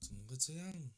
怎么会这样？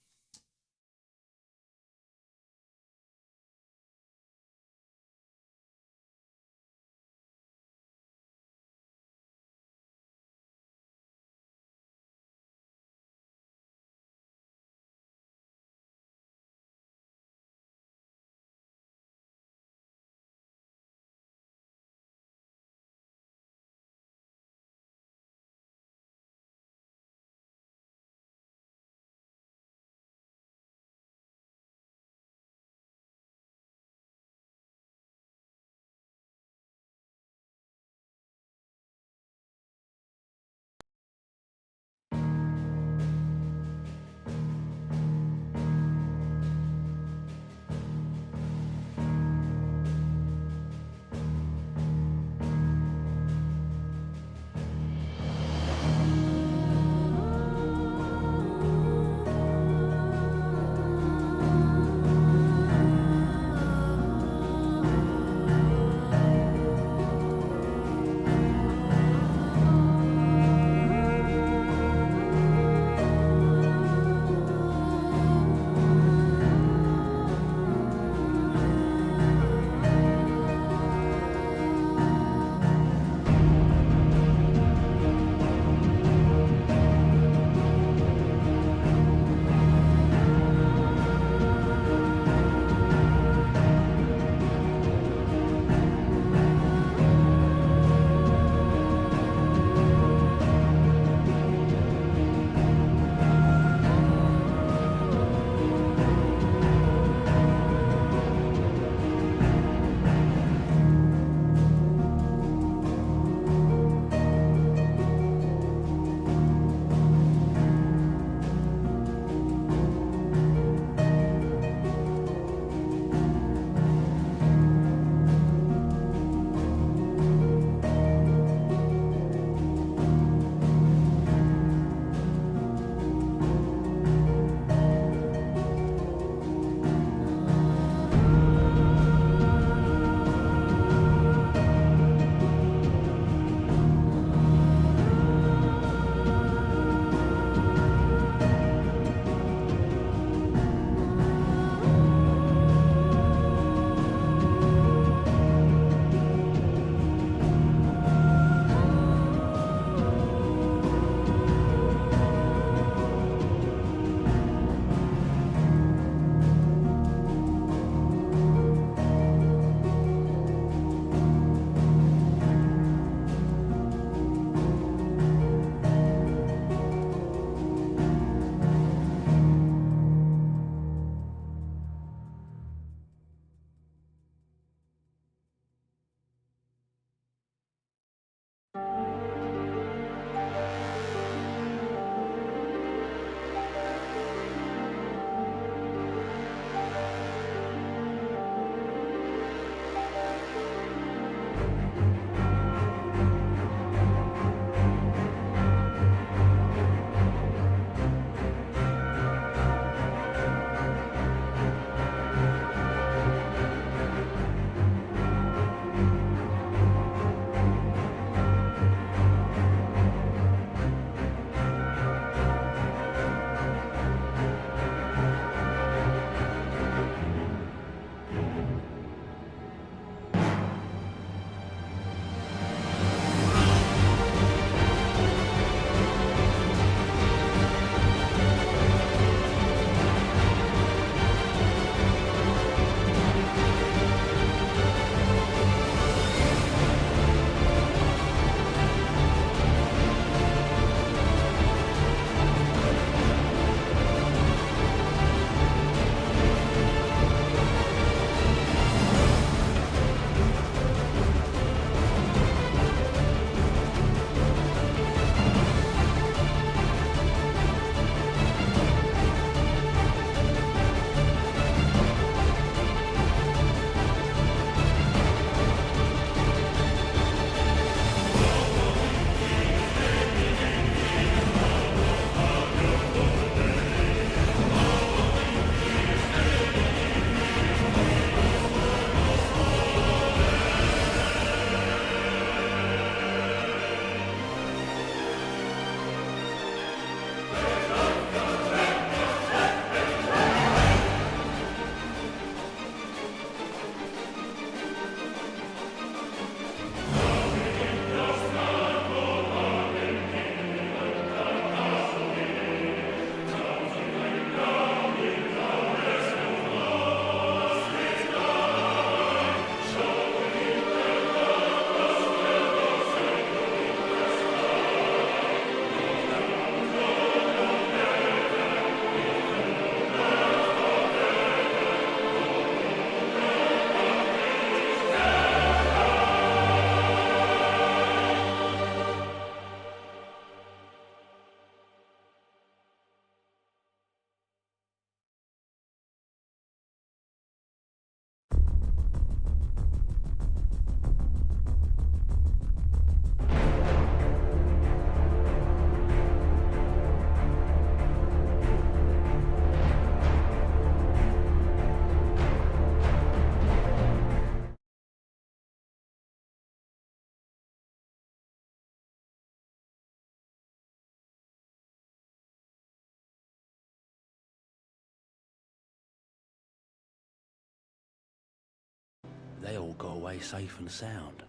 they all got away safe and sound.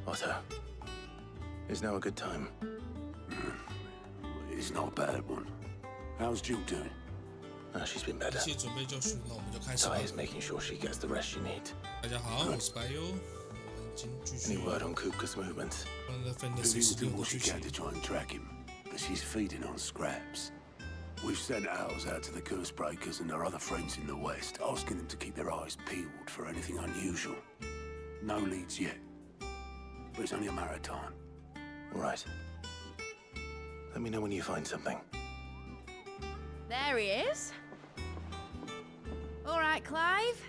Otto, is now a good time? It's not a bad one. How's Jill doing? Oh, she's been better. 一切准备就绪，那我们就开始吧。 Tai is making sure she gets the rest she needs. 大家好，我是白优，我们今继续 Any word on Kupka's movements? 我们的 Lucy's Fantasy doing 16 what 的 she 剧 can 情 to。try and track him, but she's feeding on scraps. We've sent ours out to the curse breakers and our other friends in the West, asking them to keep their eyes peeled for anything unusual. No leads yet, but it's only a matter of time. All right. Let me know when you find something. There he is. All right, Clive.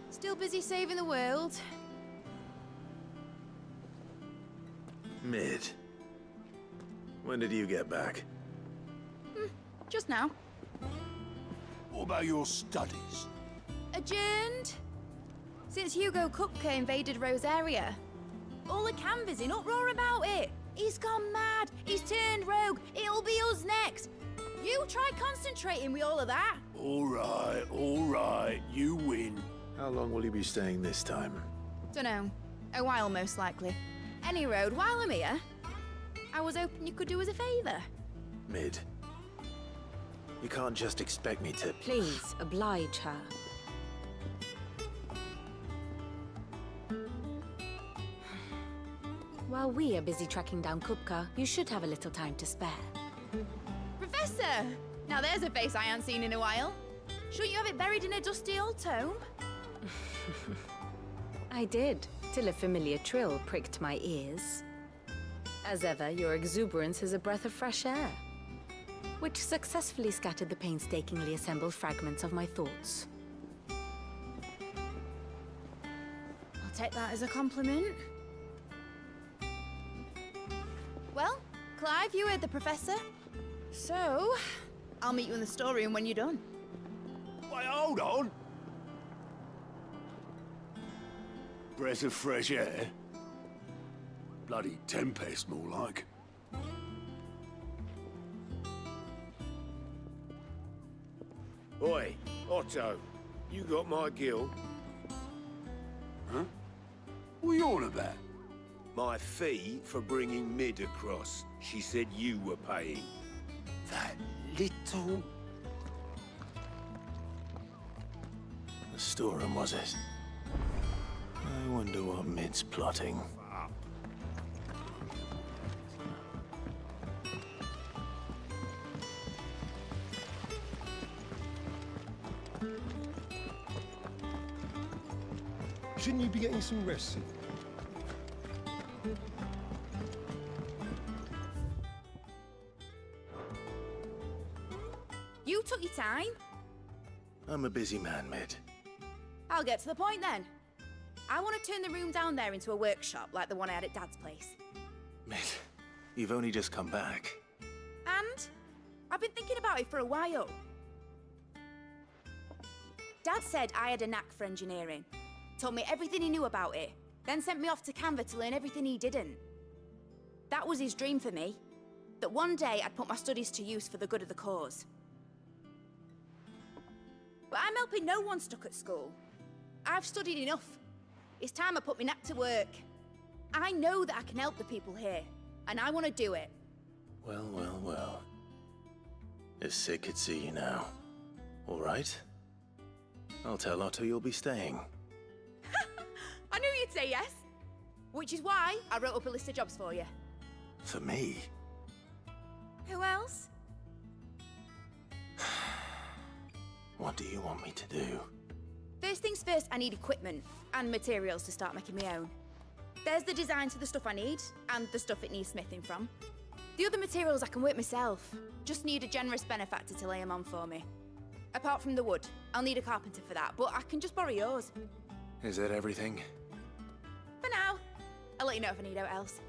Still busy saving the world. Mid. When did you get back? Just now. What about your studies? Adjourned. Since Hugo Kupka invaded Rosaria. All the canvas in uproar about it. He's gone mad. He's turned rogue. It'll be us next. You try concentrating with all of that. All right, you win. How long will you be staying this time? Dunno. A while, most likely. Any road, while I'm here, I was hoping you could do us a favour. Mid. You can't just expect me to... Please, oblige her. While we are busy tracking down Kupka, you should have a little time to spare. Professor! Now there's a face I haven't seen in a while. Shouldn't you have it buried in a dusty old tome? I did, till a familiar trill pricked my ears. As ever, your exuberance is a breath of fresh air, which successfully scattered the painstakingly assembled fragments of my thoughts. I'll take that as a compliment. Well, Clive, you heard the professor. So, I'll meet you in the storeroom when you're done. Wait, hold on. Breath of fresh air? Bloody tempest, more like. Oi, Otto, you got my gill? Huh? What are you on about? My fee for bringing Mid across. She said you were paying. That little... The storeroom, was it? I wonder what Mid's plotting. Shouldn't you be getting some rest soon? You took your time. I'm a busy man, Mid. I'll get to the point then. I want to turn the room down there into a workshop like the one I had at Dad's place. Mid, you've only just come back. And I've been thinking about it for a while. Dad said I had a knack for engineering. Told me everything he knew about it, then sent me off to Canva to learn everything he didn't. That was his dream for me, that one day I'd put my studies to use for the good of the cause. But I'm helping no one stuck at school. I've studied enough. It's time I put my knack to work. I know that I can help the people here, and I want to do it. Well, well, well. If Sid could see you now. All right. I'll tell Otto you'll be staying. I knew you'd say yes. Which is why I wrote up a list of jobs for you. For me? Who else? What do you want me to do? First things first, I need equipment and materials to start making my own. There's the designs for the stuff I need, and the stuff it needs smithing from. The other materials I can work myself. Just need a generous benefactor to lay them on for me. Apart from the wood. I'll need a carpenter for that, but I can just borrow yours. Is that everything? For now. I'll let you know if I need out else.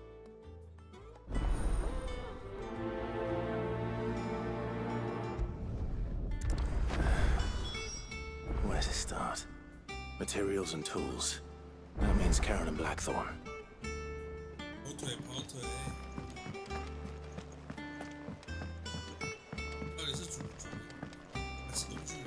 Where to start? Materials and tools. That means Karen and Blackthorn. 跑腿跑腿，到底是主角还是工具人？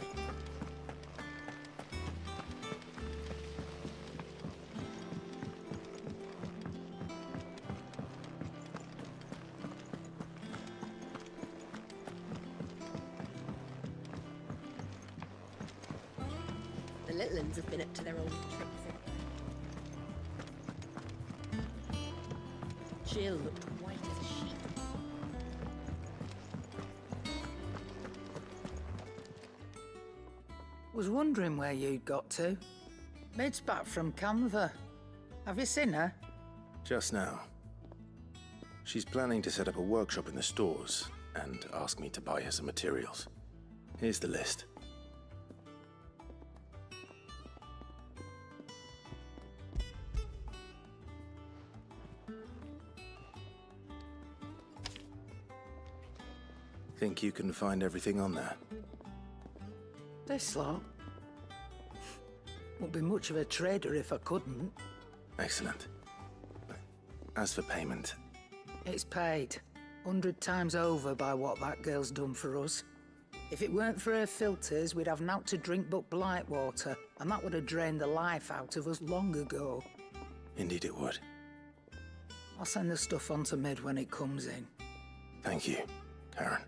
The little ones have been up to their old tricks. Jill looked white as a sheet. Was wondering where you'd got to. Mid's back from Canva. Have you seen her? Just now. She's planning to set up a workshop in the stores and ask me to buy her some materials. Here's the list. Think you can find everything on there? This lot. Wouldn't be much of a trader if I couldn't. Excellent. As for payment, It's paid 100 times over by what that girl's done for us. If it weren't for her filters, we'd have naught to drink but blight water, and that would have drained the life out of us long ago. indeed it would. I'll send the stuff on to Mid when it comes in. Thank you, Karen.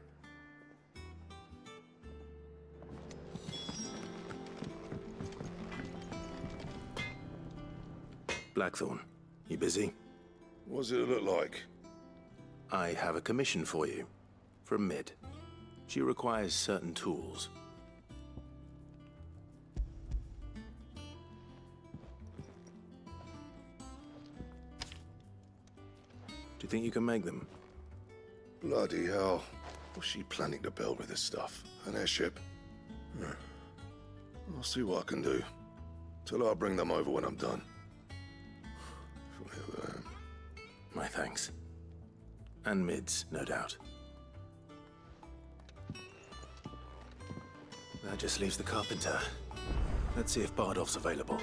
Blackthorn, you busy? What's it look like? I have a commission for you. From Mid. She requires certain tools. Do you think you can make them? Bloody hell. What's she planning to build with this stuff? An airship? I'll see what I can do. Tell her I'll bring them over when I'm done. My thanks. And Mid's, no doubt. That just leaves the carpenter. Let's see if Bardolph's available.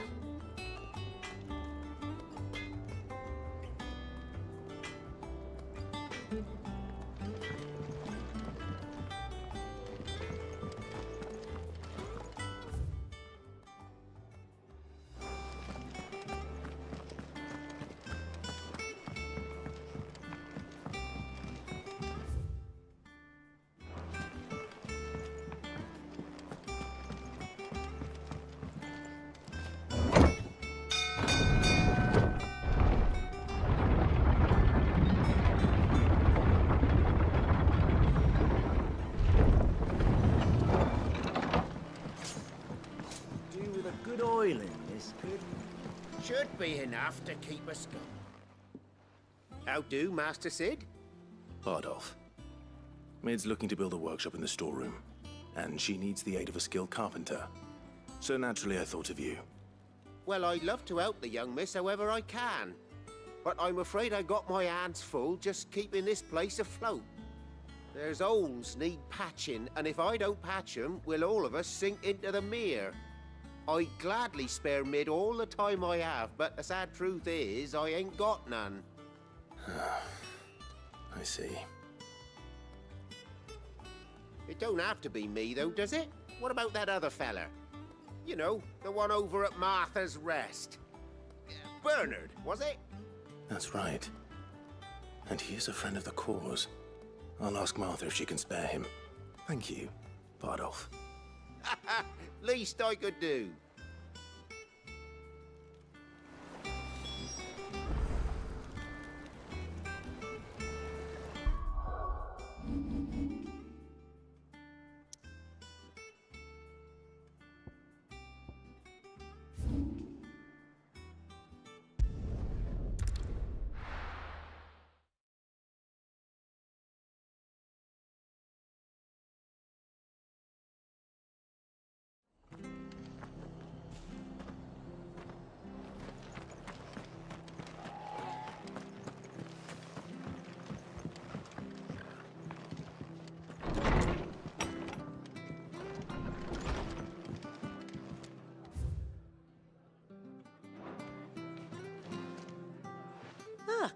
Good oil in this should be enough to keep us going. How do, Master Sid? Bardolph. Mid's looking to build a workshop in the storeroom, and she needs the aid of a skilled carpenter. So naturally I thought of you. Well, I'd love to help the young miss however I can. But I'm afraid I got my hands full just keeping this place afloat. There's holes need patching, and if I don't patch them, will all of us sink into the mere. I'd gladly spare Mid all the time I have, but the sad truth is, I ain't got none. I see. It don't have to be me, though, does it? What about that other fella? You know, the one over at Martha's Rest. Bernard, was it? That's right. And he is a friend of the cause. I'll ask Martha if she can spare him. Thank you, Bardolph. Least I could do.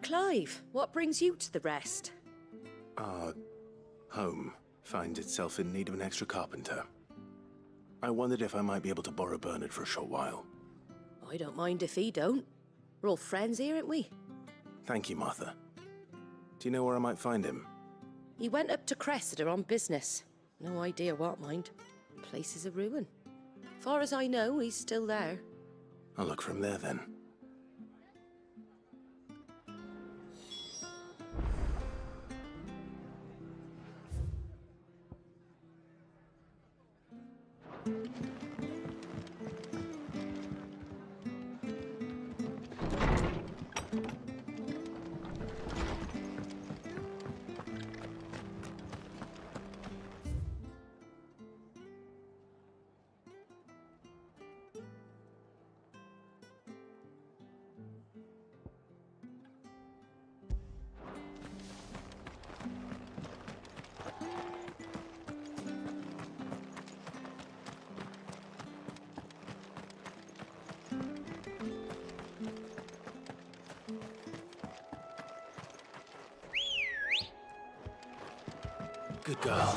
Clive, what brings you to the rest? Our home finds itself in need of an extra carpenter. I wondered if I might be able to borrow Bernard for a short while. I don't mind if he don't. We're all friends here, aren't we? Thank you, Martha. Do you know where I might find him? He went up to Cressida on business. No idea what, mind. The place is a ruin. Far as I know, he's still there. I'll look for him there, then. Good girl.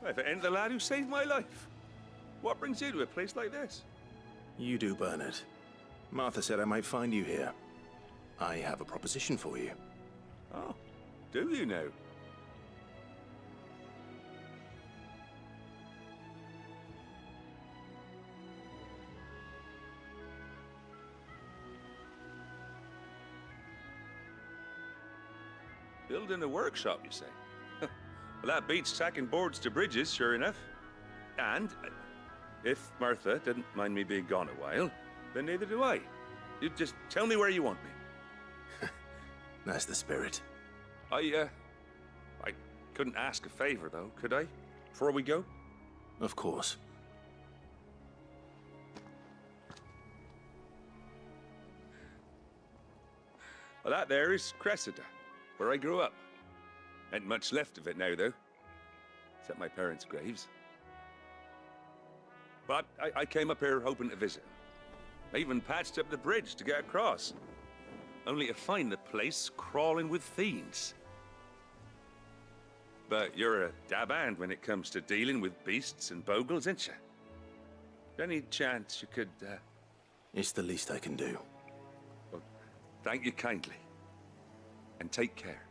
If it ain't the lad who saved my life. What brings you to a place like this? You do, Bernard. Martha said I might find you here. I have a proposition for you. Oh, do you now? Building a workshop, you say? Well, that beats tacking boards to bridges, sure enough. And if Martha didn't mind me being gone a while, then neither do I. You just tell me where you want me. That's the spirit. I couldn't ask a favor, though, could I? Before we go? Of course. Well, that there is Cressida, where I grew up. Ain't much left of it now, though. Except my parents' graves. But I came up here hoping to visit. I even patched up the bridge to get across. Only to find the place crawling with fiends. But you're a dab hand when it comes to dealing with beasts and bogles, ain't you? Any chance you could, It's the least I can do. Well, thank you kindly. And take care.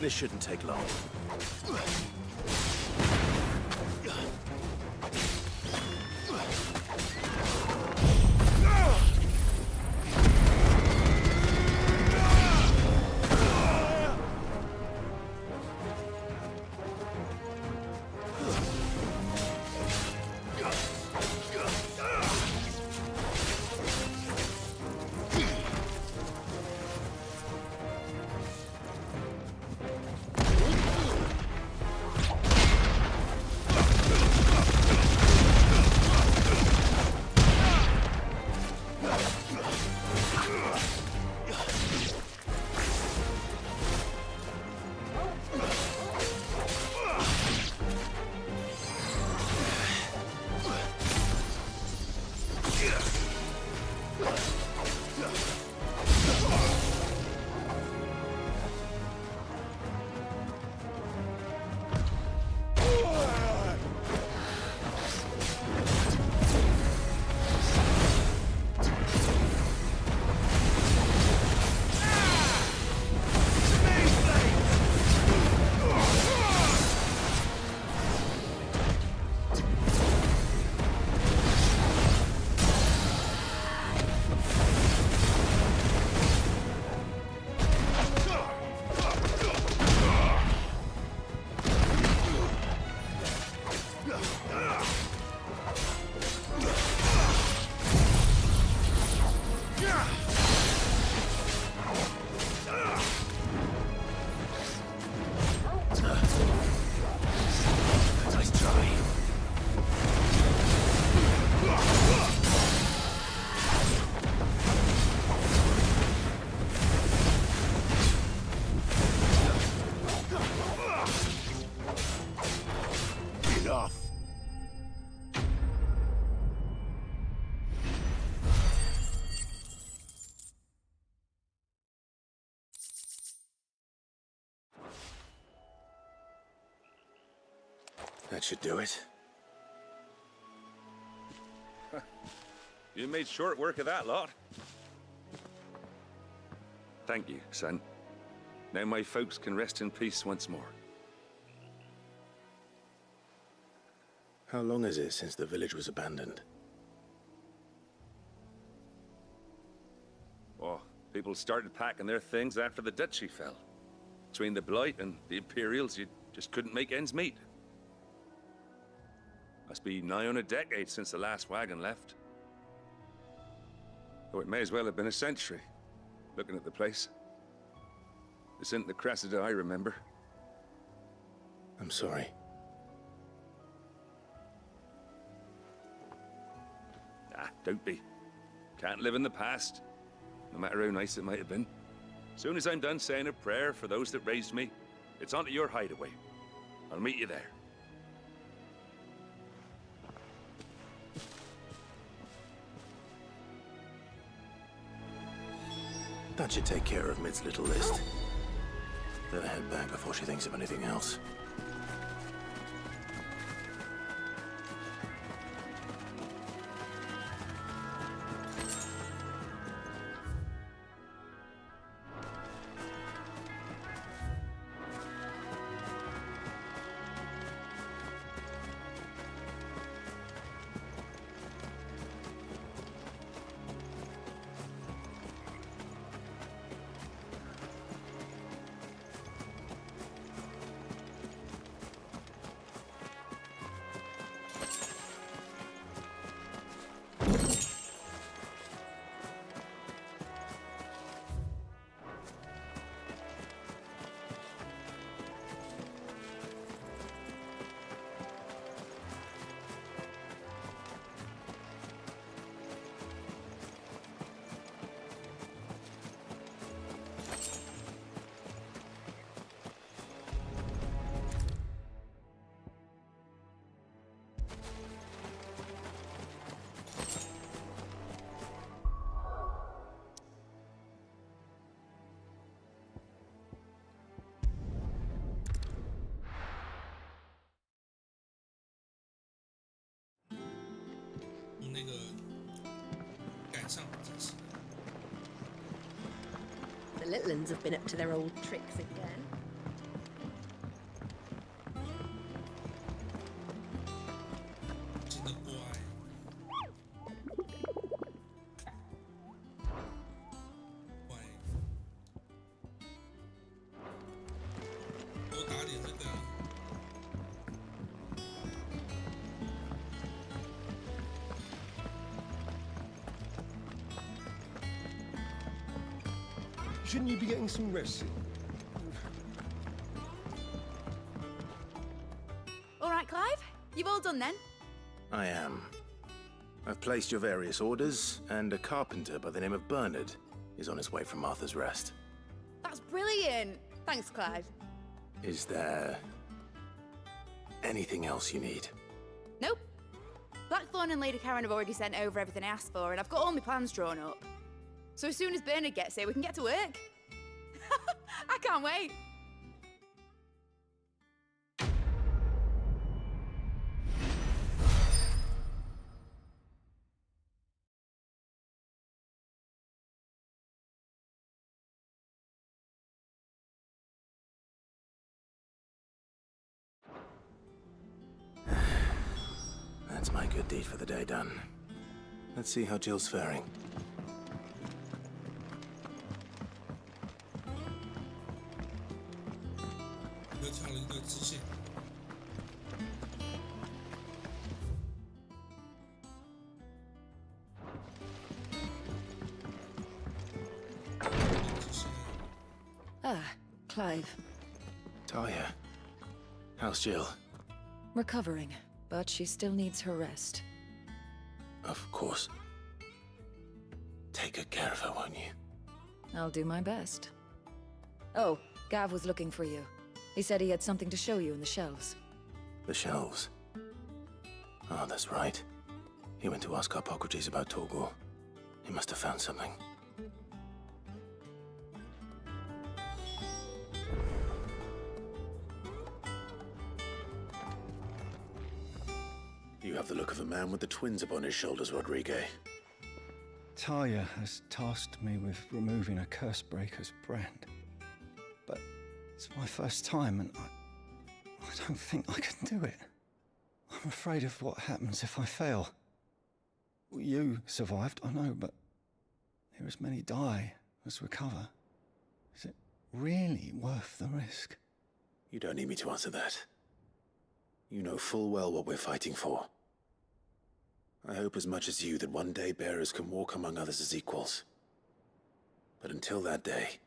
This shouldn't take long. That should do it. You made short work of that lot. Thank you, son. Now my folks can rest in peace once more. How long is it since the village was abandoned? Oh, people started packing their things after the duchy fell. Between the Blight and the Imperials, you just couldn't make ends meet. Must be nigh on a decade since the last wagon left. Though it may as well have been a century, looking at the place. This isn't the Cressida I remember. I'm sorry. Ah, don't be. Can't live in the past, no matter how nice it might have been. Soon as I'm done saying a prayer for those that raised me, it's on to your hideaway. I'll meet you there. That should take care of Mid's little list. Better head back before she thinks of anything else. The little ones have been up to their old tricks again. Shouldn't you be getting some rest? All right, Clive? You've all done then? I am. I've placed your various orders, and a carpenter by the name of Bernard is on his way from Arthur's Rest. That's brilliant. Thanks, Clive. Is there anything else you need? Nope. Blackthorn and Lady Karen have already sent over everything I asked for, and I've got all my plans drawn up. So as soon as Bernard gets here, we can get to work. I can't wait. That's my good deed for the day done. Let's see how Jill's faring. Ah, Clive. Talia, how's Jill? Recovering, but she still needs her rest. Of course. Take good care of her, won't you? I'll do my best. Oh, Gav was looking for you. He said he had something to show you in the shelves. The shelves? Oh, that's right. He went to ask Harpocrates about Torgor. He must have found something. You have the look of a man with the twins upon his shoulders, Rodrigue. Taya has tasked me with removing a Cursebreaker's brand. But it's my first time, and I don't think I can do it. I'm afraid of what happens if I fail. You survived, I know, but here as many die as recover. Is it really worth the risk? You don't need me to answer that. You know full well what we're fighting for. I hope as much as you that one day bearers can walk among others as equals. But until that day,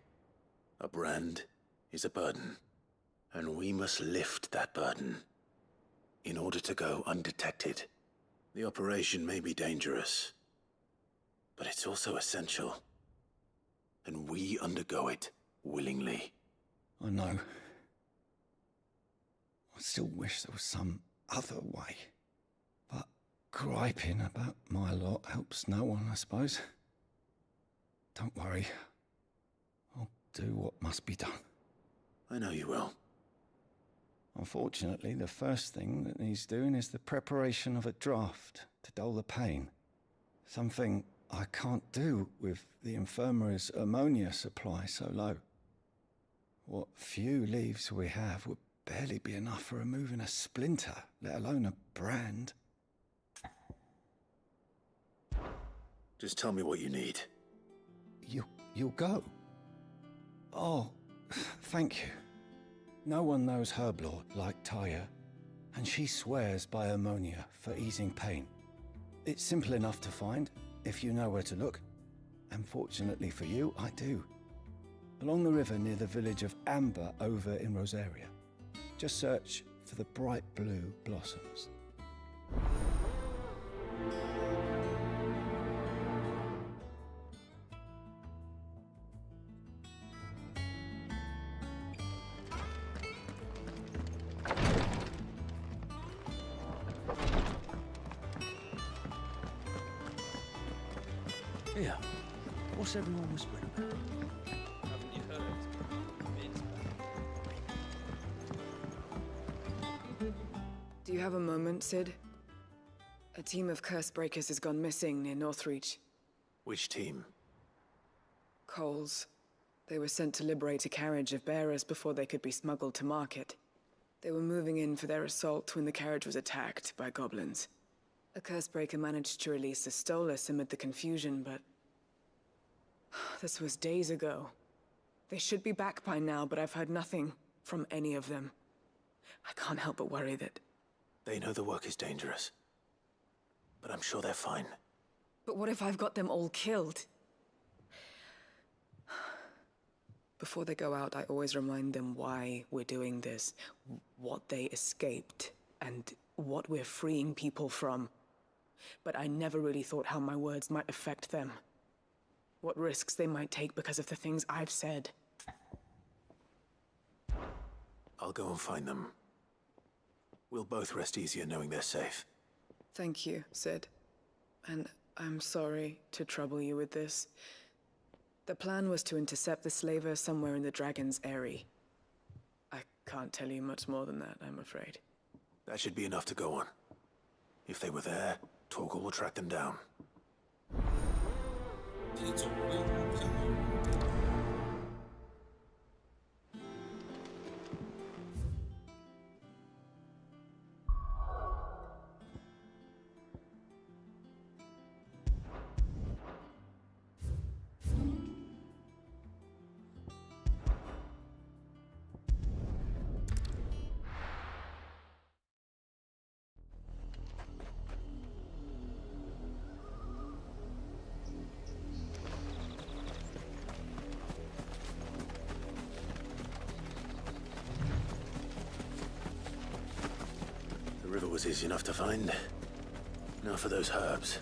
a brand is a burden, and we must lift that burden in order to go undetected. The operation may be dangerous, but it's also essential, and we undergo it willingly. I know. I still wish there was some other way. But griping about my lot helps no one, I suppose. Don't worry. I'll do what must be done. I know you will. Unfortunately, the first thing that needs doing is the preparation of a draft to dull the pain. Something I can't do with the infirmary's ammonia supply so low. What few leaves we have would barely be enough for removing a splinter, let alone a brand. Just tell me what you need. You'll go? Oh, thank you. No one knows Herblord like Taya, and she swears by ammonia for easing pain. It's simple enough to find, if you know where to look. And fortunately for you, I do. Along the river near the village of Amber over in Rosaria. Just search for the bright blue blossoms. Here, what's everyone whispering about? Haven't you heard? It's bad. Do you have a moment, Sid? A team of Cursebreakers has gone missing near Northreach. Which team? Coles. They were sent to liberate a carriage of bearers before they could be smuggled to market. They were moving in for their assault when the carriage was attacked by goblins. A Cursebreaker managed to release a Stolas amid the confusion, but... this was days ago. They should be back by now, but I've heard nothing from any of them. I can't help but worry that... They know the work is dangerous, but I'm sure they're fine. But what if I've got them all killed? Before they go out, I always remind them why we're doing this, what they escaped, and what we're freeing people from. But I never really thought how my words might affect them. What risks they might take because of the things I've said. I'll go and find them. We'll both rest easier knowing they're safe. Thank you, Sid. And I'm sorry to trouble you with this. The plan was to intercept the slaver somewhere in the Dragon's Eyrie. I can't tell you much more than that, I'm afraid. That should be enough to go on. If they were there, Torgal will track them down. 这种规模比较好。 The river was easy enough to find. Now for those herbs.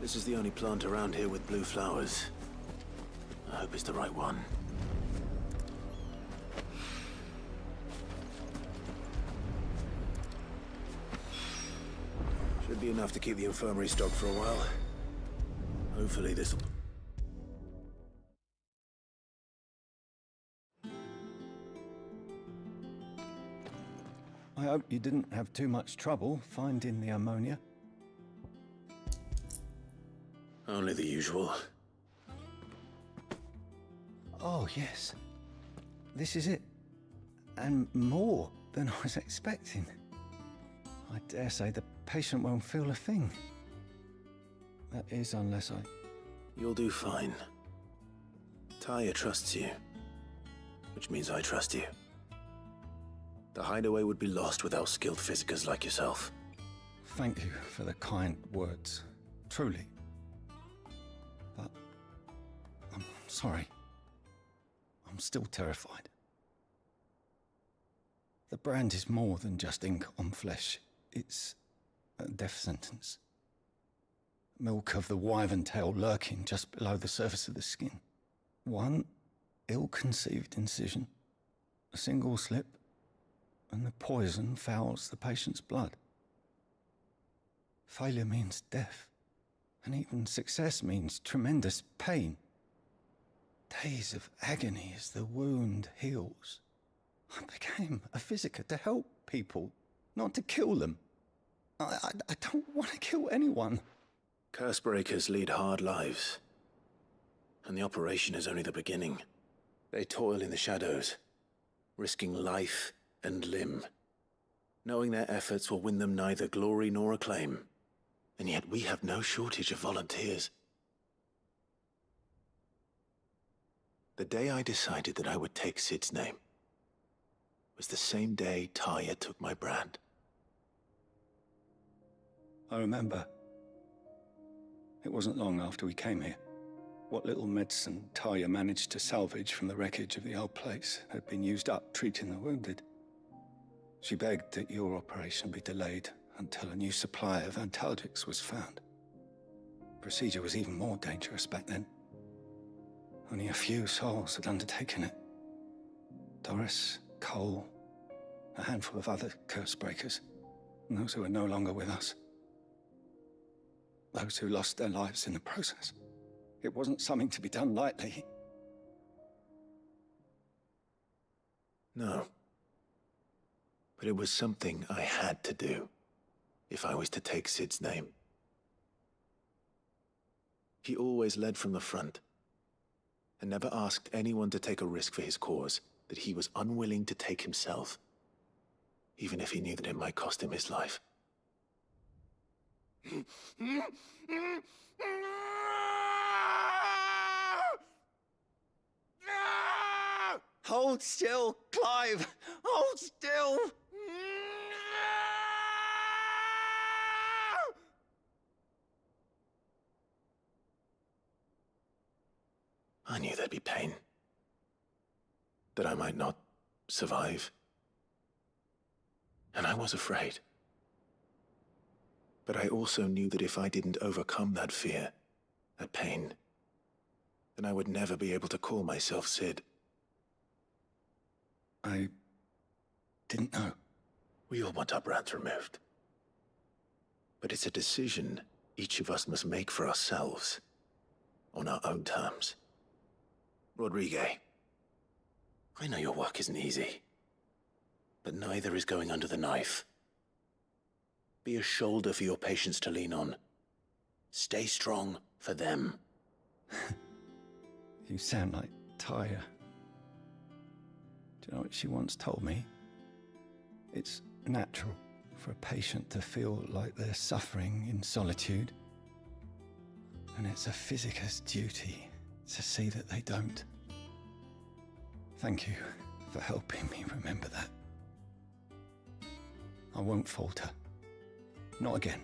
This is the only plant around here with blue flowers. I hope it's the right one. Should be enough to keep the infirmary stocked for a while. Hopefully this'll... I hope you didn't have too much trouble finding the ammonia. Only the usual. Oh, yes. This is it. And more than I was expecting. I dare say the patient won't feel a thing. That is, unless I... You'll do fine. Taya trusts you. Which means I trust you. The hideaway would be lost without skilled physicers like yourself. Thank you for the kind words. Truly. But... I'm sorry. I'm still terrified. The brand is more than just ink on flesh. It's a death sentence. Milk of the wyvern tail lurking just below the surface of the skin. One ill-conceived incision, a single slip, and the poison fouls the patient's blood. Failure means death, and even success means tremendous pain. Days of agony as the wound heals. I became a physiker to help people, not to kill them. I don't want to kill anyone. Cursebreakers lead hard lives. And the operation is only the beginning. They toil in the shadows, risking life and limb, knowing their efforts will win them neither glory nor acclaim. And yet we have no shortage of volunteers. The day I decided that I would take Sid's name was the same day Taya took my brand. I remember. It wasn't long after we came here. What little medicine Taya managed to salvage from the wreckage of the old place had been used up treating the wounded. She begged that your operation be delayed until a new supply of antalgics was found. Procedure was even more dangerous back then. Only a few souls had undertaken it. Doris, Cole, a handful of other Cursebreakers, and those who are no longer with us. Those who lost their lives in the process. It wasn't something to be done lightly. No. But it was something I had to do, if I was to take Sid's name. He always led from the front, and never asked anyone to take a risk for his cause that he was unwilling to take himself, even if he knew that it might cost him his life. Hold still, Clive! Hold still! I knew there'd be pain. That I might not survive. And I was afraid. But I also knew that if I didn't overcome that fear, that pain, then I would never be able to call myself Sid. I didn't know. We all want our brands removed. But it's a decision each of us must make for ourselves, on our own terms. Rodrigue, I know your work isn't easy, but neither is going under the knife. Be a shoulder for your patients to lean on. Stay strong for them. You sound like Taya. Do you know what she once told me? It's natural for a patient to feel like they're suffering in solitude. And it's a physiker's duty to see that they don't. Thank you for helping me remember that. I won't falter. Not again.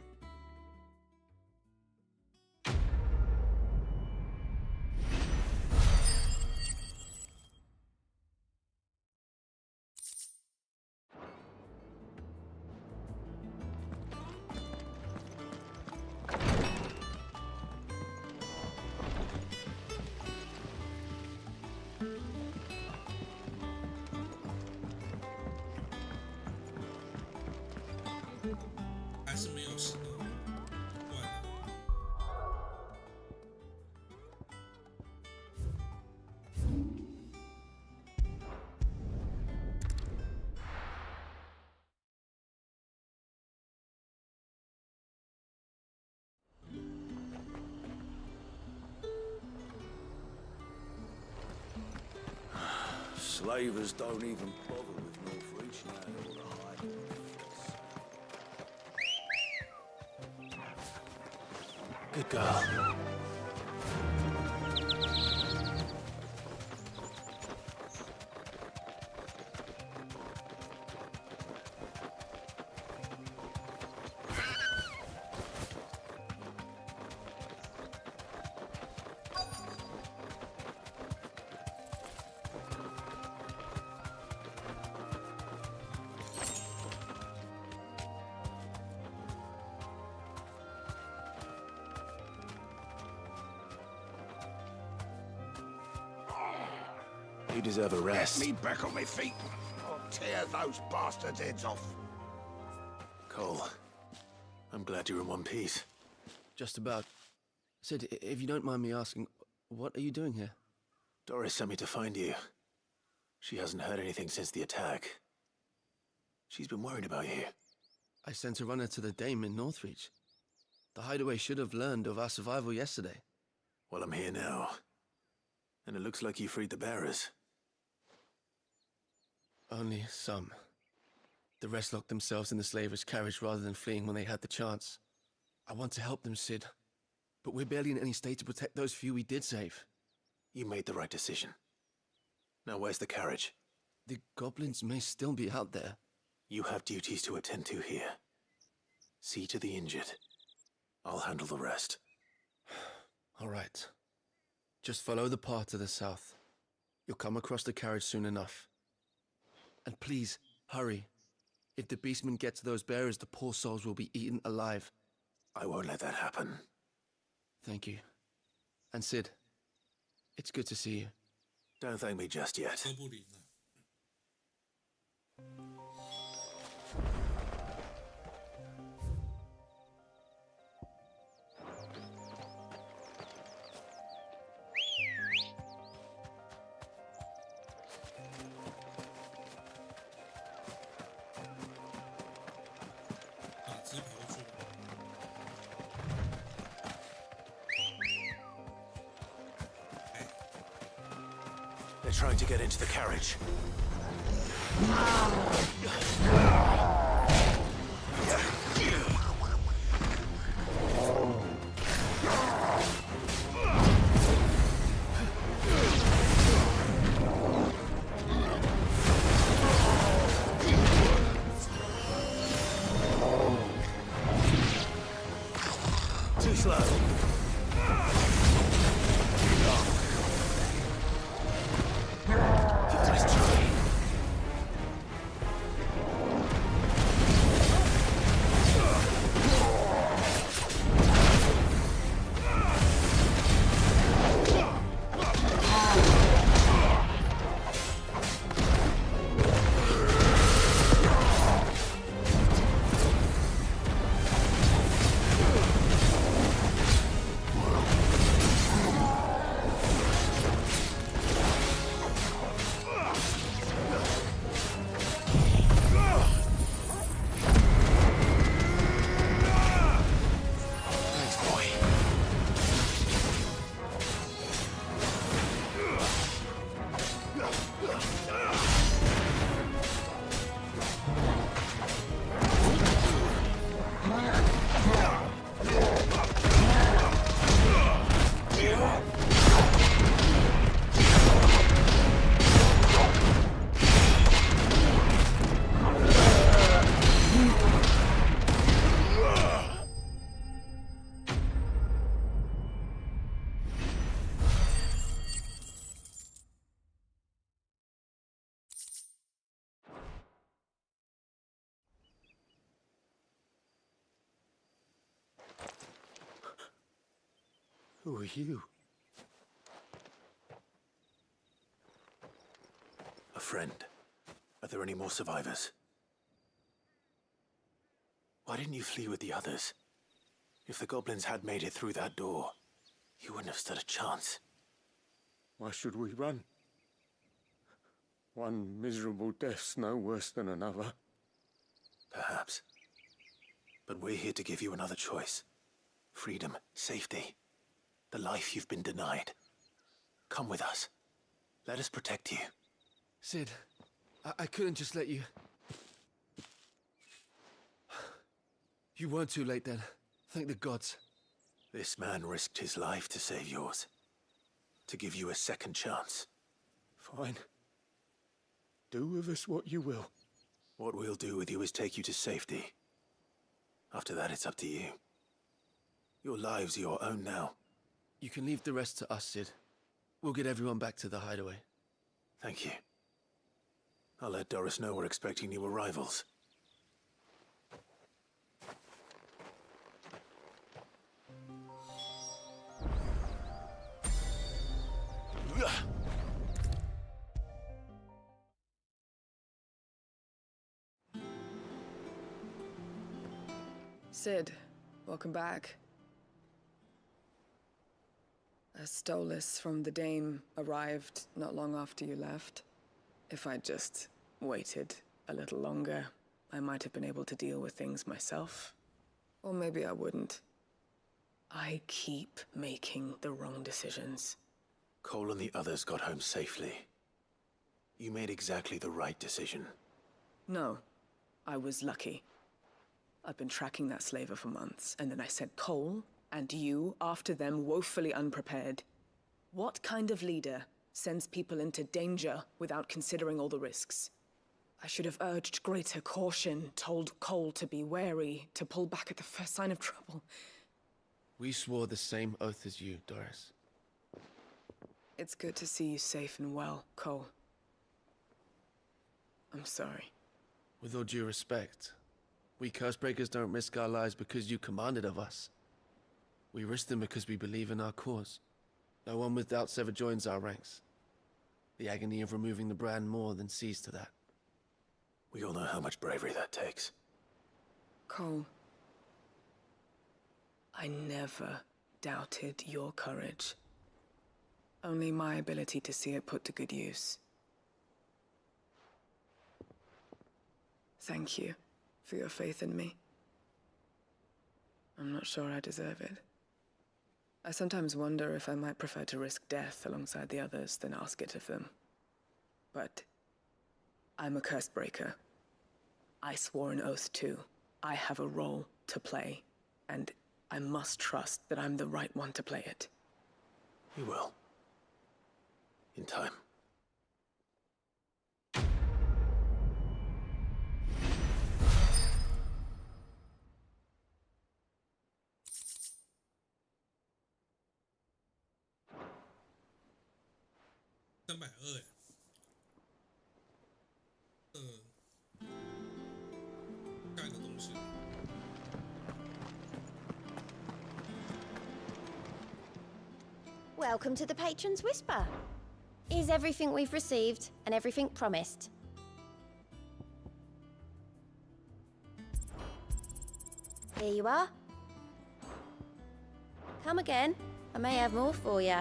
Slavers don't even bother with North Reach now or the High. Good girl. You deserve a rest. Get me back on my feet. I'll tear those bastards' heads off. Cole, I'm glad you're in one piece. Just about. Sid, if you don't mind me asking, what are you doing here? Doris sent me to find you. She hasn't heard anything since the attack. She's been worried about you. I sent a runner to the Dame in Northreach. The hideaway should have learned of our survival yesterday. Well, I'm here now. And it looks like you freed the bearers. Only some. The rest locked themselves in the slaver's carriage rather than fleeing when they had the chance. I want to help them, Sid. But we're barely in any state to protect those few we did save. You made the right decision. Now where's the carriage? The goblins may still be out there. You have duties to attend to here. See to the injured. I'll handle the rest. All right. Just follow the path to the south. You'll come across the carriage soon enough. And please, hurry. If the beastmen get to those bearers, the poor souls will be eaten alive. I won't let that happen. Thank you. And Sid, it's good to see you. Don't thank me just yet. They're trying to get into the carriage. Too slow. Who are you? A friend. Are there any more survivors? Why didn't you flee with the others? If the goblins had made it through that door, you wouldn't have stood a chance. Why should we run? One miserable death's no worse than another. Perhaps. But we're here to give you another choice. Freedom, safety. The life you've been denied. Come with us. Let us protect you. Sid, I couldn't just let you... You weren't too late then. Thank the gods. This man risked his life to save yours. To give you a second chance. Fine. Do with us what you will. What we'll do with you is take you to safety. After that, it's up to you. Your lives are your own now. You can leave the rest to us, Sid. We'll get everyone back to the hideaway. Thank you. I'll let Doris know we're expecting new arrivals. Sid, welcome back. A Stolas from the Dame arrived not long after you left. If I'd just waited a little longer, I might have been able to deal with things myself. Or maybe I wouldn't. I keep making the wrong decisions. Cole and the others got home safely. You made exactly the right decision. No, I was lucky. I've been tracking that slaver for months, and then I sent Cole and you after them woefully unprepared. What kind of leader sends people into danger without considering all the risks? I should have urged greater caution, told Cole to be wary, to pull back at the first sign of trouble. We swore the same oath as you, Doris. It's good to see you safe and well, Cole. I'm sorry. With all due respect, we Cursebreakers don't risk our lives because you commanded of us. We risk them because we believe in our cause. No one with doubts ever joins our ranks. The agony of removing the brand more than sees to that. We all know how much bravery that takes. Cole, I never doubted your courage. Only my ability to see it put to good use. Thank you for your faith in me. I'm not sure I deserve it. I sometimes wonder if I might prefer to risk death alongside the others than ask it of them. But I'm a Cursebreaker. I swore an oath too. I have a role to play, and I must trust that I'm the right one to play it. You will. In time. Welcome to the Patron's Whisper. Is everything we've received and everything promised? Here you are. Come again. I may have more for you.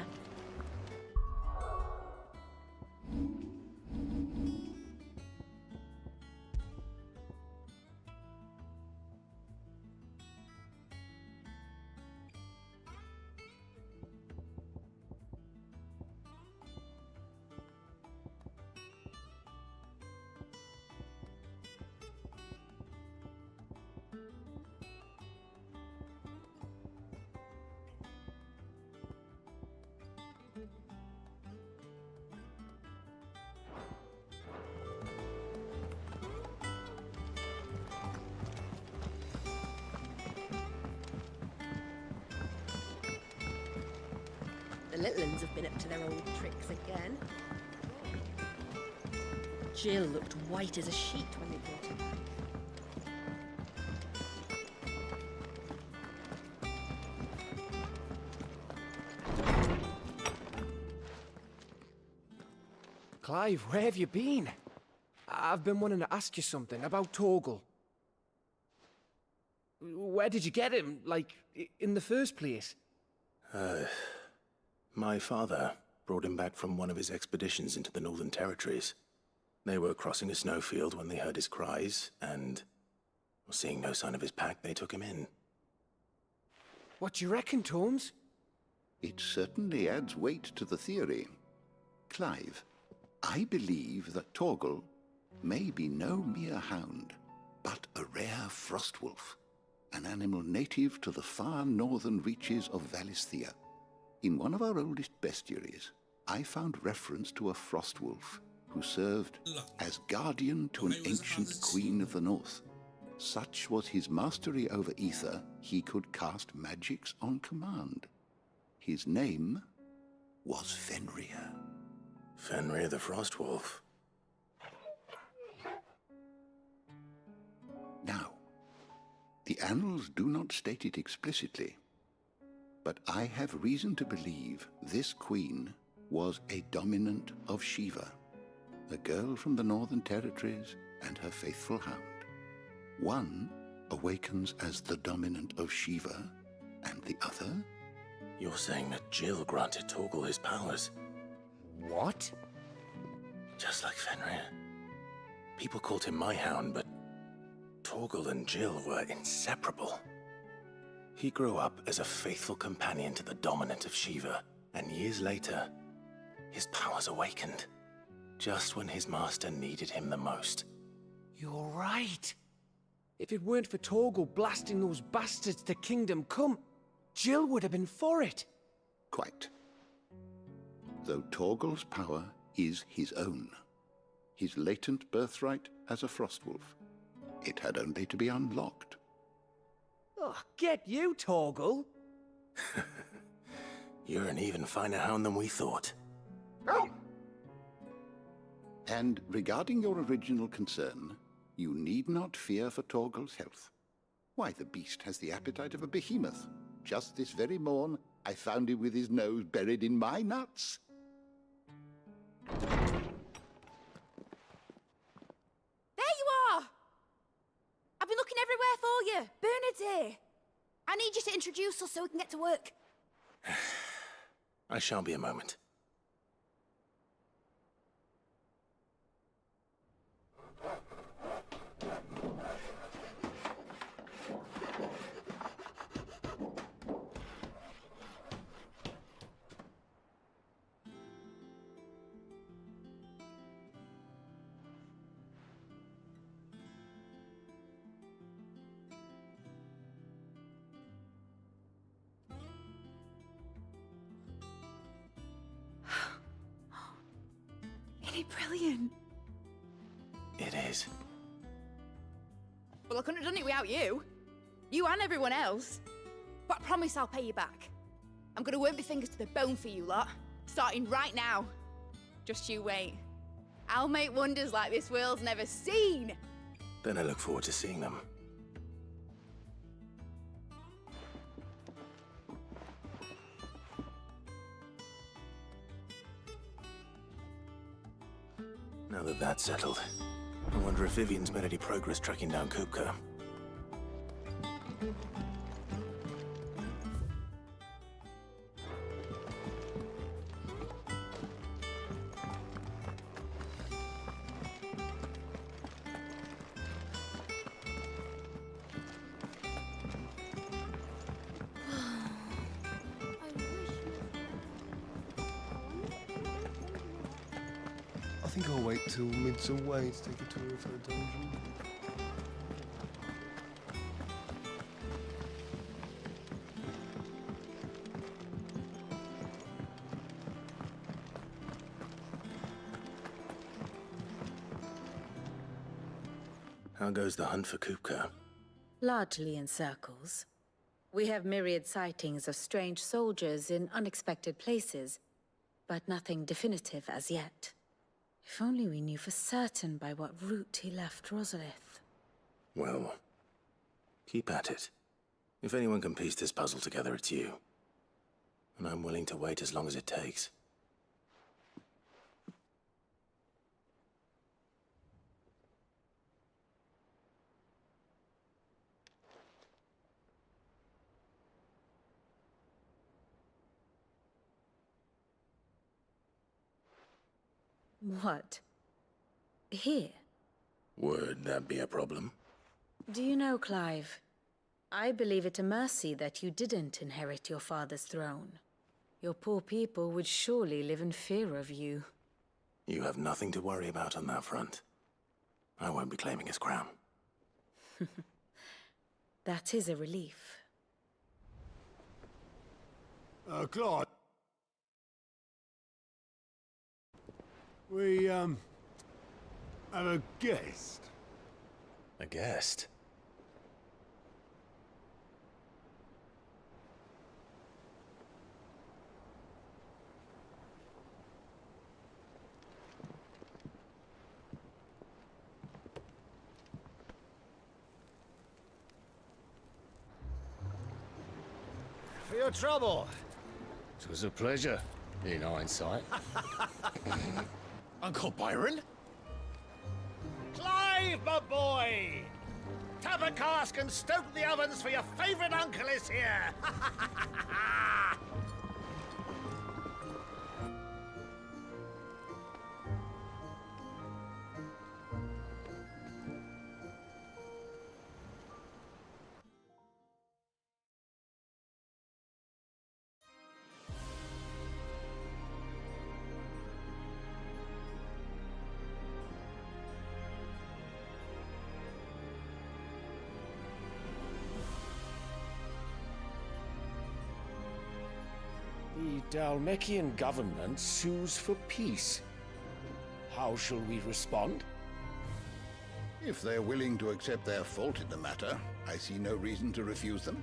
The little uns have been up to their old tricks again. Jill looked white as a sheet when they brought her back. Clive, where have you been? I've been wanting to ask you something about Torgal. Where did you get him, like, in the first place? My father brought him back from one of his expeditions into the Northern Territories. They were crossing a snowfield when they heard his cries, and, seeing no sign of his pack, they took him in. What do you reckon, Torms? It certainly adds weight to the theory. Clive, I believe that Torgal may be no mere hound, but a rare frostwolf, an animal native to the far northern reaches of Valisthea. In one of our oldest bestiaries, I found reference to a frostwolf who served as guardian to an ancient queen of the north. Such was his mastery over ether, he could cast magics on command. His name was Fenrir. Fenrir the Frostwolf. Now, the annals do not state it explicitly, but I have reason to believe this queen was a dominant of Shiva, a girl from the Northern Territories and her faithful hound. One awakens as the dominant of Shiva, and the other? You're saying that Jill granted Torgal his powers? What? Just like Fenrir. People called him my hound, but Torgal and Jill were inseparable. He grew up as a faithful companion to the dominant of Shiva, and years later, his powers awakened, just when his master needed him the most. You're right. If it weren't for Torgal blasting those bastards to Kingdom Come, Jill would have been for it. Quite. Though Torgal's power is his own, his latent birthright as a Frostwolf, it had only to be unlocked. Oh, get you, Torgal! You're an even finer hound than we thought. And regarding your original concern, you need not fear for Torgal's health. Why, the beast has the appetite of a behemoth. Just this very morn, I found him with his nose buried in my nuts. There you are! I've been looking everywhere for you. Bernard's here. I need you to introduce us so we can get to work. I shan't be a moment. Isn't it brilliant? It is. Well, I couldn't have done it without you. You and everyone else. But I promise I'll pay you back. I'm gonna work my fingers to the bone for you lot. Starting right now. Just you wait. I'll make wonders like this world's never seen. Then I look forward to seeing them. Now that that's settled, I wonder if Vivian's made any progress tracking down Kupka. I think I'll wait till mid's away to take a tour of her dungeon. How goes the hunt for Kupka? Largely in circles. We have myriad sightings of strange soldiers in unexpected places, but nothing definitive as yet. If only we knew for certain by what route he left Rosalith. Well, keep at it. If anyone can piece this puzzle together, it's you. And I'm willing to wait as long as it takes. What? Here? Would that be a problem? Do you know, Clive? I believe it a mercy that you didn't inherit your father's throne. Your poor people would surely live in fear of you. You have nothing to worry about on that front. I won't be claiming his crown. That is a relief. Claude. We, have a guest. A guest? For your trouble. It was a pleasure, in hindsight. Uncle Byron? Clive, my boy! Tap a cask and stoke the ovens, for your favorite uncle is here! The Dalmekian government sues for peace. How shall we respond? If they're willing to accept their fault in the matter, I see no reason to refuse them.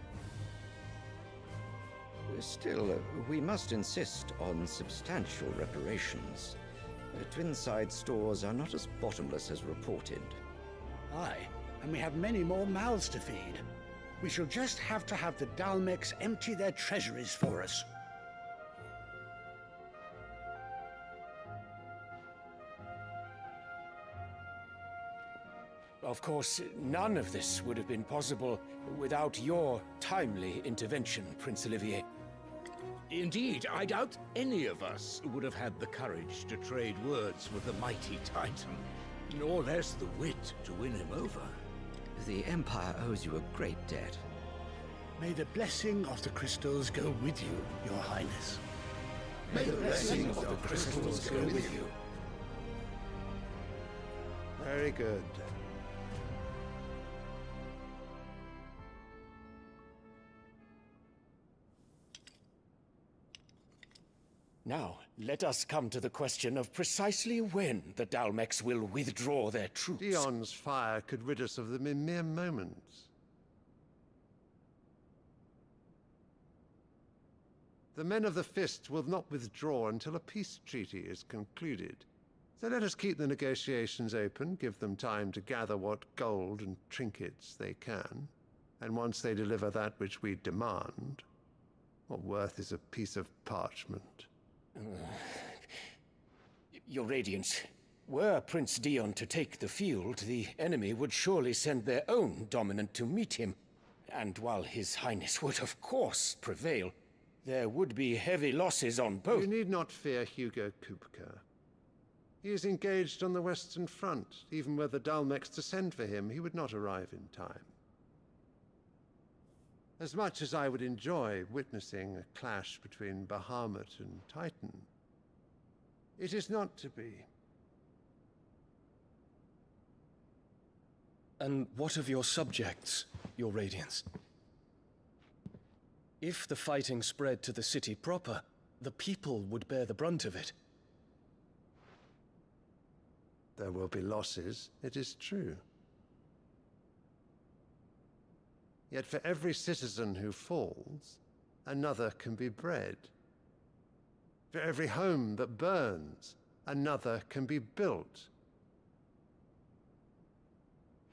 Still, we must insist on substantial reparations. Twinside stores are not as bottomless as reported. Aye, and we have many more mouths to feed. We shall just have to have the Dalmecs empty their treasuries for us. Of course, none of this would have been possible without your timely intervention, Prince Olivier. Indeed, I doubt any of us would have had the courage to trade words with the mighty Titan, nor less the wit to win him over. The Empire owes you a great debt. May the blessing of the crystals go with you, Your Highness. May the blessing of the crystals go with you. Very good. Now, let us come to the question of precisely when the Dalmecs will withdraw their troops. Dion's fire could rid us of them in mere moments. The men of the Fist will not withdraw until a peace treaty is concluded. So let us keep the negotiations open, give them time to gather what gold and trinkets they can, and once they deliver that which we demand, what worth is a piece of parchment? Your Radiance, were Prince Dion to take the field, the enemy would surely send their own dominant to meet him. And while His Highness would of course prevail, there would be heavy losses on both. You need not fear Hugo Kupka. He is engaged on the Western Front. Even were the Dalmecs to send for him, he would not arrive in time. As much as I would enjoy witnessing a clash between Bahamut and Titan, it is not to be. And what of your subjects, Your Radiance? If the fighting spread to the city proper, the people would bear the brunt of it. There will be losses, it is true. Yet for every citizen who falls, another can be bred. For every home that burns, another can be built.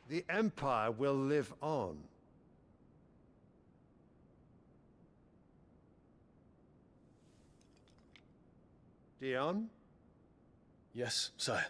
The Empire will live on. Dion? Yes, sire.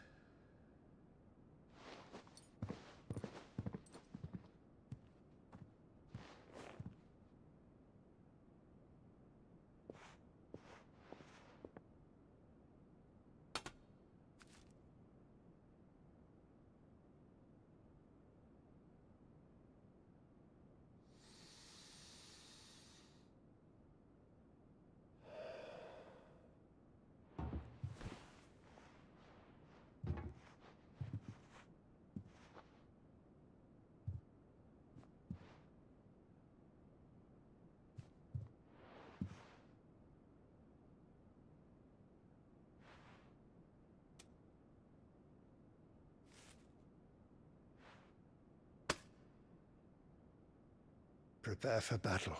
Prepare for battle.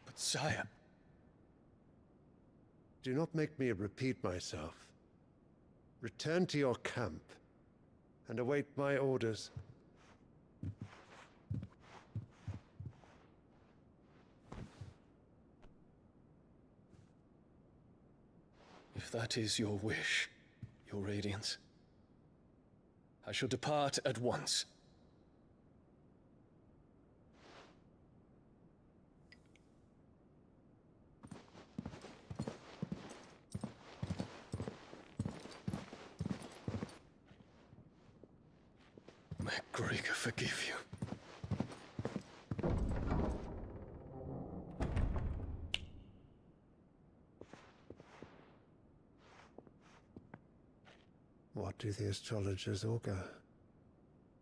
But sire... Do not make me repeat myself. Return to your camp and await my orders. If that is your wish, Your Radiance, I shall depart at once. May Gregor forgive you. What do the astrologers augur?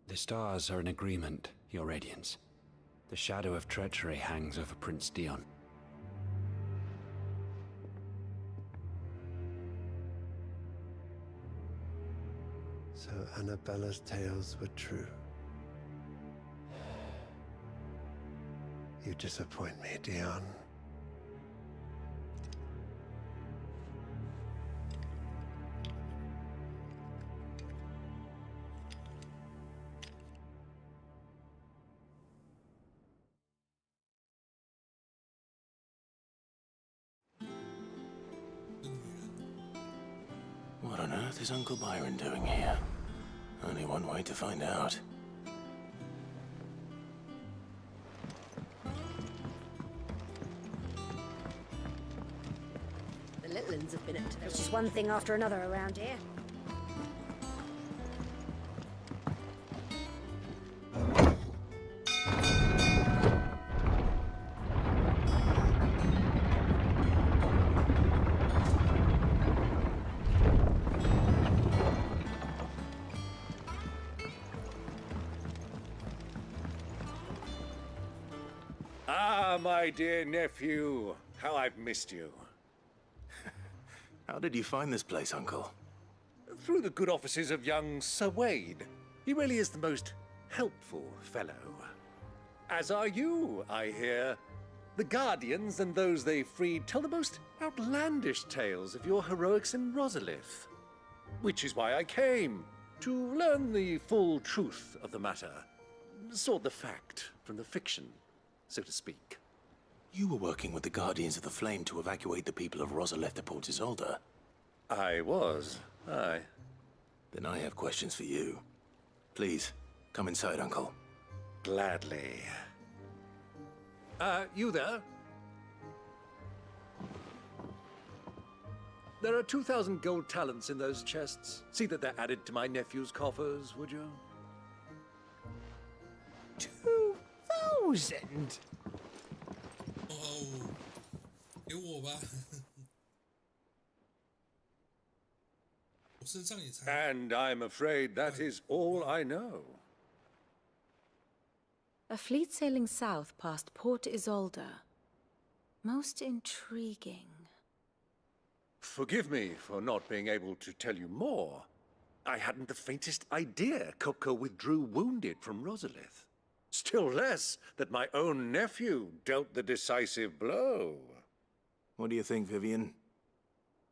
The stars are in agreement, Your Radiance. The shadow of treachery hangs over Prince Dion. So Annabella's tales were true. You disappoint me, Dion. What on earth is Uncle Byron doing here? Only one way to find out. The little uns have been up to There's just one thing after another around here. Ah, my dear nephew, how I've missed you. How did you find this place, Uncle? Through the good offices of young Sir Wade. He really is the most helpful fellow. As are you, I hear. The Guardians and those they freed tell the most outlandish tales of your heroics in Rosalith. Which is why I came, to learn the full truth of the matter. Sort the fact from the fiction, so to speak. You were working with the Guardians of the Flame to evacuate the people of Rosalith to Port Isolde. I was, aye. Then I have questions for you. Please, come inside, Uncle. Gladly. You there? There are 2,000 gold talents in those chests. See that they're added to my nephew's coffers, would you? 2,000? Oh, 给我吧。我身上也才。And I'm afraid that is all I know. A fleet sailing south past Port Isolde. Most intriguing. Forgive me for not being able to tell you more. I hadn't the faintest idea Kopko withdrew wounded from Rosalith. Still less that my own nephew dealt the decisive blow. What do you think, Vivian?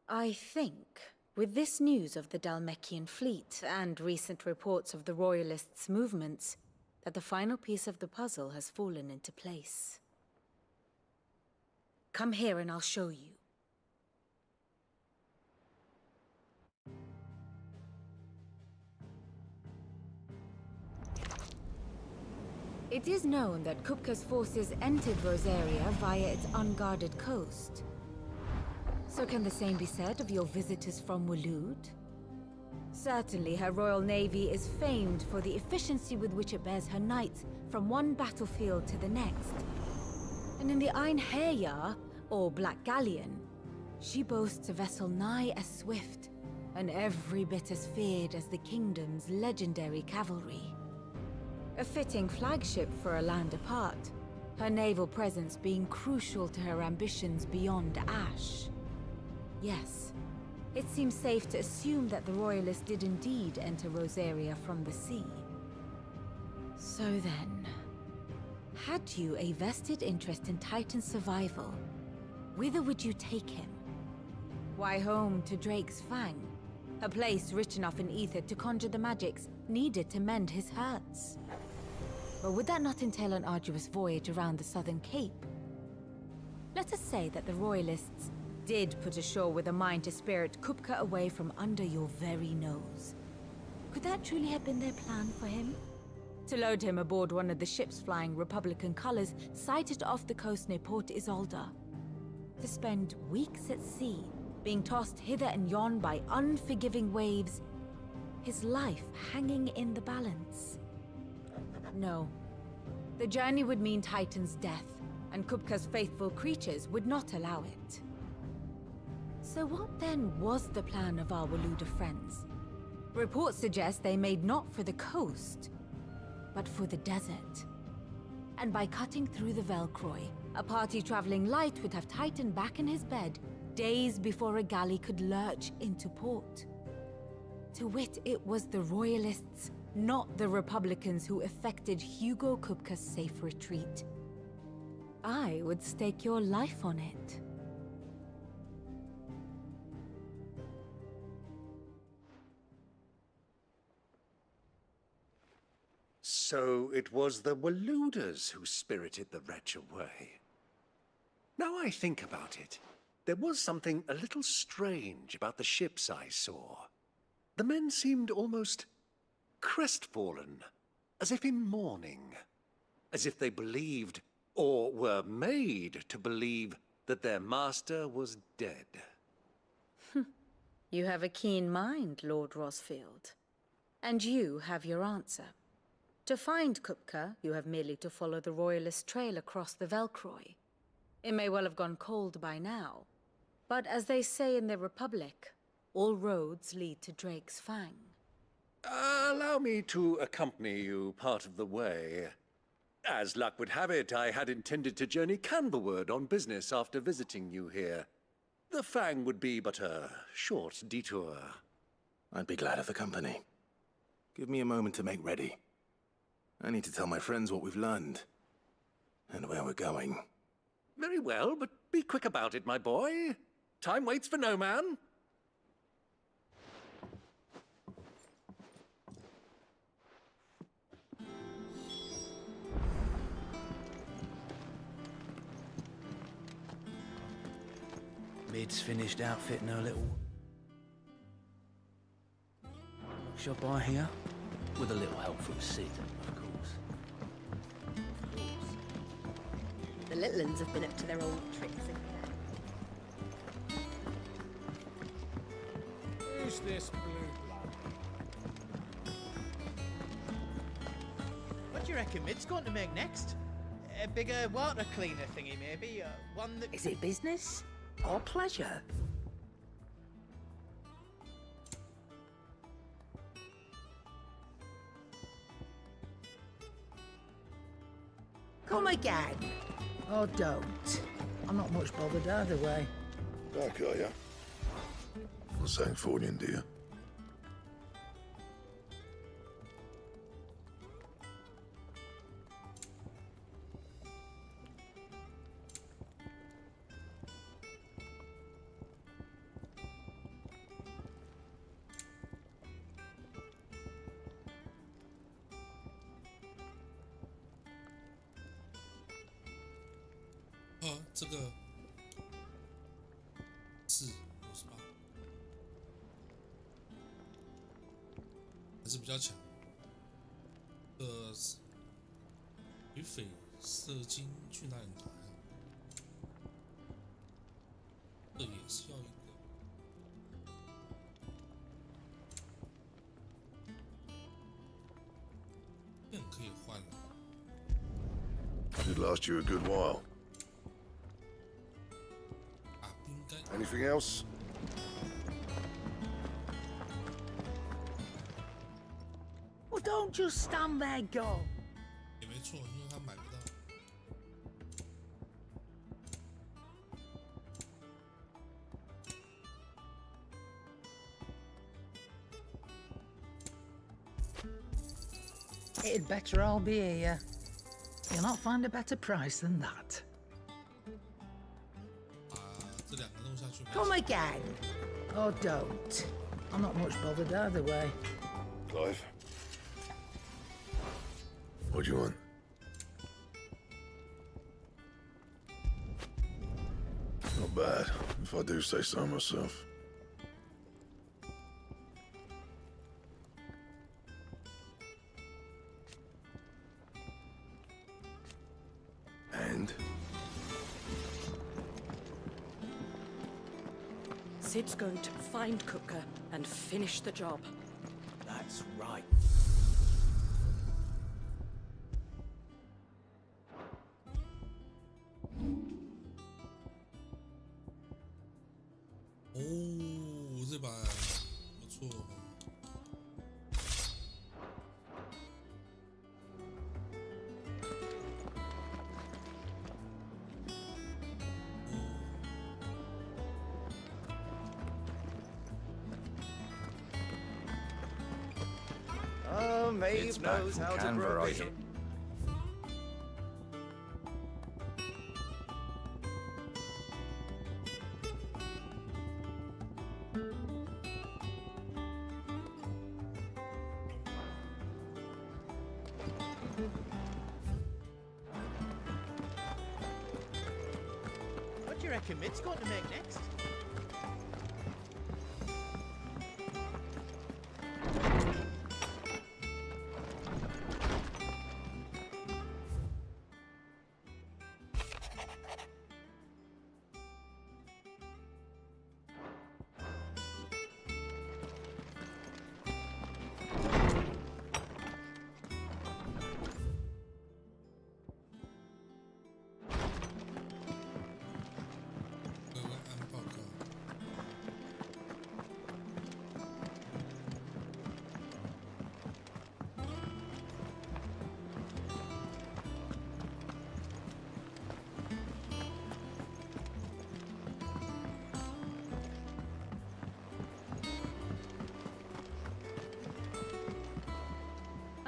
I think, with this news of the Dhalmekian fleet and recent reports of the Royalists' movements, that the final piece of the puzzle has fallen into place. Come here and I'll show you. It is known that Kupka's forces entered Rosaria via its unguarded coast. So can the same be said of your visitors from Waloed? Certainly her Royal Navy is famed for the efficiency with which it bears her knights from one battlefield to the next. And in the Einherjar, or Black Galleon, she boasts a vessel nigh as swift, and every bit as feared as the kingdom's legendary cavalry. A fitting flagship for a land apart, her naval presence being crucial to her ambitions beyond Ash. Yes, it seems safe to assume that the Royalists did indeed enter Rosaria from the sea. So then, Had you a vested interest in Titan's survival, whither would you take him? Why home to Drake's Fang, a place rich enough in ether to conjure the magics needed to mend his hurts? But would that not entail an arduous voyage around the southern cape? Let us say that the Royalists did put ashore with a mind to spirit Kupka away from under your very nose. Could that truly have been their plan for him? To load him aboard one of the ships flying Republican colors sighted off the coast near Port Isolde? To spend weeks at sea, being tossed hither and yon by unforgiving waves, his life hanging in the balance? No. The journey would mean Titan's death, and Kupka's faithful creatures would not allow it. So what then was the plan of our Waluda friends? Reports suggest they made not for the coast, but for the desert. And by cutting through the Velcroy, a party traveling light would have Titan back in his bed days before a galley could lurch into port. To wit, it was the Royalists, not the Republicans, who effected Hugo Kupka's safe retreat. I would stake your life on it. So it was the Waludas who spirited the wretch away. Now I think about it, there was something a little strange about the ships I saw. The men seemed almost crestfallen, as if in mourning, as if they believed, or were made to believe, that their master was dead. You have a keen mind, Lord Rosfield. And you have your answer. To find Kupka, you have merely to follow the Royalist trail across the Velcroy. It may well have gone cold by now, but as they say in the Republic, all roads lead to Drake's Fang. Allow me to accompany you part of the way. As luck would have it, I had intended to journey Canberward on business after visiting you here. The Fang would be but a short detour. I'd be glad of the company. Give me a moment to make ready. I need to tell my friends what we've learned, and where we're going. Very well, but be quick about it, my boy. Time waits for no man. Mid's finished outfitting her little workshop I hear, with a little help from Sid, of course. The little uns have been up to their old tricks again. Who's this blue blood? What do you reckon Mid's going to make next? A bigger water cleaner thingy, maybe? One that... Is it business or pleasure? Come again. Or don't. I'm not much bothered either way. Back, are ya? What's that for you, dear?这个是58，还是比较强。与绯色金去哪里拿呀？这也是要一个。剑可以换了。Should last you a good while. Anything else? Well, don't just stand there, go. 也没错，因为他买不到。It'd better all be here. You'll not find a better price than that. 这两个弄下去。Come again. Oh, don't. I'm not much bothered either way. Clive? What do you want? Not bad, if I do say so myself. And? Sid's going to find Cooker and finish the job. That's right. Oh, 这把不错。Oh, Maeve knows how to grow it. What do you reckon Mid's going to make next?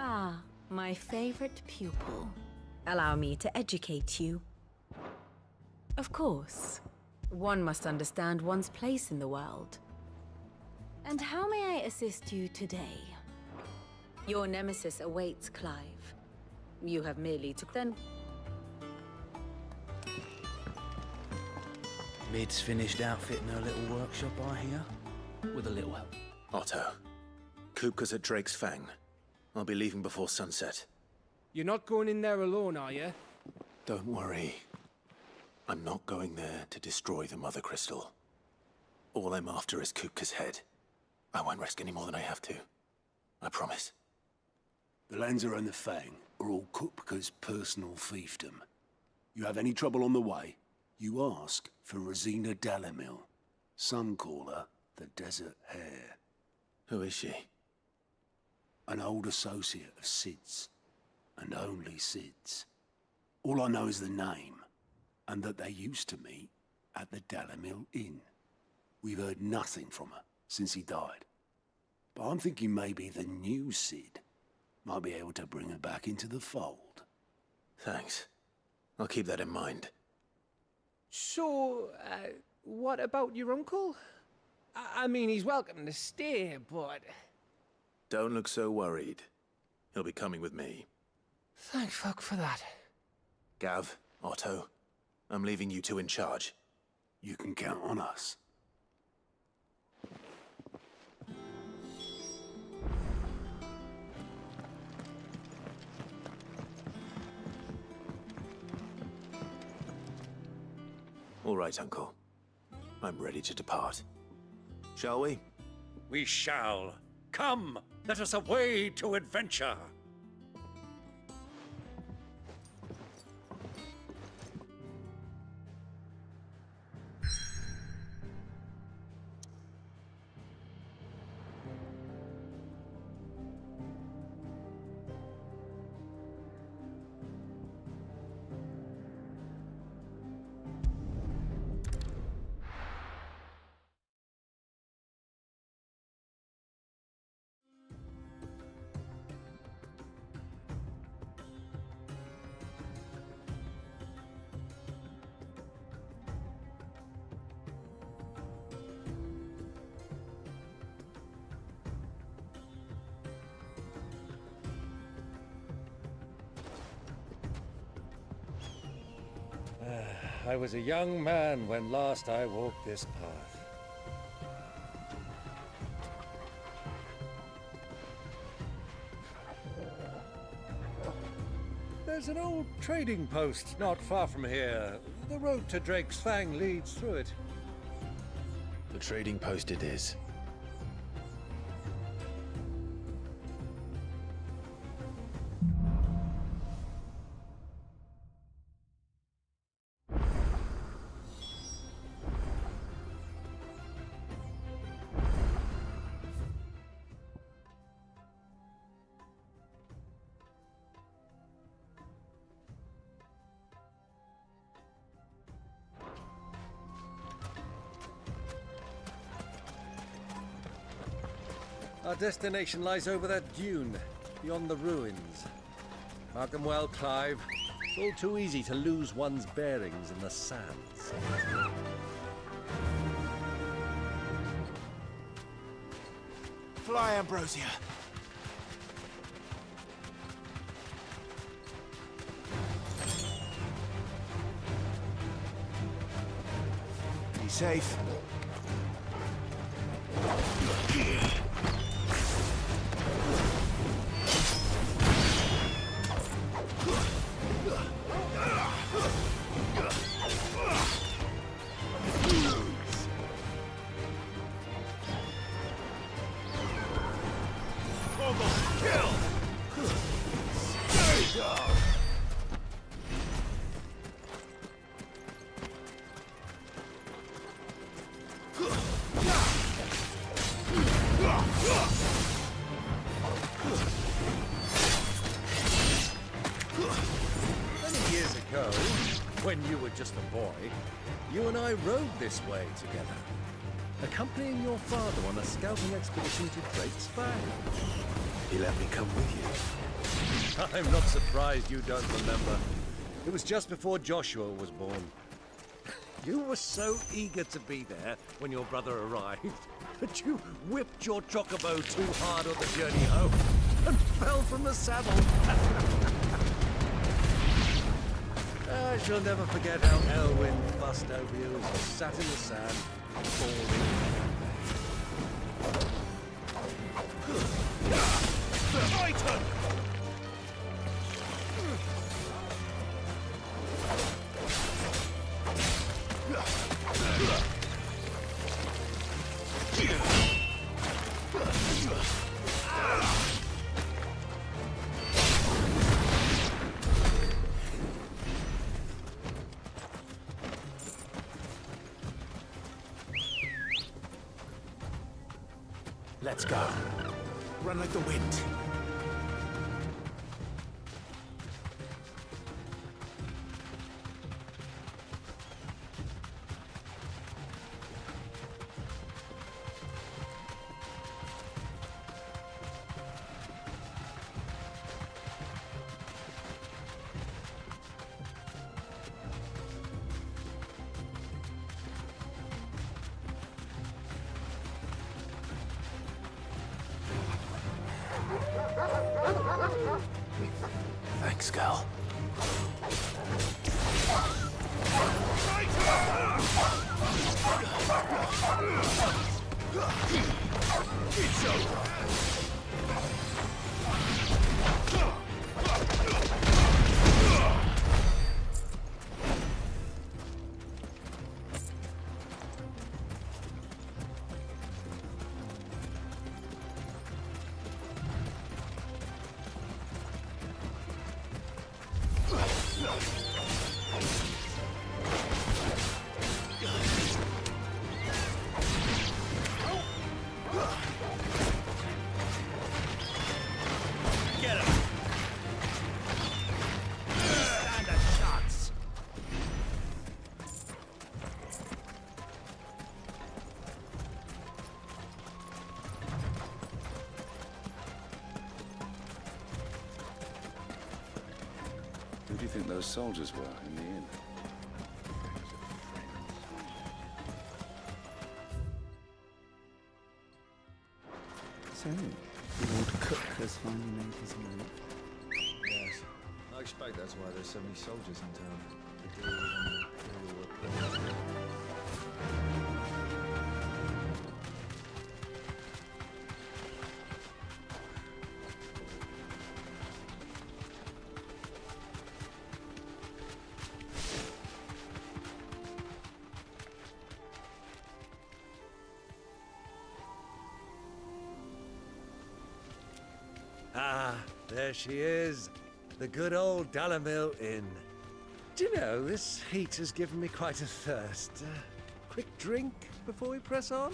Ah, my favorite pupil. Allow me to educate you. Of course, one must understand one's place in the world. And how may I assist you today? Your nemesis awaits, Clive. You have merely to then... Mid's finished outfitting her little workshop, I hear. With a little help. Otto, Kupka's at Drake's Fang. I'll be leaving before sunset. You're not going in there alone, are you? Don't worry. I'm not going there to destroy the Mother Crystal. All I'm after is Kupka's head. I won't risk any more than I have to. I promise. The Lanza and the Fang are all Kupka's personal fiefdom. You have any trouble on the way, you ask for Rosina Dalamil. Some call her the Desert Hare. Who is she? An old associate of Sid's, and only Sid's. All I know is the name, and that they used to meet at the Dalamil Inn. We've heard nothing from her since he died. But I'm thinking maybe the new Sid might be able to bring her back into the fold. Thanks. I'll keep that in mind. So, what about your uncle? I mean, he's welcome to stay, but... Don't look so worried. He'll be coming with me. Thank fuck for that. Gav, Otto, I'm leaving you two in charge. You can count on us. All right, Uncle. I'm ready to depart. Shall we? We shall. Come, let us away to adventure. I was a young man when last I walked this path. There's an old trading post not far from here. The road to Drake's Fang leads through it. The trading post it is. Our destination lies over that dune, beyond the ruins. Mark them well, Clive. It's all too easy to lose one's bearings in the sands. Fly, Ambrosia. Be safe. Many years ago, when you were just a boy, you and I rode this way together, accompanying your father on a scouting expedition to Drake's Fang. He let me come with you. I'm not surprised you don't remember. It was just before Joshua was born. You were so eager to be there when your brother arrived that you whipped your chocobo too hard on the journey home and fell from the saddle. I shall never forget how Elwyn fussed over you as you sat in the sand, falling. Fighter! Let's go. Run like the wind. Thanks, Gal. It's over. Get him! Stand a chance! Who do you think those soldiers were in the inn? So, the old cook has finally made his move. Yes. I expect that's why there's so many soldiers in town. To deal with any imperial Ah, there she is. The good old Dalamil Inn. Do you know, this heat has given me quite a thirst. Quick drink before we press on?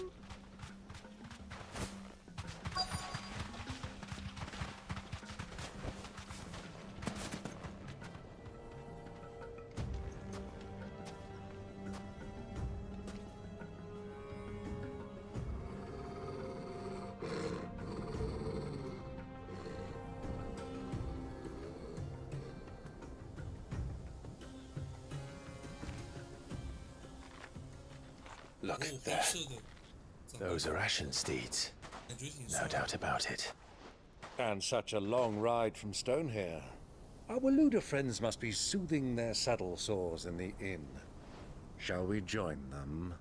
Look there. Those are ashen steeds. No doubt about it. And such a long ride from Stone here. Our Waluda friends must be soothing their saddle sores in the inn. Shall we join them?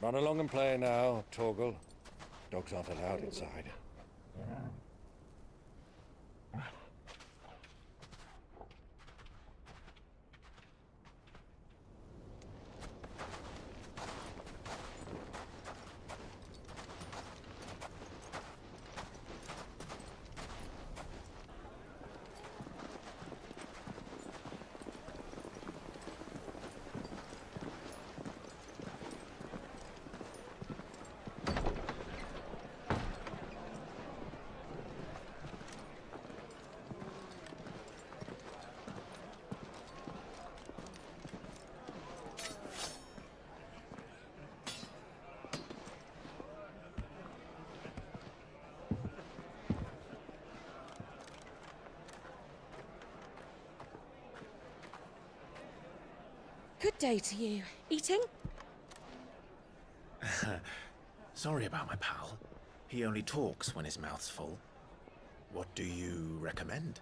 Run along and play now, Torgal. Dogs aren't allowed inside. Good day to you. Eating? Sorry about my pal. He only talks when his mouth's full. What do you recommend?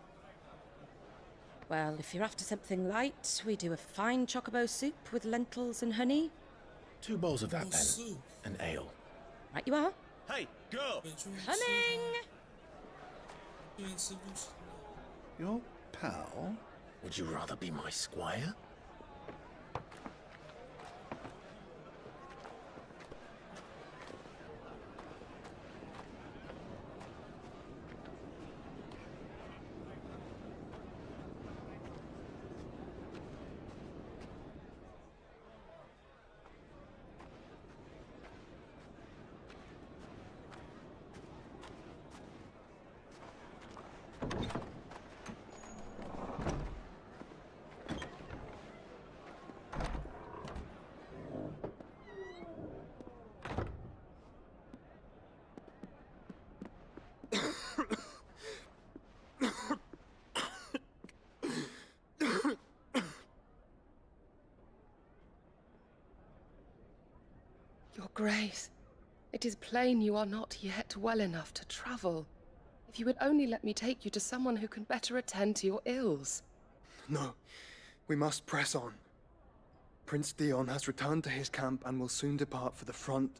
Well, if you're after something light, we do a fine chocobo soup with lentils and honey. 2 bowls of that, then. An ale. Right you are. Hey, girl! Coming! Your pal? Would you rather be my squire? Your Grace, it is plain you are not yet well enough to travel. If you would only let me take you to someone who can better attend to your ills. No, we must press on. Prince Dion has returned to his camp and will soon depart for the front.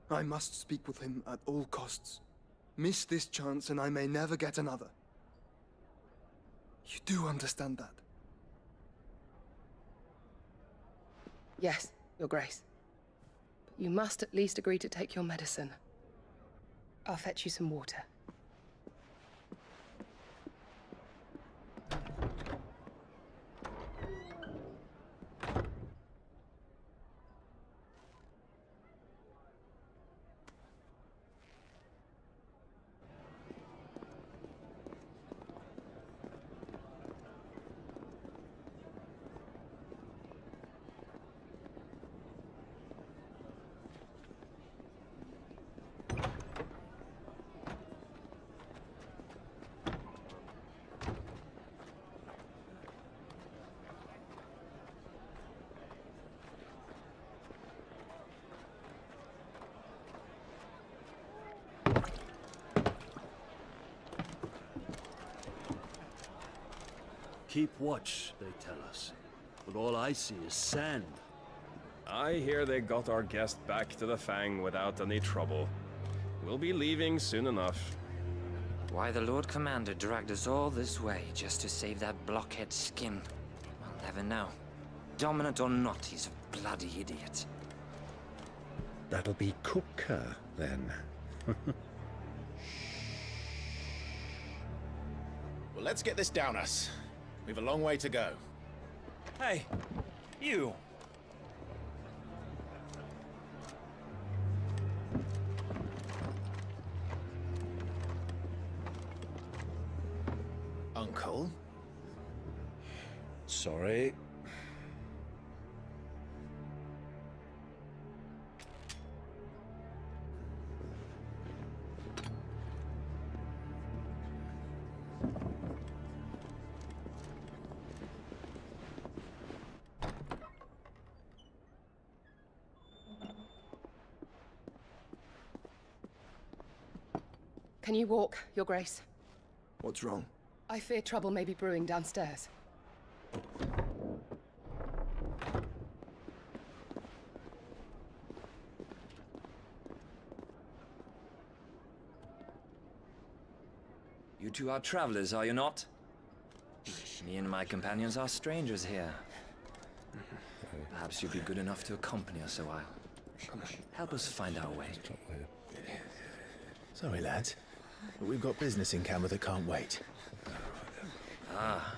I must speak with him at all costs. Miss this chance and I may never get another. You do understand that? Yes, Your Grace. But you must at least agree to take your medicine. I'll fetch you some water. keep watch, they tell us. But all I see is sand. I hear they got our guest back to the Fang without any trouble. We'll be leaving soon enough. Why the Lord Commander dragged us all this way just to save that blockhead skin, I'll never know. Dominant or not, he's a bloody idiot. That'll be Cooker, then. Well, let's get this down us. We've a long way to go. Hey, you! Uncle? Sorry. Can you walk, Your Grace? What's wrong? I fear trouble may be brewing downstairs. You two are travelers, are you not? Me and my companions are strangers here. Perhaps you'd be good enough to accompany us a while. Help us find our way. Sorry, lads, but we've got business in camera that can't wait. Ah,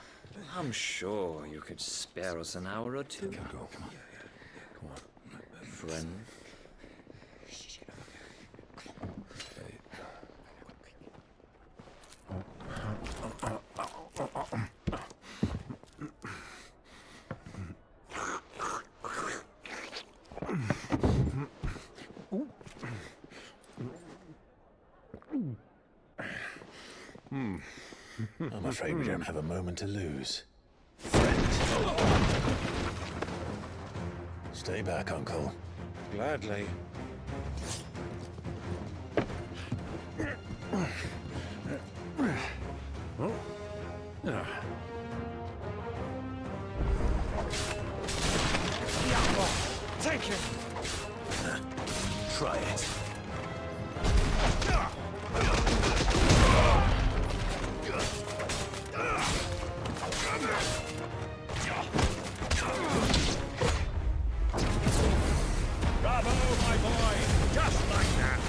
I'm sure you could spare us an hour or two. Come on. Friend. I'm afraid we don't have a moment to lose. Stay back, Uncle. Gladly. Take it! Try it. Bravo, my boy! Just like that!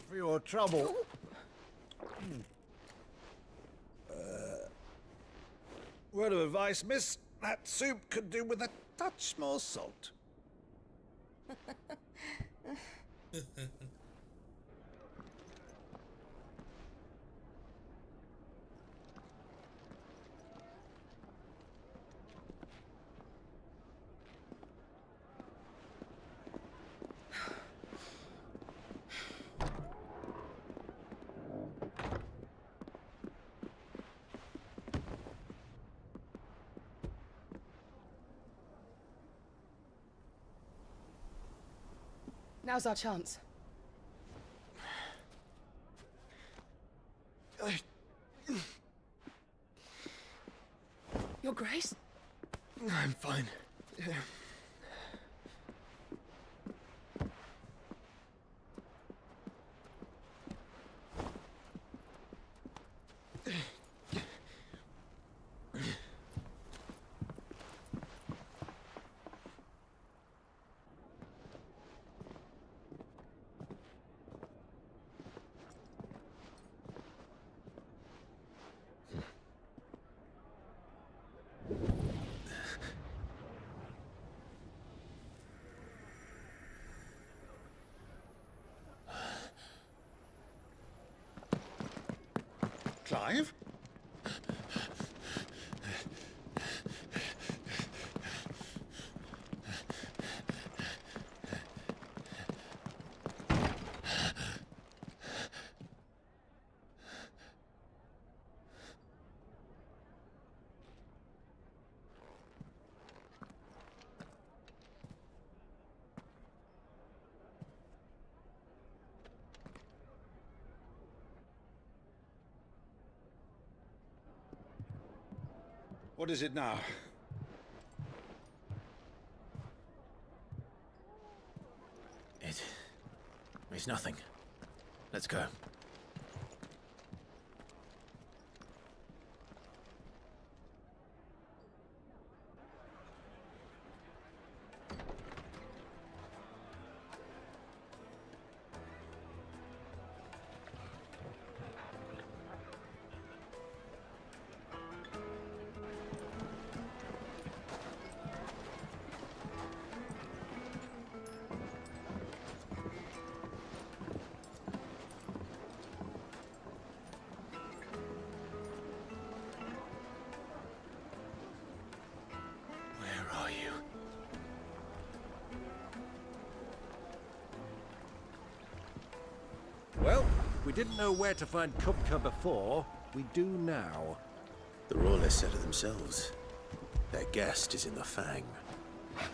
For your trouble. Word of advice, miss. That soup could do with a touch more salt. Now's our chance. Your Grace? I'm fine. Clive? What is it now? It's nothing. Let's go. Well, we didn't know where to find Kupka before. We do now. The Royalists said it themselves. Their guest is in the Fang.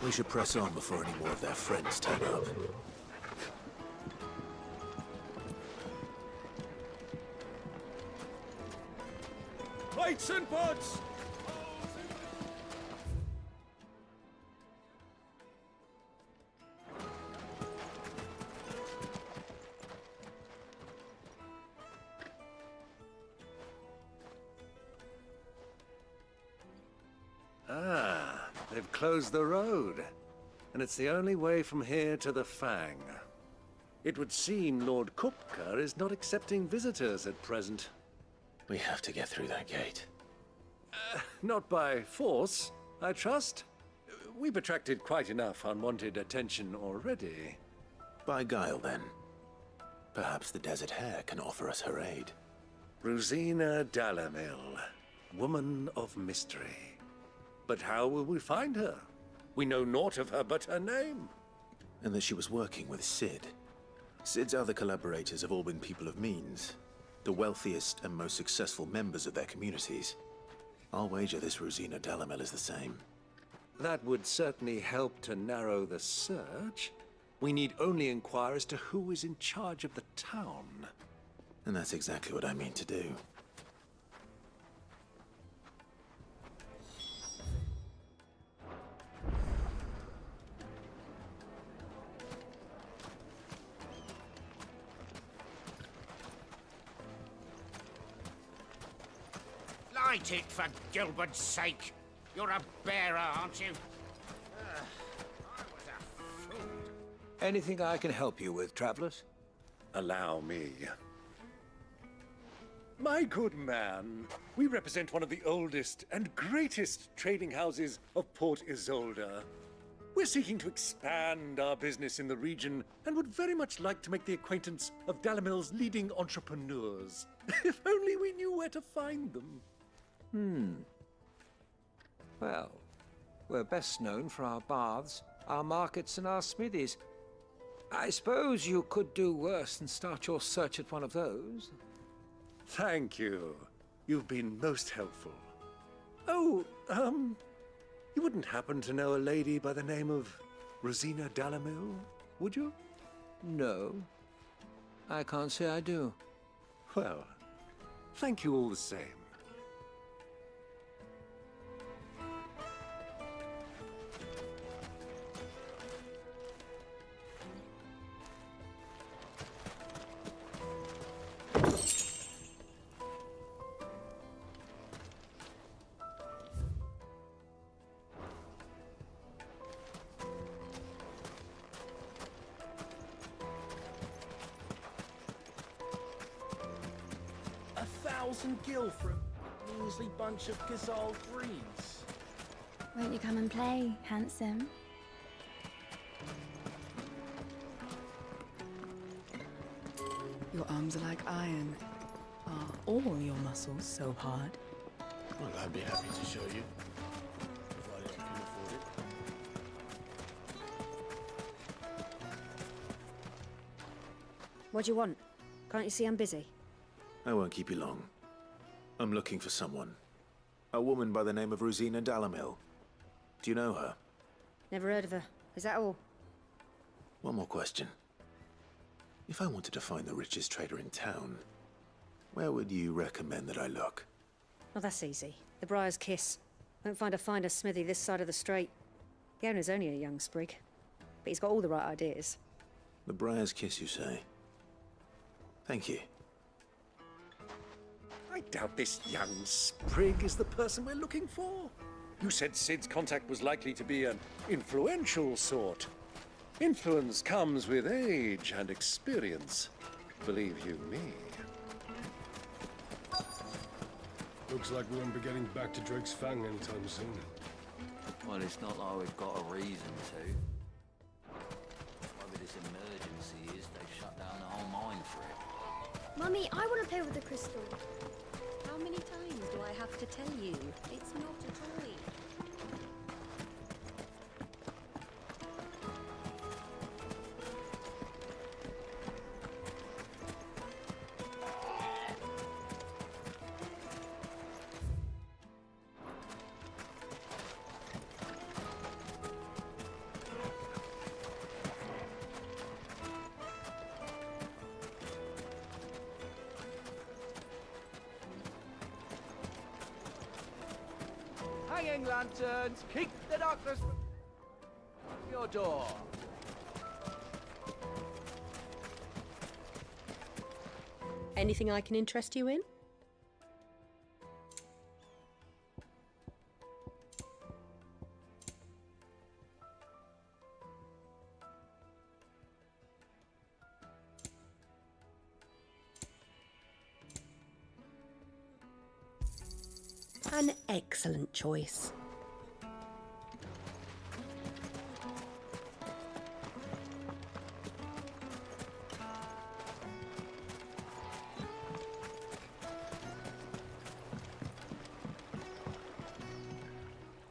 We should press on before any more of their friends turn up. Plates and pots! Ah, they've closed the road. And it's the only way from here to the Fang. It would seem Lord Kupka is not accepting visitors at present. We have to get through that gate. Not by force, I trust. We've attracted quite enough unwanted attention already. By guile, then. Perhaps the Desert Hare can offer us her aid. Rosina Dalamil, woman of mystery. But how will we find her? We know naught of her but her name. And that she was working with Cid. Cid's other collaborators have all been people of means. The wealthiest and most successful members of their communities. I'll wager this Rosina Dalamil is the same. That would certainly help to narrow the search. We need only inquire as to who is in charge of the town. And that's exactly what I mean to do. Light it, for Gilbert's sake! You're a bearer, aren't you? I was a fool. Anything I can help you with, travelers? Allow me. My good man, we represent one of the oldest and greatest trading houses of Port Isolde. We're seeking to expand our business in the region and would very much like to make the acquaintance of Dalamil's leading entrepreneurs. If only we knew where to find them. Well, we're best known for our baths, our markets, and our smithies. I suppose you could do worse than start your search at one of those. Thank you. You've been most helpful. Oh, you wouldn't happen to know a lady by the name of Rosina Dalamil, would you? No. I can't say I do. Well, thank you all the same. Gil for a measly bunch of Gazal greens. Won't you come and play, handsome? Your arms are like iron. Are all your muscles so hard? Well, I'd be happy to show you, provided I can afford it. What do you want? Can't you see I'm busy? I won't keep you long. I'm looking for someone. A woman by the name of Rosina Dalamil. Do you know her? Never heard of her. Is that all? One more question. If I wanted to find the richest trader in town, where would you recommend that I look? Oh, that's easy. The Briar's Kiss. Won't find a finer smithy this side of the strait. The owner's only a young sprig, but he's got all the right ideas. The Briar's Kiss, you say? Thank you. I doubt this young sprig is the person we're looking for. You said Sid's contact was likely to be an influential sort. Influence comes with age and experience, believe you me. Looks like we won't be getting back to Drake's Fang anytime soon. Well, it's not like we've got a reason to. Whatever this emergency is, they've shut down the whole mine for it. Mummy, I want to play with the crystal. How many times do I have to tell you? It's not a toy. Hanging lanterns, keep the darkness from your door. Anything I can interest you in? An excellent choice.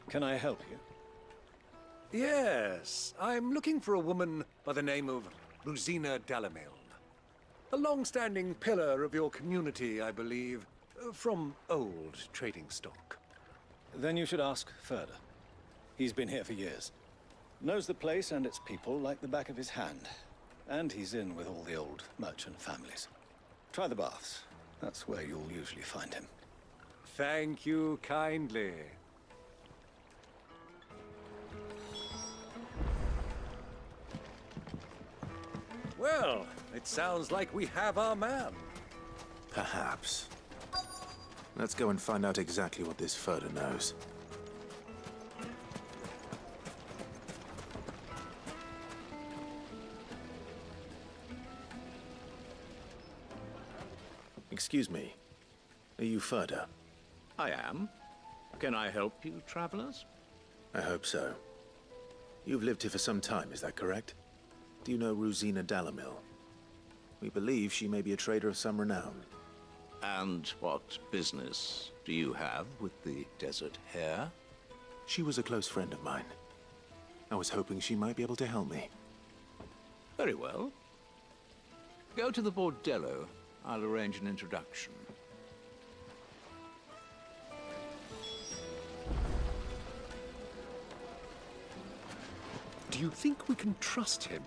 Can I help you? Yes, I'm looking for a woman by the name of Rosina Dalamil. A long-standing pillar of your community, I believe, from old trading stock. Then you should ask further. He's been here for years. Knows the place and its people like the back of his hand. And he's in with all the old merchant families. Try the baths. That's where you'll usually find him. Thank you kindly. Well, it sounds like we have our man. Perhaps. Let's go and find out exactly what this Furter knows. Excuse me. Are you Furter? I am. Can I help you, travelers? I hope so. You've lived here for some time, is that correct? Do you know Rosina Dalamil? We believe she may be a trader of some renown. And what business do you have with the Desert Hare? She was a close friend of mine. I was hoping she might be able to help me. Very well. Go to the Bordello. I'll arrange an introduction. Do you think we can trust him?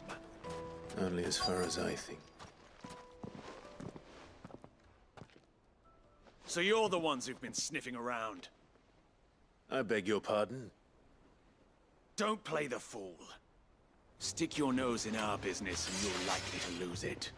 Only as far as I think. So you're the ones who've been sniffing around. I beg your pardon? Don't play the fool. Stick your nose in our business and you're likely to lose it.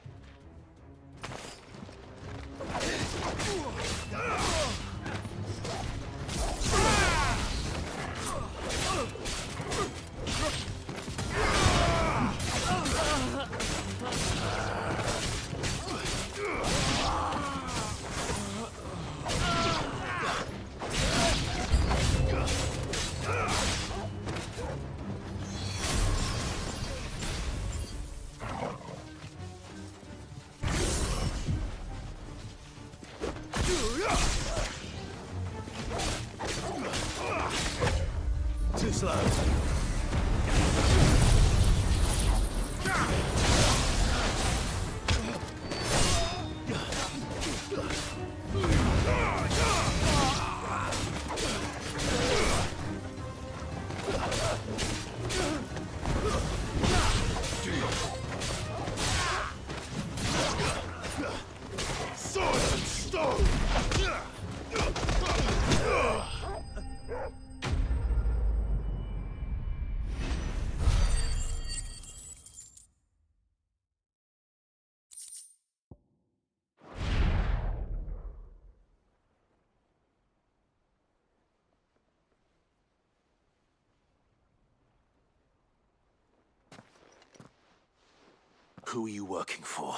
Who are you working for?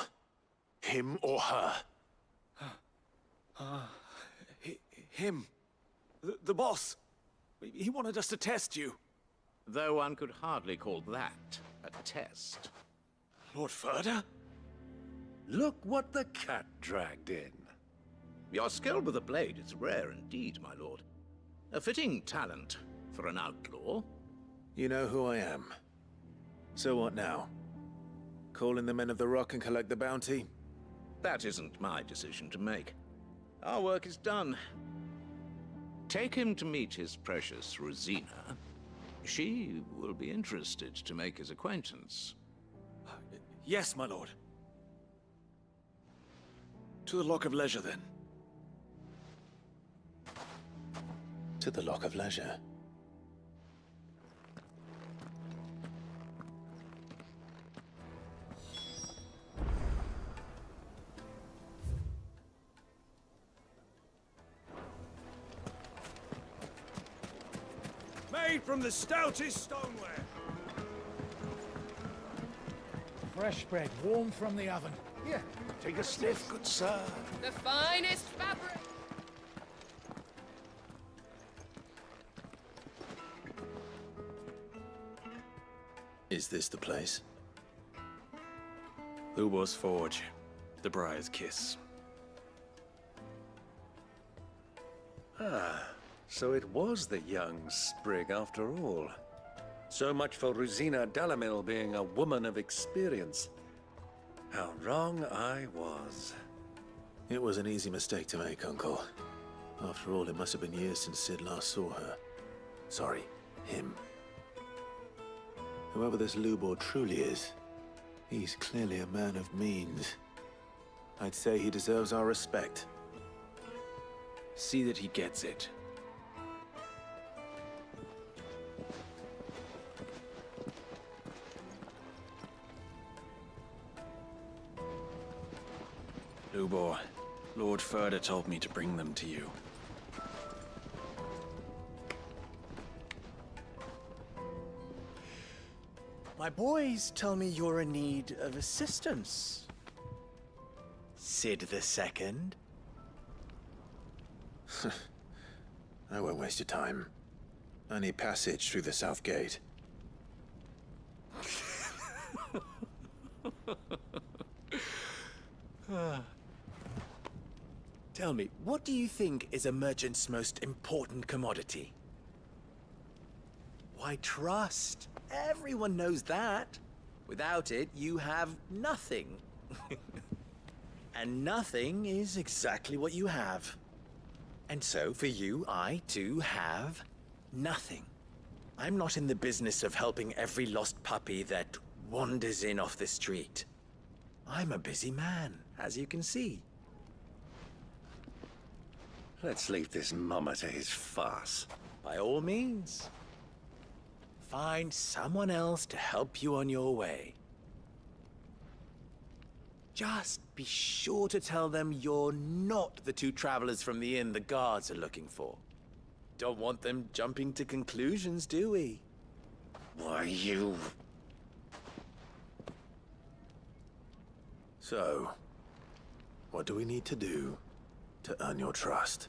Him or her? Him. The boss. He wanted us to test you. Though one could hardly call that a test. Lord Ferda? Look what the cat dragged in. Your skill with the blade is rare indeed, my lord. A fitting talent for an outlaw. You know who I am. So what now? Call in the Men of the Rock and collect the bounty? That isn't my decision to make. Our work is done. Take him to meet his precious Rosina. She will be interested to make his acquaintance. Yes, my lord. To the Lock of Leisure, then. To the Lock of Leisure. Made from the stoutest stoneware. Fresh bread, warm from the oven. Here, take a sniff, good sir. The finest fabric! Is this the place? Lubo's Forge. The Briar's Kiss. Ah, so it was the young sprig after all. So much for Rosina Dalamil being a woman of experience. How wrong I was. It was an easy mistake to make, Uncle. After all, it must have been years since Sid last saw her. Sorry, him. Whoever this Lubor truly is, he's clearly a man of means. I'd say he deserves our respect. See that he gets it. Lubor, Lord Ferda told me to bring them to you. My boys tell me you're in need of assistance. Sid the Second? I won't waste your time. I need passage through the south gate. Tell me, what do you think is a merchant's most important commodity? Why, trust. Everyone knows that. Without it, you have nothing. And nothing is exactly what you have. And so, for you, I, too, have nothing. I'm not in the business of helping every lost puppy that wanders in off the street. I'm a busy man, as you can see. Let's leave this mummer to his farce. By all means. Find someone else to help you on your way. Just be sure to tell them you're not the two travelers from the inn the guards are looking for. Don't want them jumping to conclusions, do we? Why, you... So, what do we need to do to earn your trust?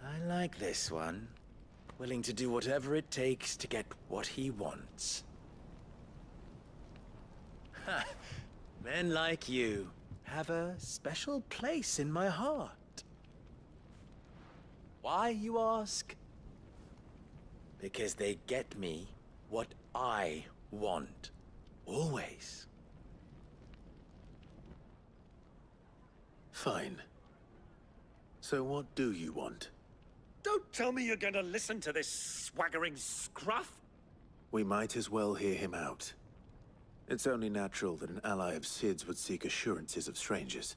I like this one. Willing to do whatever it takes to get what he wants. Ha! Men like you have a special place in my heart. Why, you ask? Because they get me what I want. Always. Fine. So what do you want? Don't tell me you're going to listen to this swaggering scruff! We might as well hear him out. It's only natural that an ally of Sid's would seek assurances of strangers.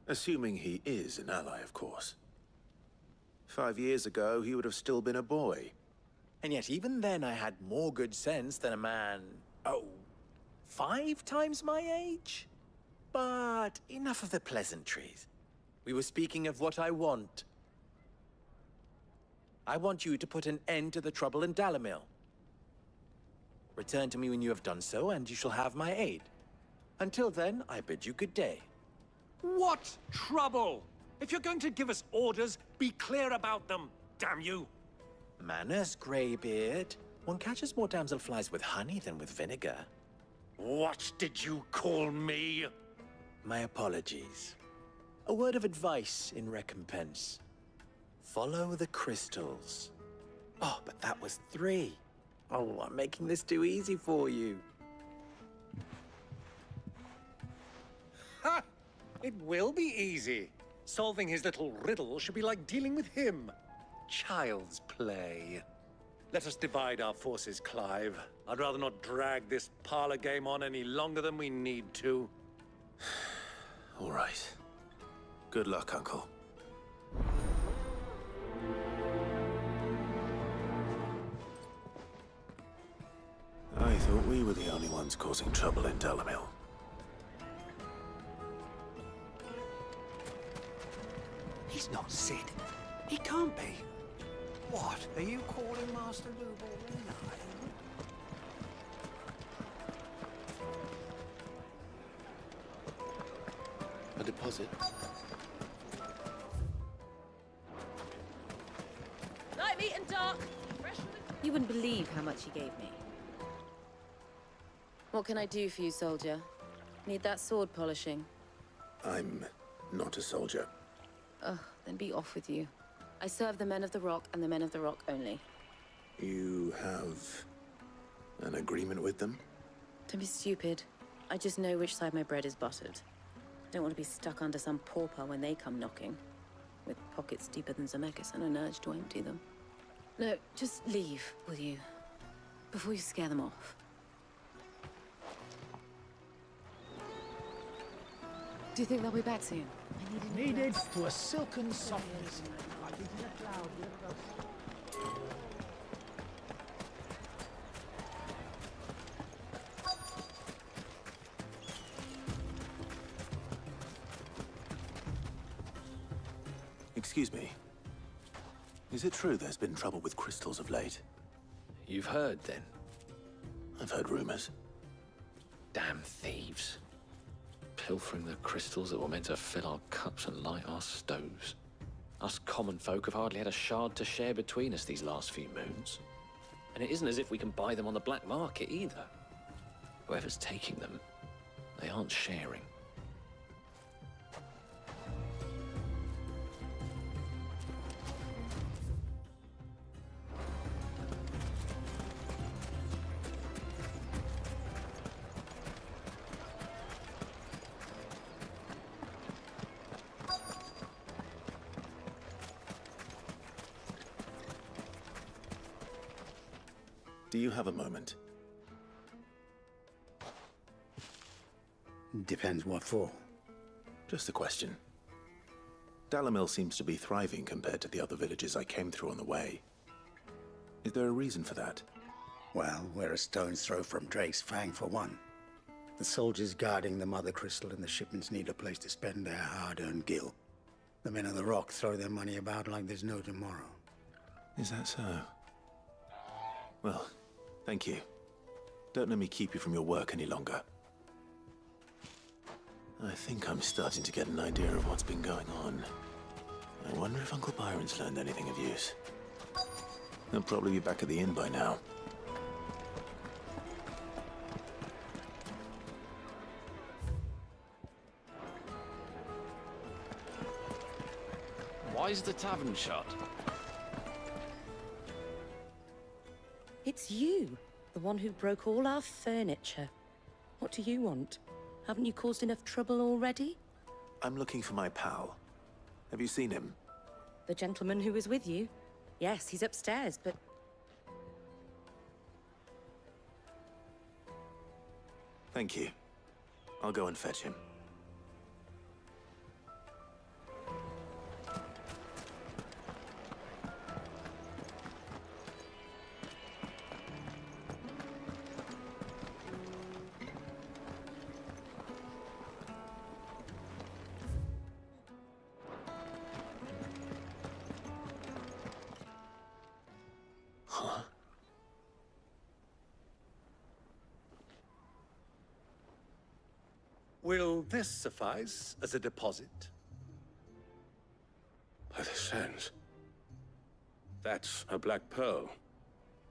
Assuming he is an ally, of course. 5 years ago, he would have still been a boy. And yet even then I had more good sense than a man... 5 times my age? But enough of the pleasantries. We were speaking of what I want. I want you to put an end to the trouble in Dalamil. Return to me when you have done so, and you shall have my aid. Until then, I bid you good day. What trouble? If you're going to give us orders, be clear about them, damn you! Manners, Greybeard. One catches more damselflies with honey than with vinegar. What did you call me? My apologies. A word of advice in recompense. Follow the crystals. Oh, but that was 3. Oh, I'm making this too easy for you. Ha! It will be easy. Solving his little riddle should be like dealing with him. Child's play. Let us divide our forces, Clive. I'd rather not drag this parlor game on any longer than we need to. All right. Good luck, Uncle. I thought we were the only ones causing trouble in Dalamil. He's not Sid. He can't be. What? Are you calling Master Lubo A deposit? Light, meat, and dark. You wouldn't believe how much he gave me. What can I do for you, soldier? Need that sword polishing? I'm not a soldier. Ugh, then be off with you. I serve the men of the Rock and the men of the Rock only. You have an agreement with them? Don't be stupid. I just know which side my bread is buttered. Don't want to be stuck under some pauper when they come knocking. With pockets deeper than Zemeckis and an urge to empty them. No, just leave, will you? Before you scare them off. Do you think they'll be back soon? I need Needed to a silken softness. Excuse me. Is it true there's been trouble with crystals of late? You've heard, then? I've heard rumors. Damn thieves. Pilfering the crystals that were meant to fill our cups and light our stoves. Us common folk have hardly had a shard to share between us these last few moons. And it isn't as if we can buy them on the black market either. Whoever's taking them, they aren't sharing. Do you have a moment? Depends what for. Just a question. Dalamil seems to be thriving compared to the other villages I came through on the way. Is there a reason for that? Well, we're a stone's throw from Drake's Fang for one. The soldiers guarding the Mother Crystal and the shipments need a place to spend their hard-earned gil. The men of the Rock throw their money about like there's no tomorrow. Is that so? Well, thank you. Don't let me keep you from your work any longer. I think I'm starting to get an idea of what's been going on. I wonder if Uncle Byron's learned anything of use. He'll probably be back at the inn by now. Why is the tavern shut? It's you, the one who broke all our furniture. What do you want? Haven't you caused enough trouble already? I'm looking for my pal. Have you seen him? The gentleman who was with you? Yes, he's upstairs, but... Thank you. I'll go and fetch him. Huh? Will this suffice as a deposit? By the sands. That's a black pearl.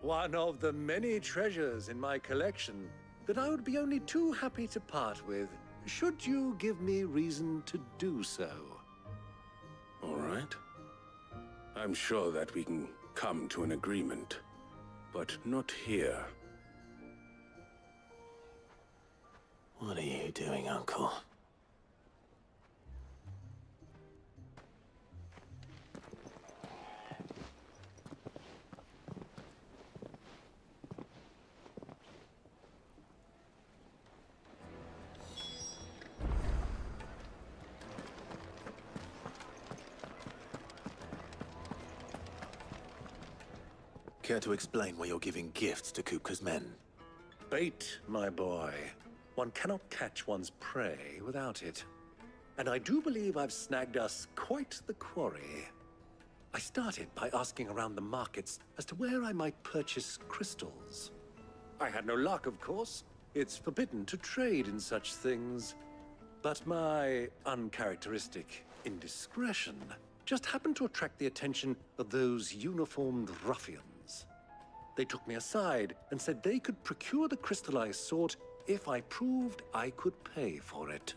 One of the many treasures in my collection that I would be only too happy to part with, should you give me reason to do so. All right. I'm sure that we can come to an agreement, but not here. What are you doing, Uncle? Care to explain why you're giving gifts to Kupka's men? Bait, my boy. One cannot catch one's prey without it. And I do believe I've snagged us quite the quarry. I started by asking around the markets as to where I might purchase crystals. I had no luck, of course. It's forbidden to trade in such things. But my uncharacteristic indiscretion just happened to attract the attention of those uniformed ruffians. They took me aside and said they could procure the crystal I sought if I proved I could pay for it.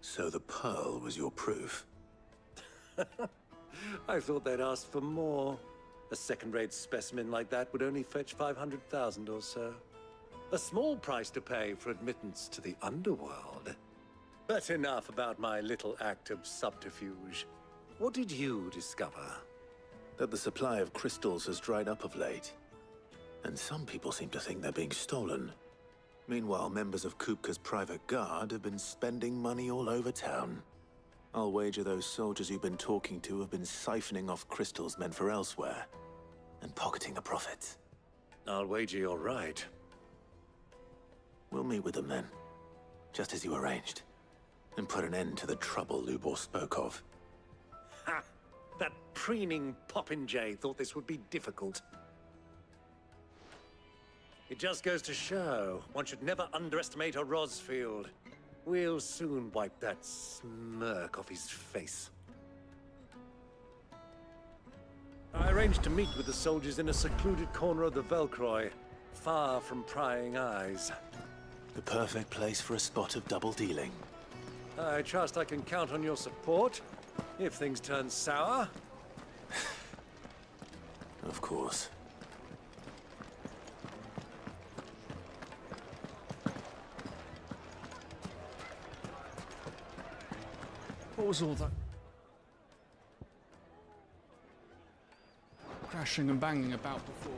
So the pearl was your proof? I thought they'd ask for more. A second-rate specimen like that would only fetch 500,000 or so. A small price to pay for admittance to the underworld. But enough about my little act of subterfuge. What did you discover? That the supply of crystals has dried up of late. And some people seem to think they're being stolen. Meanwhile, members of Kupka's private guard have been spending money all over town. I'll wager those soldiers you've been talking to have been siphoning off crystals meant for elsewhere, and pocketing the profits. I'll wager you're right. We'll meet with them then, just as you arranged, and put an end to the trouble Lubor spoke of. Ha! That preening popinjay thought this would be difficult. It just goes to show, one should never underestimate a Rosfield. We'll soon wipe that smirk off his face. I arranged to meet with the soldiers in a secluded corner of the Velcroy, far from prying eyes. The perfect place for a spot of double dealing. I trust I can count on your support, if things turn sour. Of course. What was all that crashing and banging about before?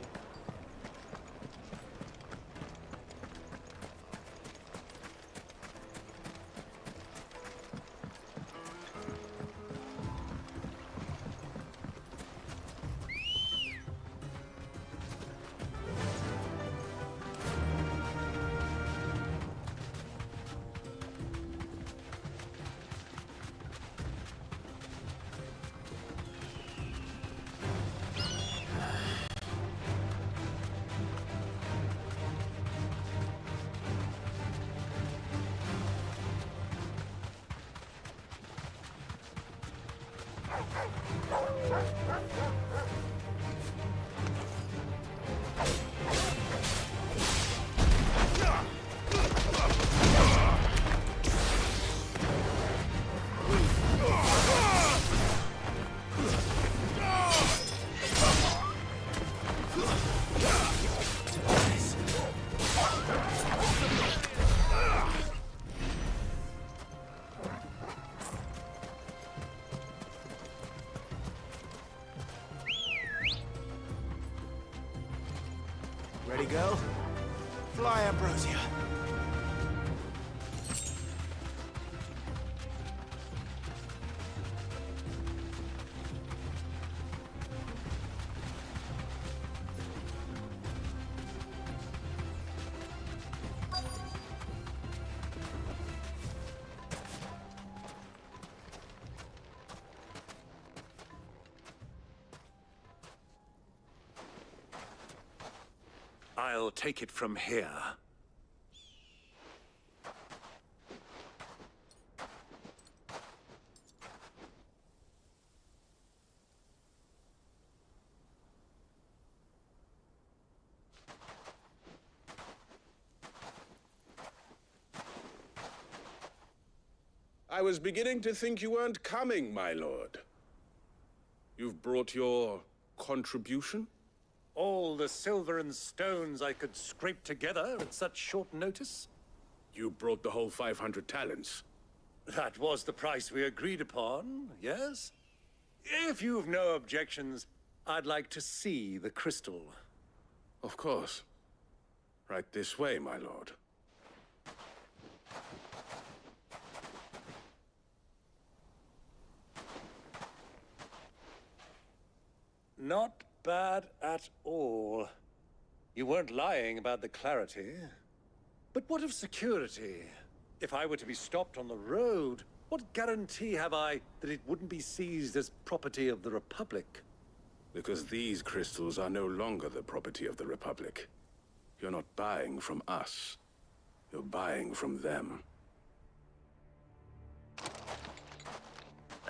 Ready, go? Fly, Ambrosia. I'll take it from here. I was beginning to think you weren't coming, my lord. You've brought your contribution? All the silver and stones I could scrape together at such short notice? You brought the whole 500 talents. That was the price we agreed upon, yes? If you've no objections, I'd like to see the crystal. Of course. Right this way, my lord. Not bad at all. You weren't lying about the clarity. But what of security? If I were to be stopped on the road, what guarantee have I that it wouldn't be seized as property of the Republic? Because these crystals are no longer the property of the Republic. You're not buying from us. You're buying from them.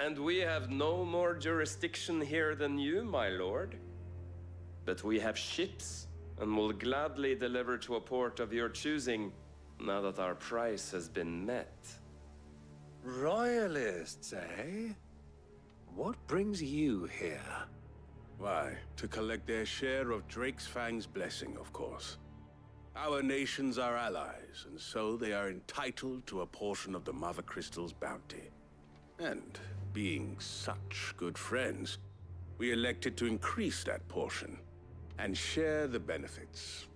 And we have no more jurisdiction here than you, my lord. But we have ships, and will gladly deliver to a port of your choosing, now that our price has been met. Royalists, eh? What brings you here? Why, to collect their share of Drake's Fang's blessing, of course. Our nations are allies, and so they are entitled to a portion of the Mother Crystal's bounty. And being such good friends, we elected to increase that portion and share the benefits.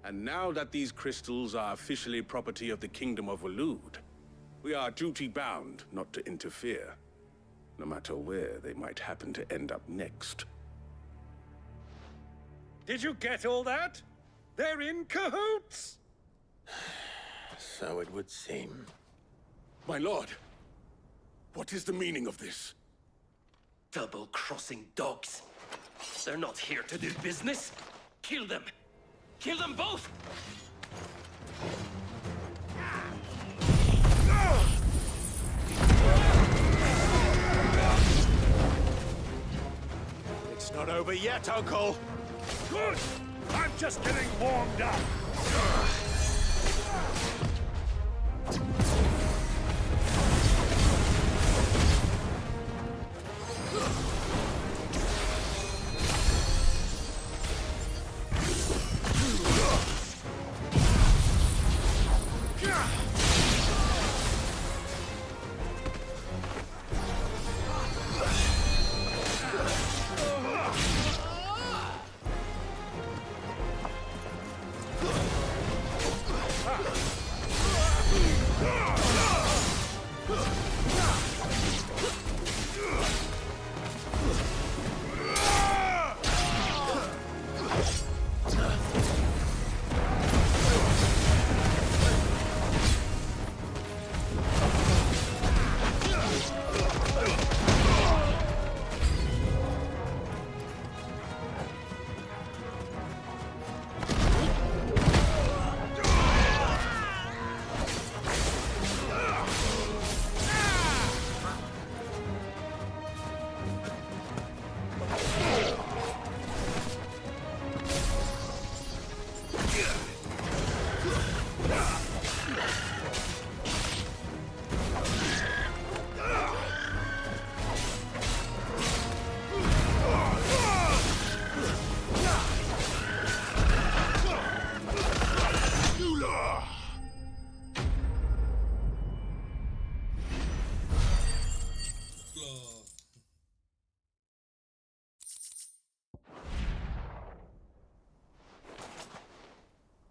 And now that these crystals are officially property of the Kingdom of Waloed, we are duty-bound not to interfere, no matter where they might happen to end up next. Did you get all that? They're in cahoots! So it would seem. My lord, what is the meaning of this? Double-crossing dogs. They're not here to do business. Kill them! Kill them both! It's not over yet, Uncle! Good! I'm just getting warmed up!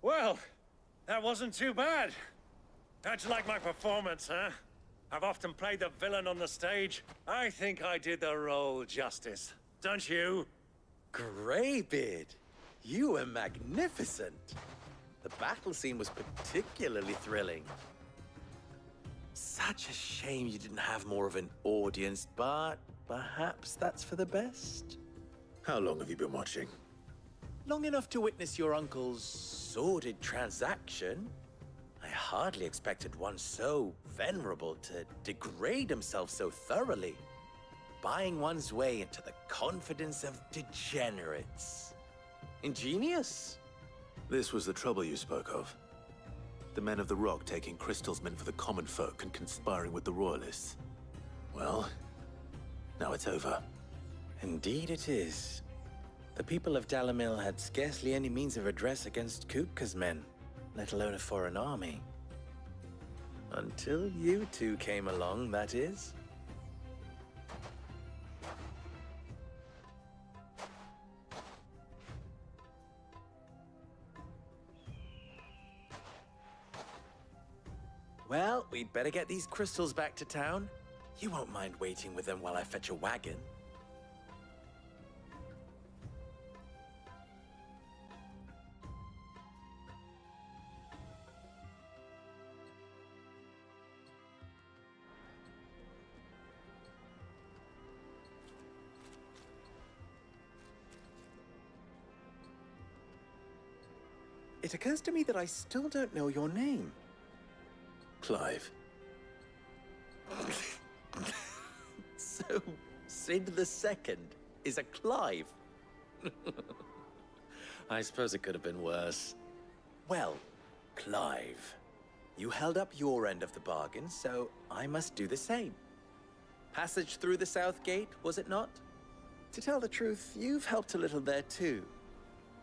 Well, that wasn't too bad. How'd you like my performance, huh? I've often played the villain on the stage. I think I did the role justice. Don't you? Greybeard, you were magnificent. The battle scene was particularly thrilling. Such a shame you didn't have more of an audience, but perhaps that's for the best. How long have you been watching? Long enough to witness your uncle's sordid transaction. I hardly expected one so venerable to degrade himself so thoroughly, buying one's way into the confidence of degenerates. Ingenious. This was the trouble you spoke of. The men of the Rock taking crystals meant for the common folk and conspiring with the Royalists. Well, now it's over. Indeed it is. The people of Dalamil had scarcely any means of redress against Kupka's men, let alone a foreign army. Until you two came along, that is. Well, we'd better get these crystals back to town. You won't mind waiting with them while I fetch a wagon. It occurs to me that I still don't know your name. Clive. So, Sid the Second is a Clive? I suppose it could have been worse. Well, Clive, you held up your end of the bargain, so I must do the same. Passage through the South Gate, was it not? To tell the truth, you've helped a little there too.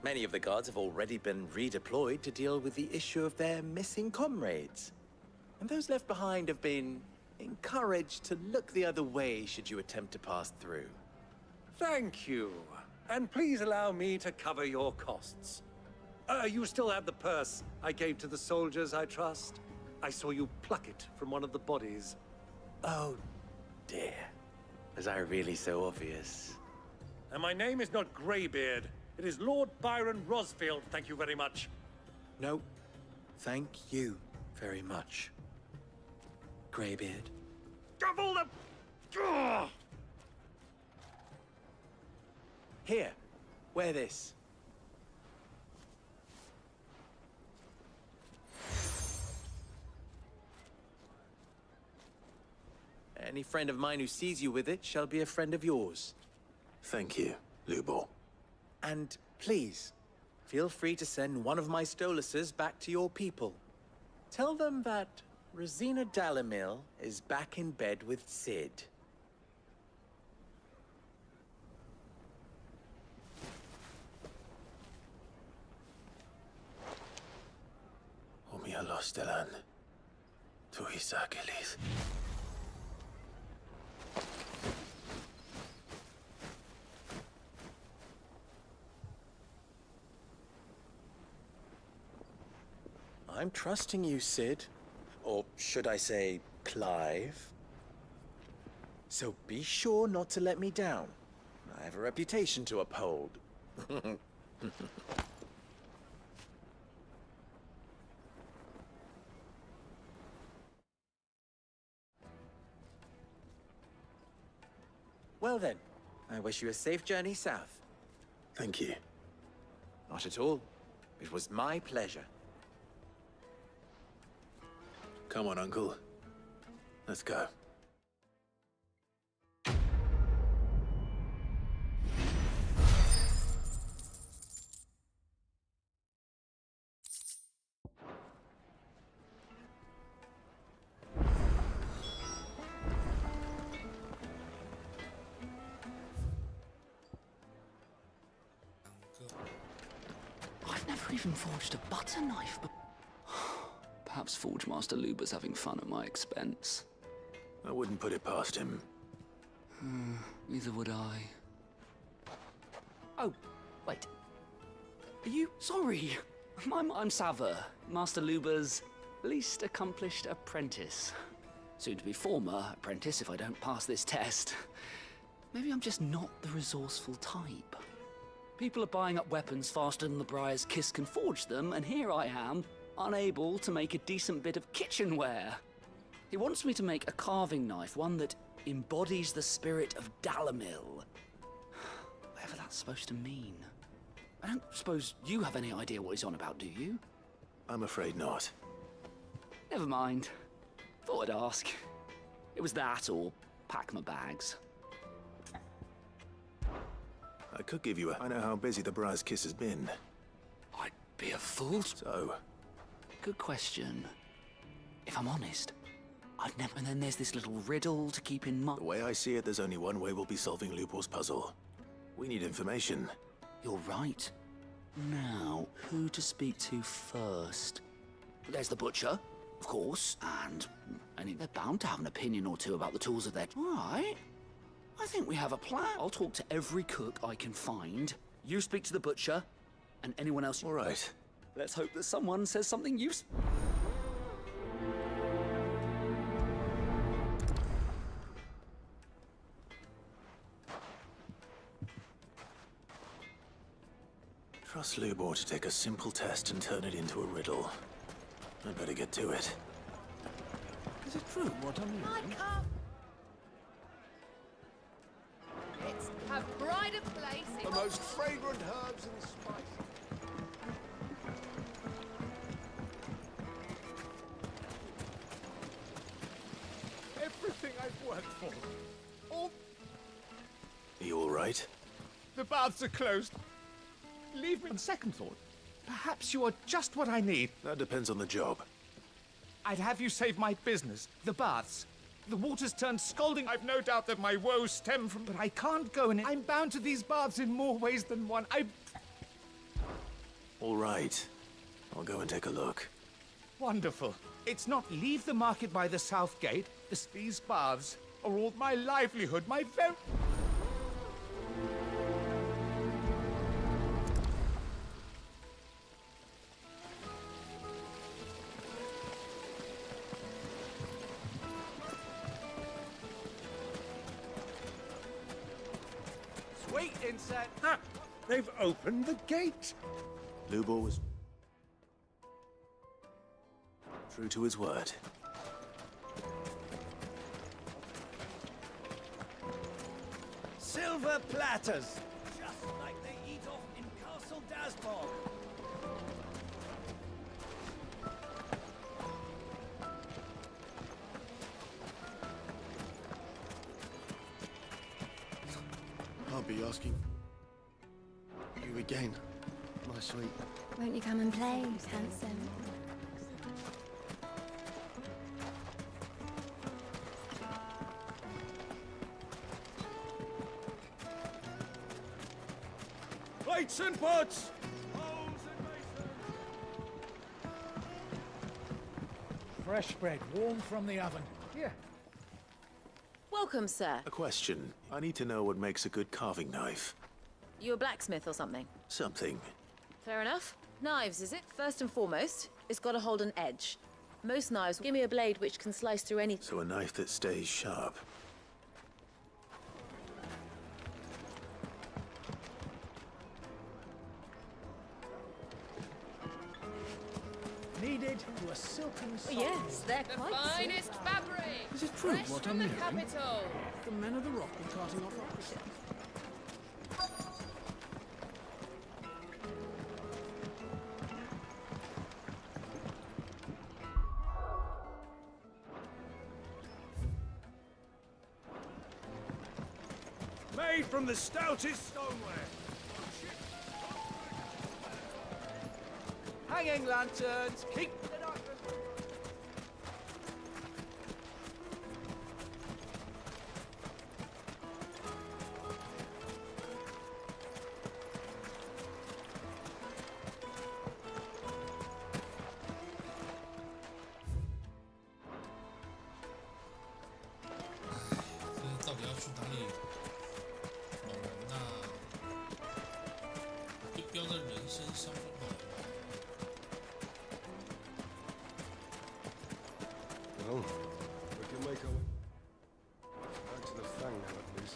Many of the guards have already been redeployed to deal with the issue of their missing comrades. And those left behind have been encouraged to look the other way should you attempt to pass through. Thank you. And please allow me to cover your costs. You still have the purse I gave to the soldiers, I trust? I saw you pluck it from one of the bodies. Oh, dear. Was I really so obvious? And my name is not Greybeard. It is Lord Byron Rosfield, thank you very much. No, thank you very much, Greybeard. Double the... Here, wear this. Any friend of mine who sees you with it shall be a friend of yours. Thank you, Lubor. And please, feel free to send one of my Stoluses back to your people. Tell them that Rosina Dalamil is back in bed with Sid. Omia Lostelan. Tuisa Gilis. I'm trusting you, Sid. Or should I say, Clive? So be sure not to let me down. I have a reputation to uphold. Well then, I wish you a safe journey south. Thank you. Not at all. It was my pleasure. Come on, Uncle. Let's go. I've never even forged a butter knife, but perhaps Forge Master Luber's having fun at my expense. I wouldn't put it past him. Neither would I. Oh, wait. Are you... Sorry. I'm Sava, Master Luber's least accomplished apprentice. Soon to be former apprentice if I don't pass this test. Maybe I'm just not the resourceful type. People are buying up weapons faster than the Briar's Kiss can forge them, and here I am, unable to make a decent bit of kitchenware. He wants me to make a carving knife, one that embodies the spirit of Dalamil. Whatever that's supposed to mean. I don't suppose you have any idea what he's on about, do you? I'm afraid not. Never mind. Thought I'd ask. It was that or pack my bags. I could give you a... I know how busy the Briar's Kiss has been. I'd be a fool. So? Good question. If I'm honest, I've never... And then there's this little riddle to keep in mind. The way I see it, there's only one way we'll be solving Lubor's puzzle. We need information. You're right. Now, who to speak to first? There's the butcher, of course, and they're bound to have an opinion or two about the tools of their... All right. I think we have a plan. I'll talk to every cook I can find. You speak to the butcher, and anyone else... All right. Let's hope that someone says something useful. Trust Lubor to take a simple test and turn it into a riddle. I'd better get to it. Is it true what I'm hearing? It's a pride of place. The most fragrant herbs and spices. Everything I've worked for. All Are you all right? the baths are closed. Leave me on second thought. Perhaps you are just what I need. That depends on the job. I'd have you save my business, the baths. The water's turned scalding. I've no doubt that my woes stem from... But I can't go in it. I'm bound to these baths in more ways than one. All right. I'll go and take a look. Wonderful. It's not leave the market by the south gate. These baths are all my livelihood, my very... Sweet insect. Ah, they've opened the gate. Lubor was true to his word. Silver platters, just like they eat off in Castle Dasbog. I'll be asking you again, my sweet. Won't you come and play, handsome? Plates and pots! Fresh bread, warm from the oven. Here. Welcome, sir. A question. I need to know what makes a good carving knife. You a blacksmith or something? Something. Fair enough. Knives, is it? First and foremost, it's got to hold an edge. Most knives give me a blade which can slice through anything. So a knife that stays sharp. Needed to a silken soul. Yes, they're The quite finest fabric. Is it true Fresh what from I'm the hearing? capital. The men of the rock are carting off our ship. Made from the stoutest stoneware. Hanging lanterns, keep... Well, we can make our way back to the Fang now, at least.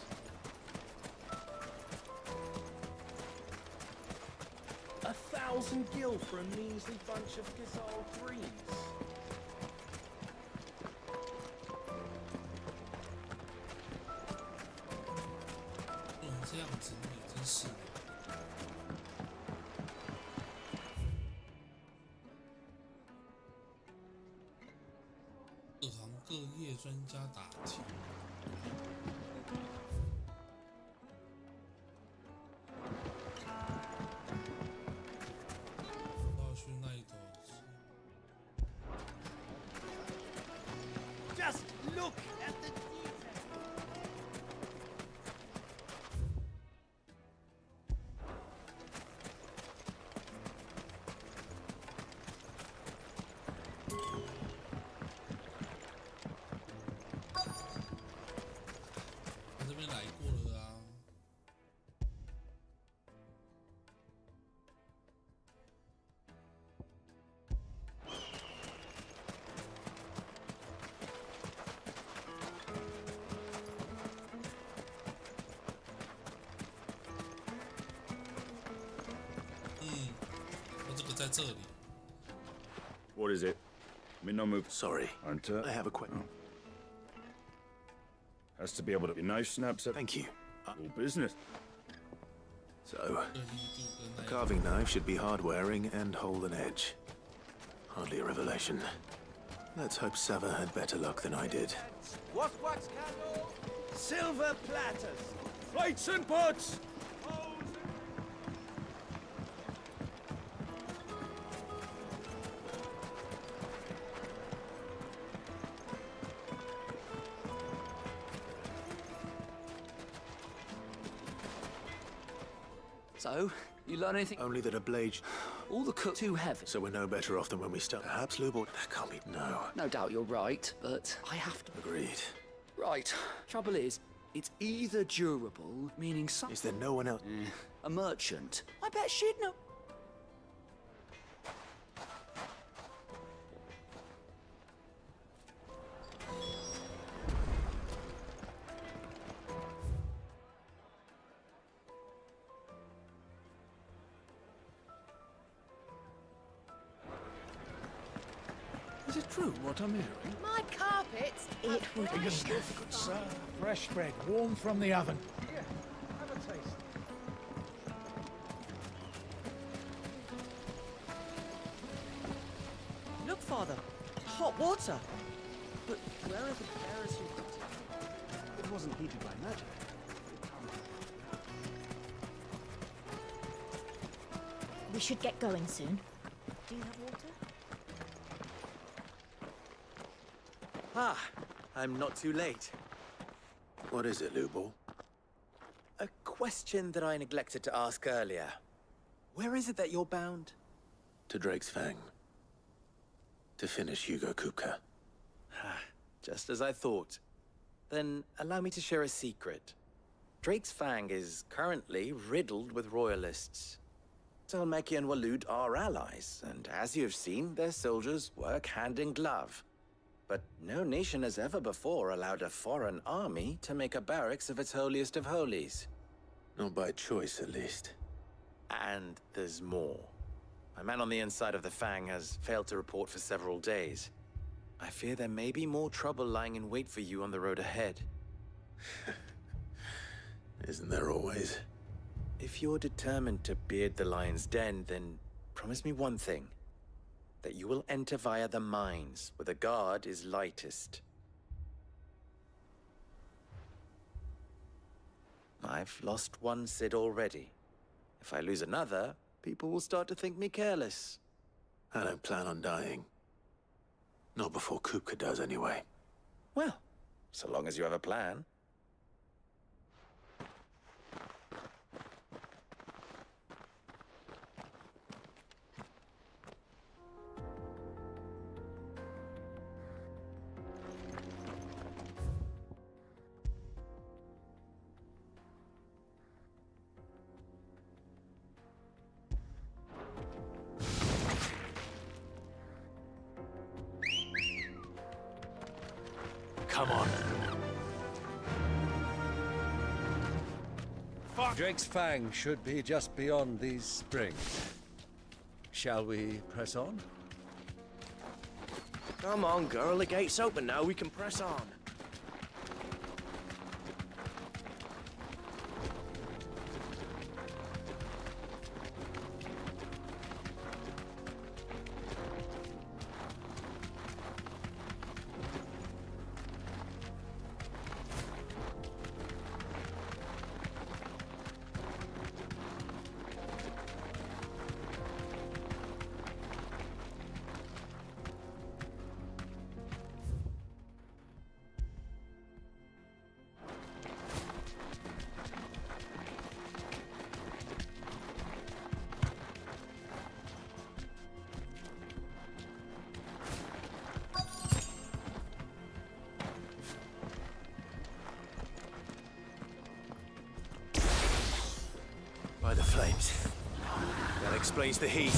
1,000 gil for a measly bunch of Gazal greens. 各业专家打气。要去那一头。Just look at the detail. 这边来过了啊。我这个在这里。 What is it? Minomu. Sorry. Hunter. I have a question. Has to be able to be knife snaps. Thank you. All business. So, a carving knife should be hard-wearing and hold an edge. Hardly a revelation. Let's hope Sava had better luck than I did. Wax candle, silver platters, Plates and pots! So, you learn anything? Only that a blade... All the cook too heavy. So we're no better off than when we started. Perhaps, Lubor? That can't be... No. No doubt you're right, but I have to... Agreed. Right. Trouble is, it's either durable, meaning some... Is there no one else? A merchant. I bet she'd know... Is it true what I'm hearing? My carpets? It would be. Good sir. Fresh bread, warm from the oven. Yeah, have a taste. Look, Father. Hot water. But where are the bearers who got it? It wasn't heated by magic. We should get going soon. Do you have water? Ah, I'm not too late. What is it, Lubor? A question that I neglected to ask earlier. Where is it that you're bound? To Drake's Fang. To finish Hugo Kupka. Just as I thought. Then allow me to share a secret. Drake's Fang is currently riddled with royalists. Talmeki and Walud are allies, and as you've seen, their soldiers work hand in glove. But no nation has ever before allowed a foreign army to make a barracks of its holiest of holies. Not by choice, at least. And there's more. A man on the inside of the Fang has failed to report for several days. I fear there may be more trouble lying in wait for you on the road ahead. Isn't there always? If you're determined to beard the lion's den, then promise me one thing. That you will enter via the mines, where the guard is lightest. I've lost one Cid already. If I lose another, people will start to think me careless. I don't plan on dying. Not before Kupka does, anyway. Well, so long as you have a plan. Come on. Drake's Fang should be just beyond these springs. Shall we press on? Come on, girl. The gate's open now. We can press on. By the flames. That explains the heat.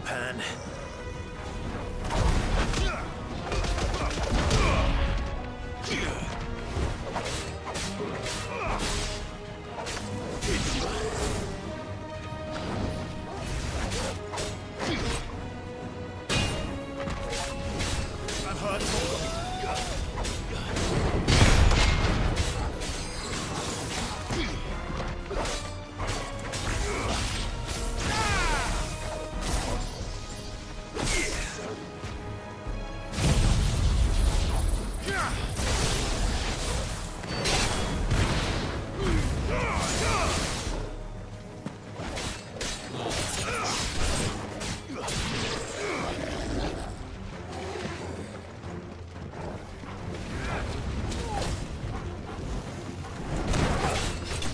Pan. I've heard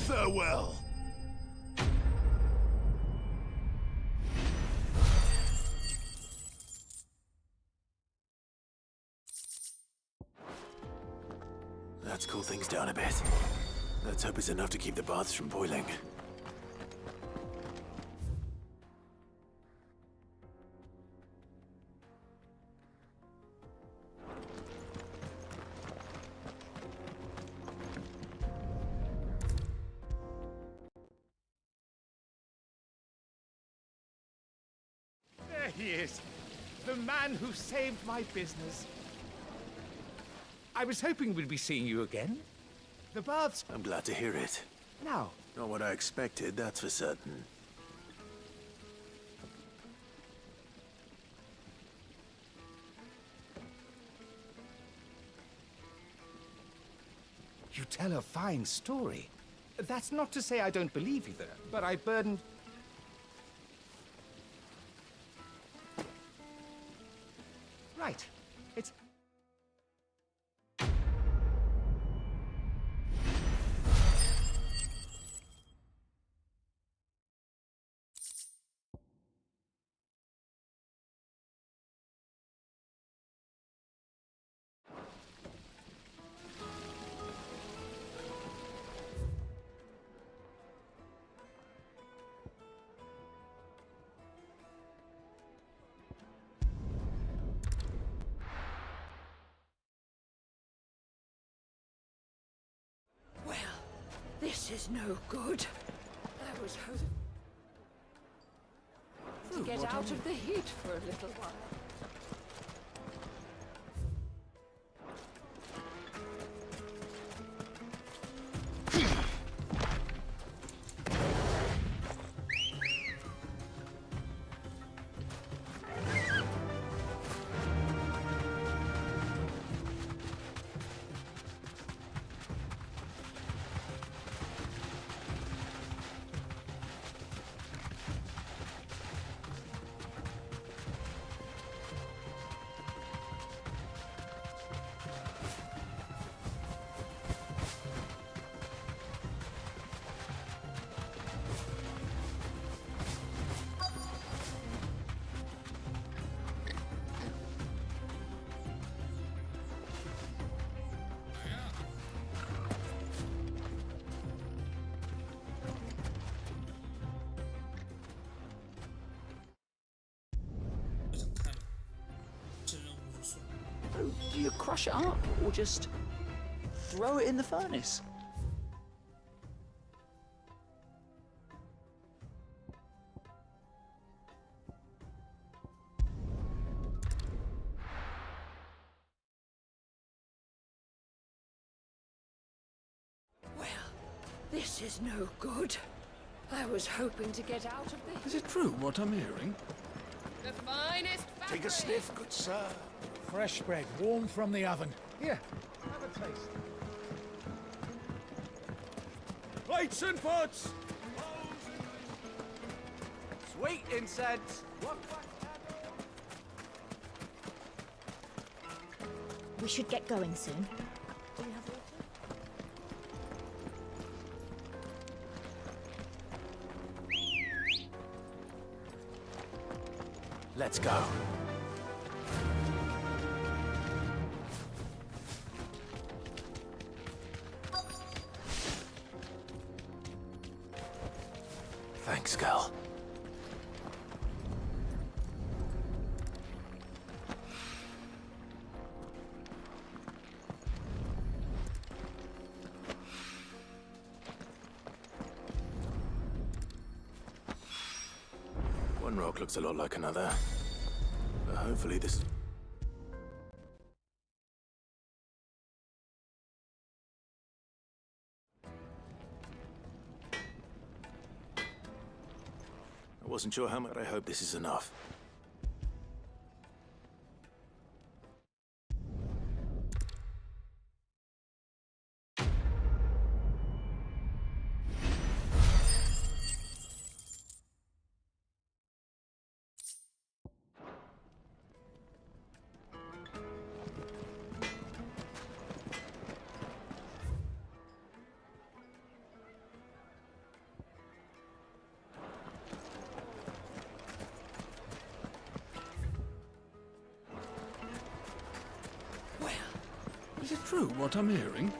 farewell. Let's cool things down a bit. Let's hope it's enough to keep the baths from boiling. There he is. The man who saved my business. I was hoping we'd be seeing you again. The baths... I'm glad to hear it. Now. Not what I expected, that's for certain. You tell a fine story. That's not to say I don't believe you, but I burdened... Right. It's... This is no good. I was hoping to get out of the heat for a little while. do you crush it up or just throw it in the furnace? This is no good. I was hoping to get out of this. Is it true what I'm hearing? The finest factory. Take a sniff, good sir. Fresh bread, warm from the oven. Here, have a taste. Plates and pots! Sweet incense. We should get going soon. Let's go. Thanks, girl. One rock looks a lot like another. But hopefully this... I wasn't sure how much. I hope this is enough. Is it true what I'm hearing?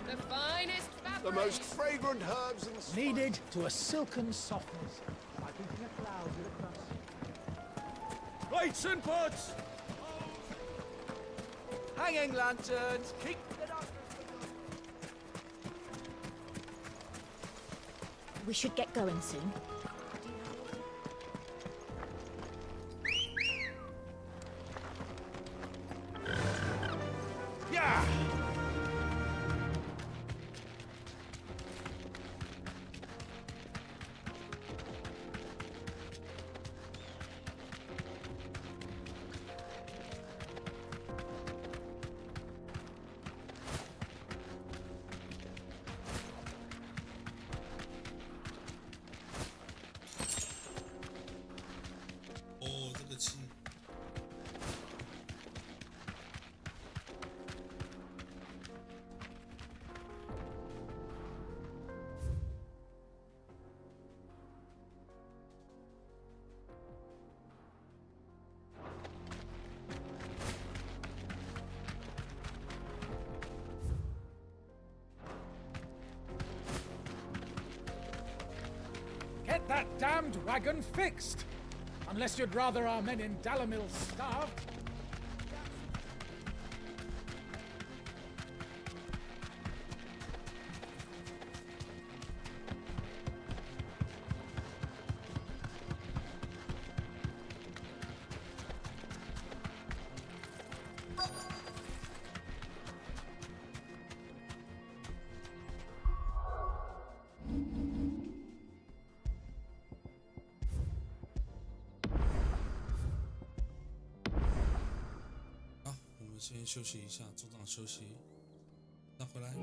The finest fabric. The most fragrant herbs and... Kneaded to a silken softness. Like in a cloud with a Plates and pots! Hanging lanterns. Keep it up. We should get going soon. Yeah! Oh, 这个气。Get that damned wagon fixed! Unless you'd rather our men in Dalamil starve.我们先休息一下，中场休息，那回来。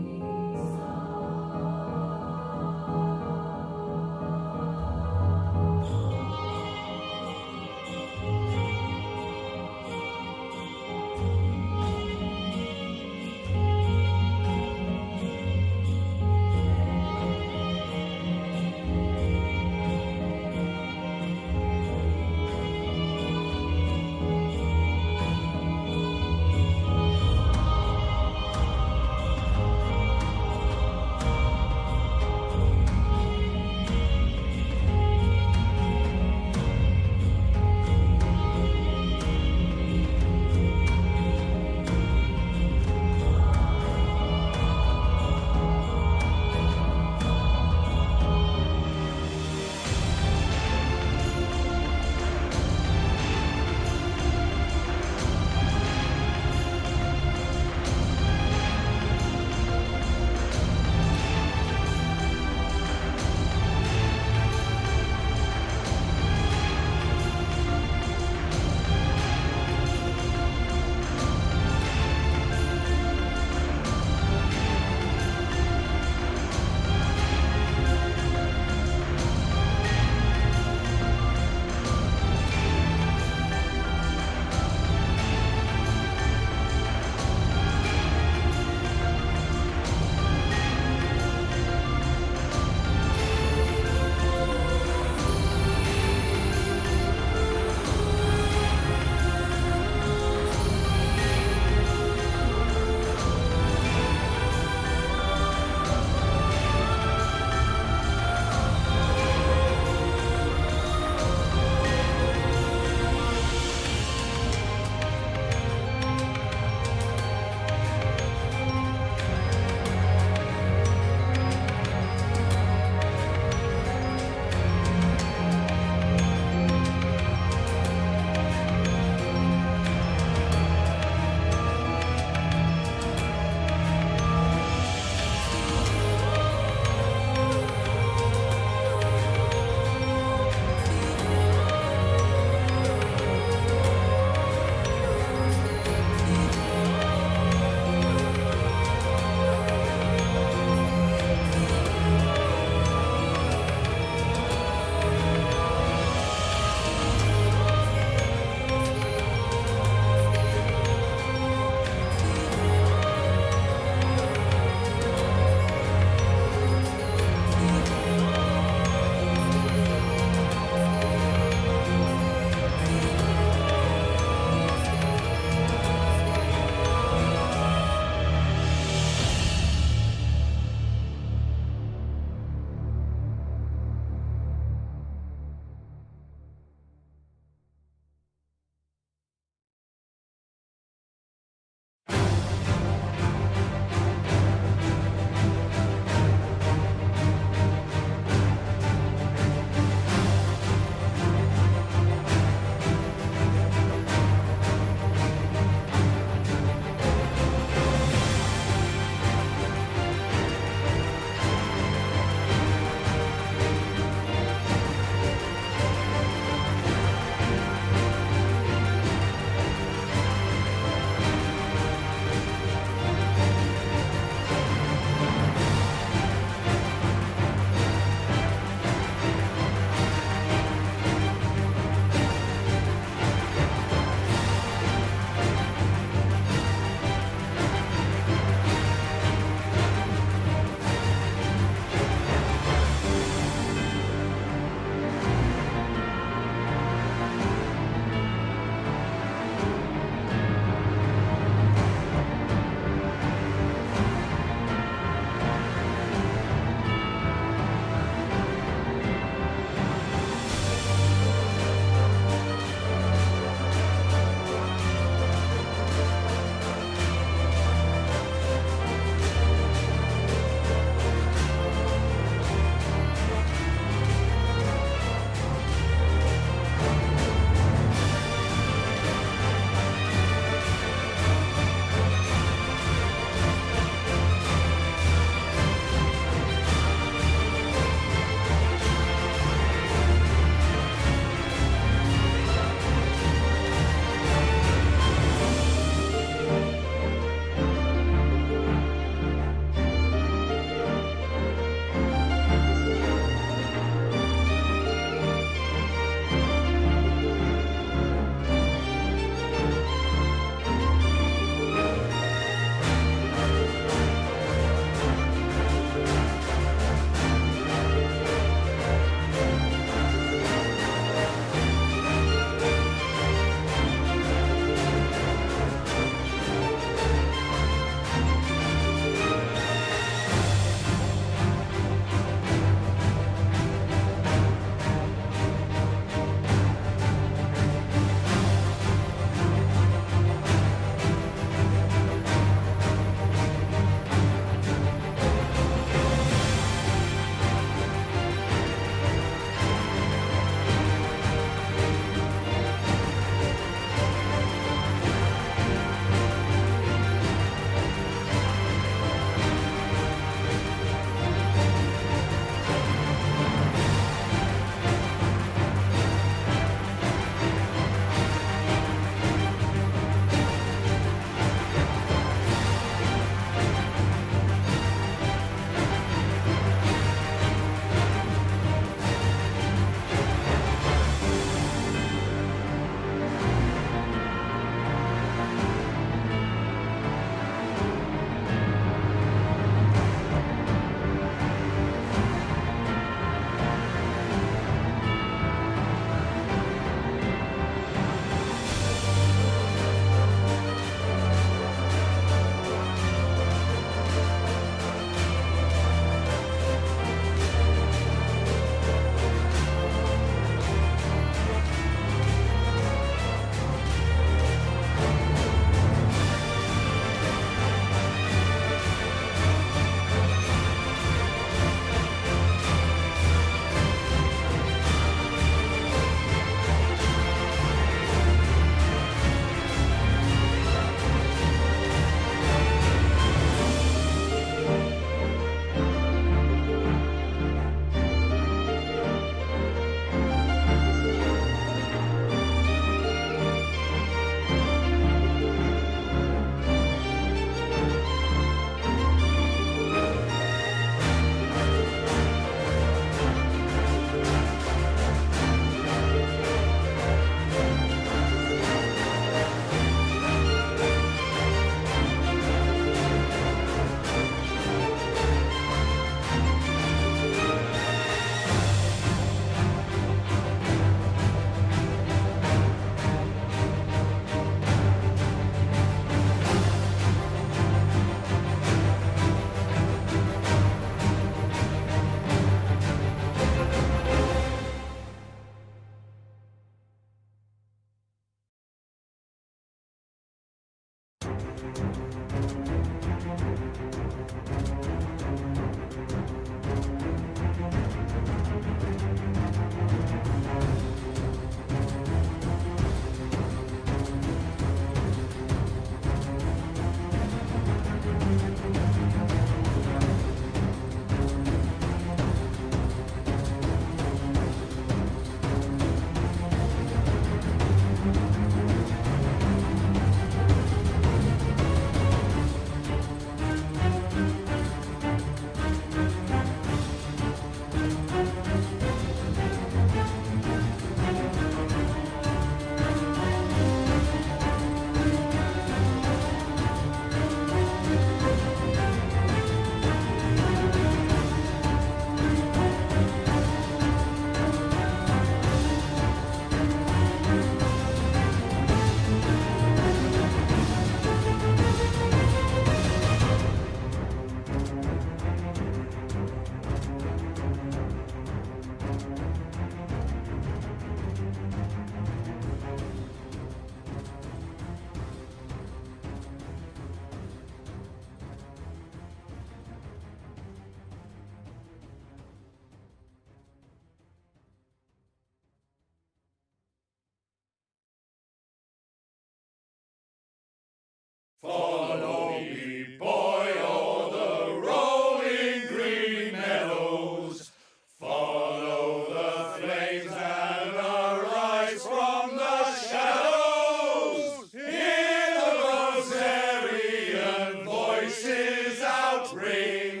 Follow me, boy, o'er the rolling green meadows. Follow the flames that arise from the shadows. Hear the Rosarian voices outring,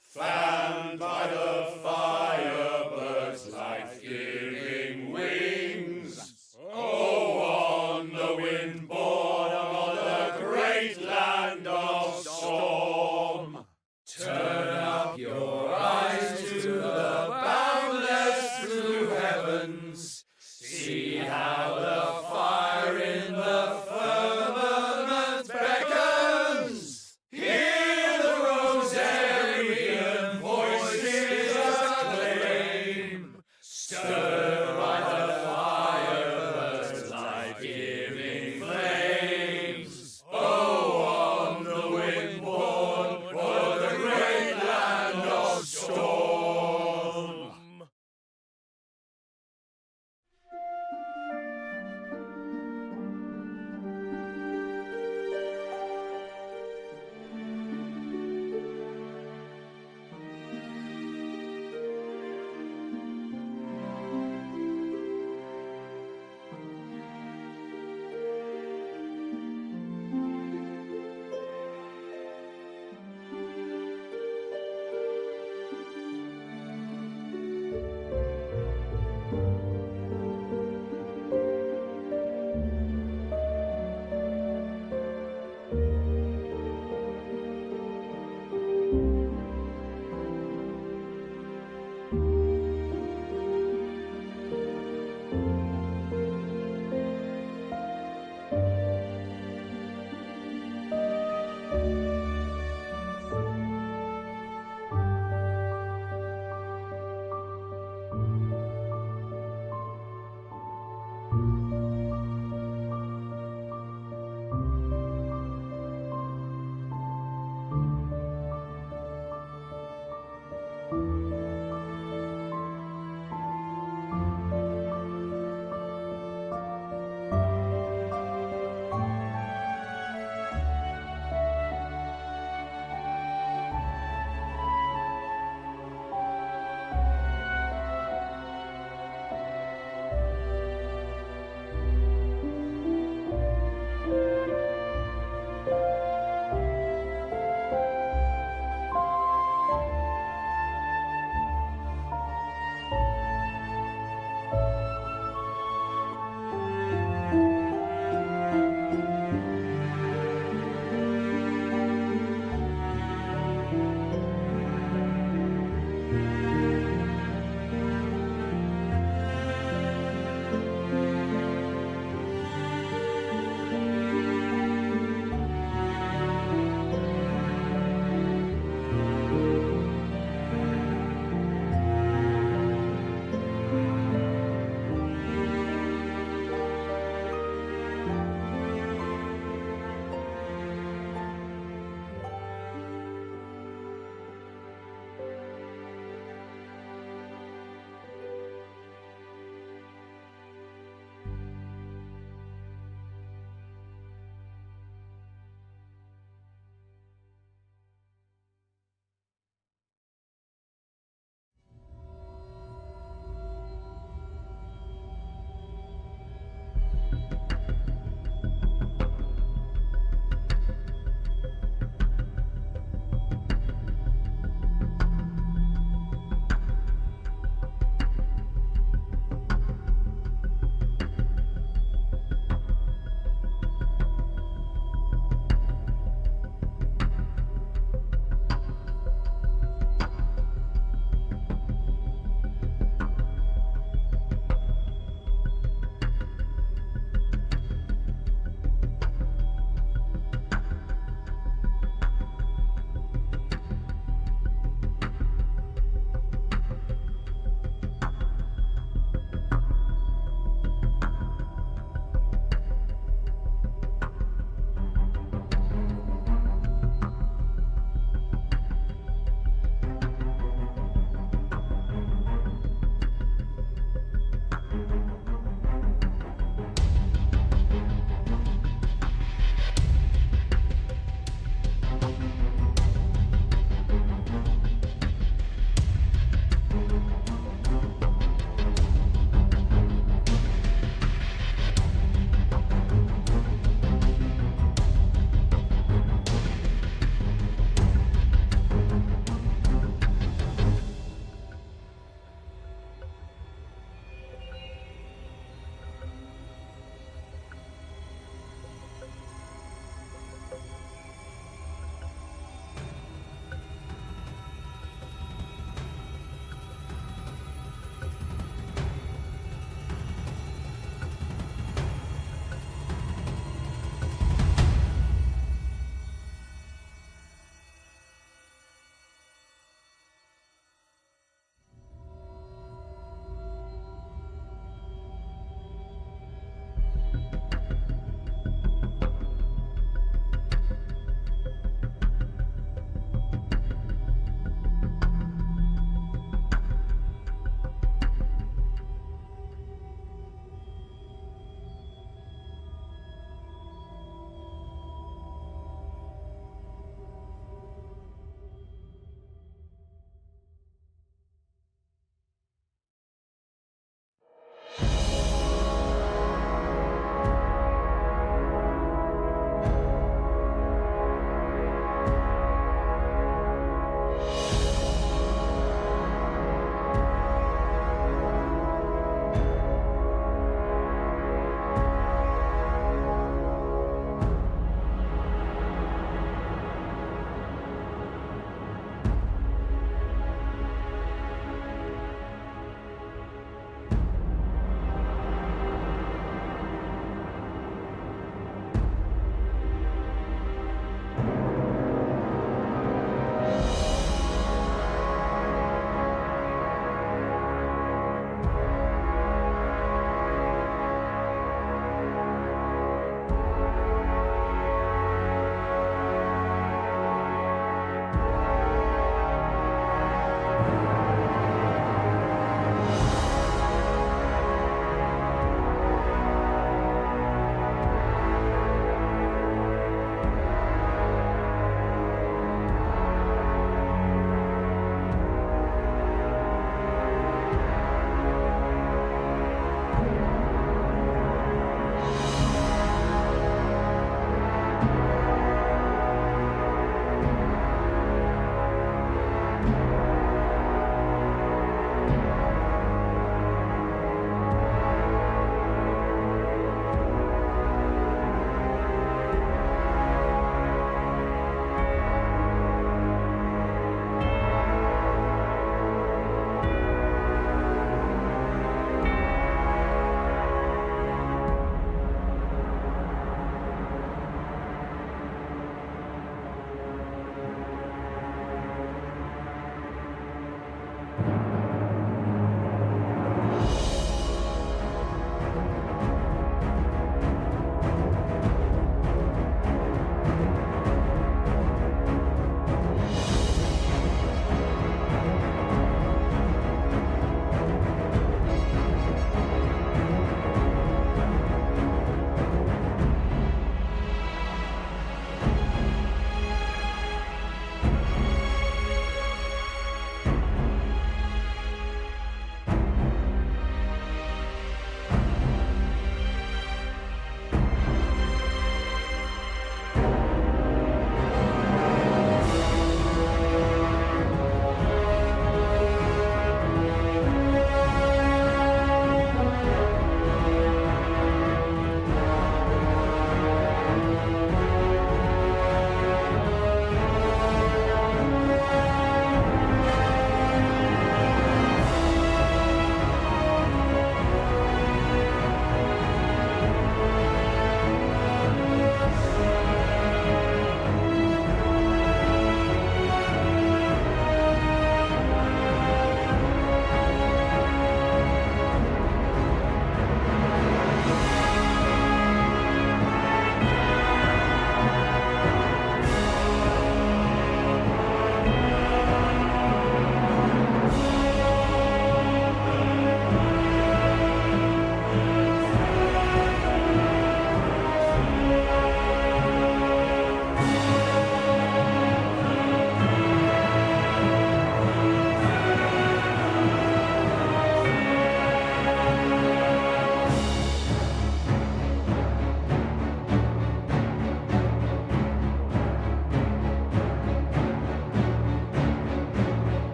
fanned by the firebird's life-giving wings. Oh, on the wind born on the great land of storm, turn up your eyes to the boundless blue heavens. See how the fire in the firmament beckons. Hear the Rosarian voices acclaim, stirred by the firebird's life-giving flames. Oh, on the wind born o'er the great land of storm.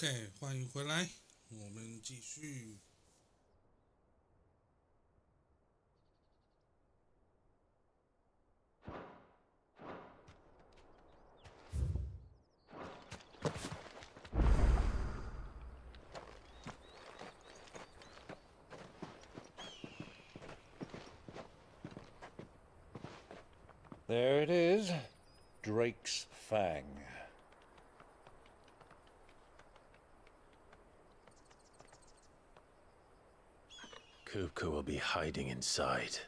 OK， 欢迎回来，我们继续。There it is, Drake's Fang. Kupka will be hiding inside.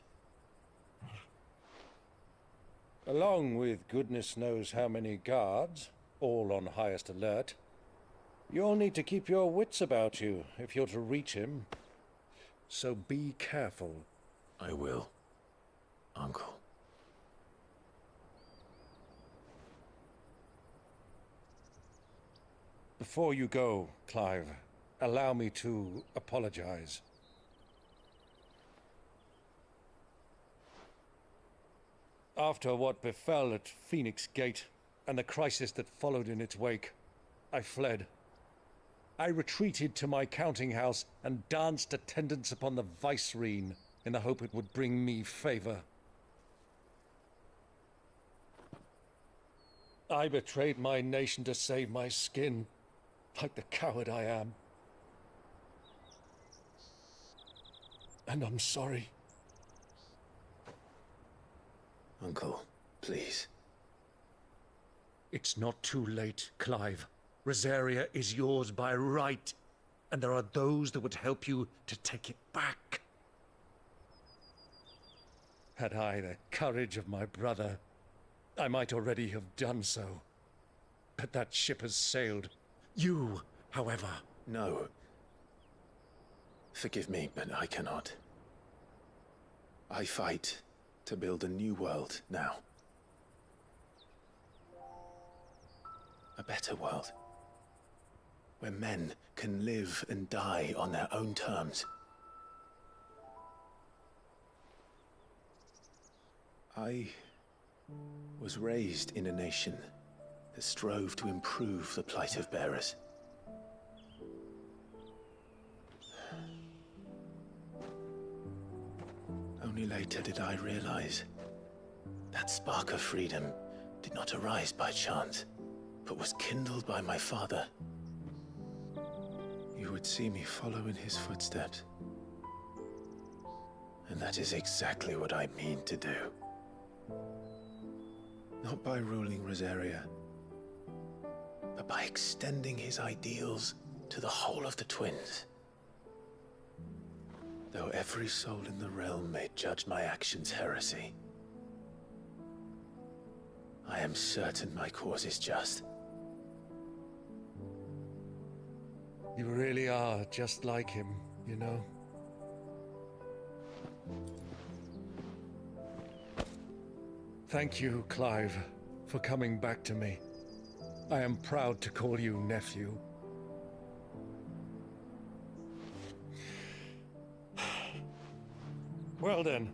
Along with goodness knows how many guards, all on highest alert. You'll need to keep your wits about you if you're to reach him. So be careful. I will, Uncle. Before you go, Clive, allow me to apologize. After what befell at Phoenix Gate and the crisis that followed in its wake, I fled. I retreated to my counting house and danced attendance upon the vicereine in the hope it would bring me favor. I betrayed my nation to save my skin, like the coward I am. And I'm sorry. Uncle, please. It's not too late, Clive. Rosaria is yours by right, and there are those that would help you to take it back. Had I the courage of my brother, I might already have done so. But that ship has sailed. You, however... No. Forgive me, but I cannot. I fight to build a new world now. A better world. Where men can live and die on their own terms. I was raised in a nation that strove to improve the plight of bearers. Only later did I realize that spark of freedom did not arise by chance, but was kindled by my father. You would see me follow in his footsteps. And that is exactly what I mean to do. Not by ruling Rosaria, but by extending his ideals to the whole of the twins. Though every soul in the realm may judge my actions heresy, I am certain my cause is just. You really are just like him, you know? Thank you, Clive, for coming back to me. I am proud to call you nephew. Well then,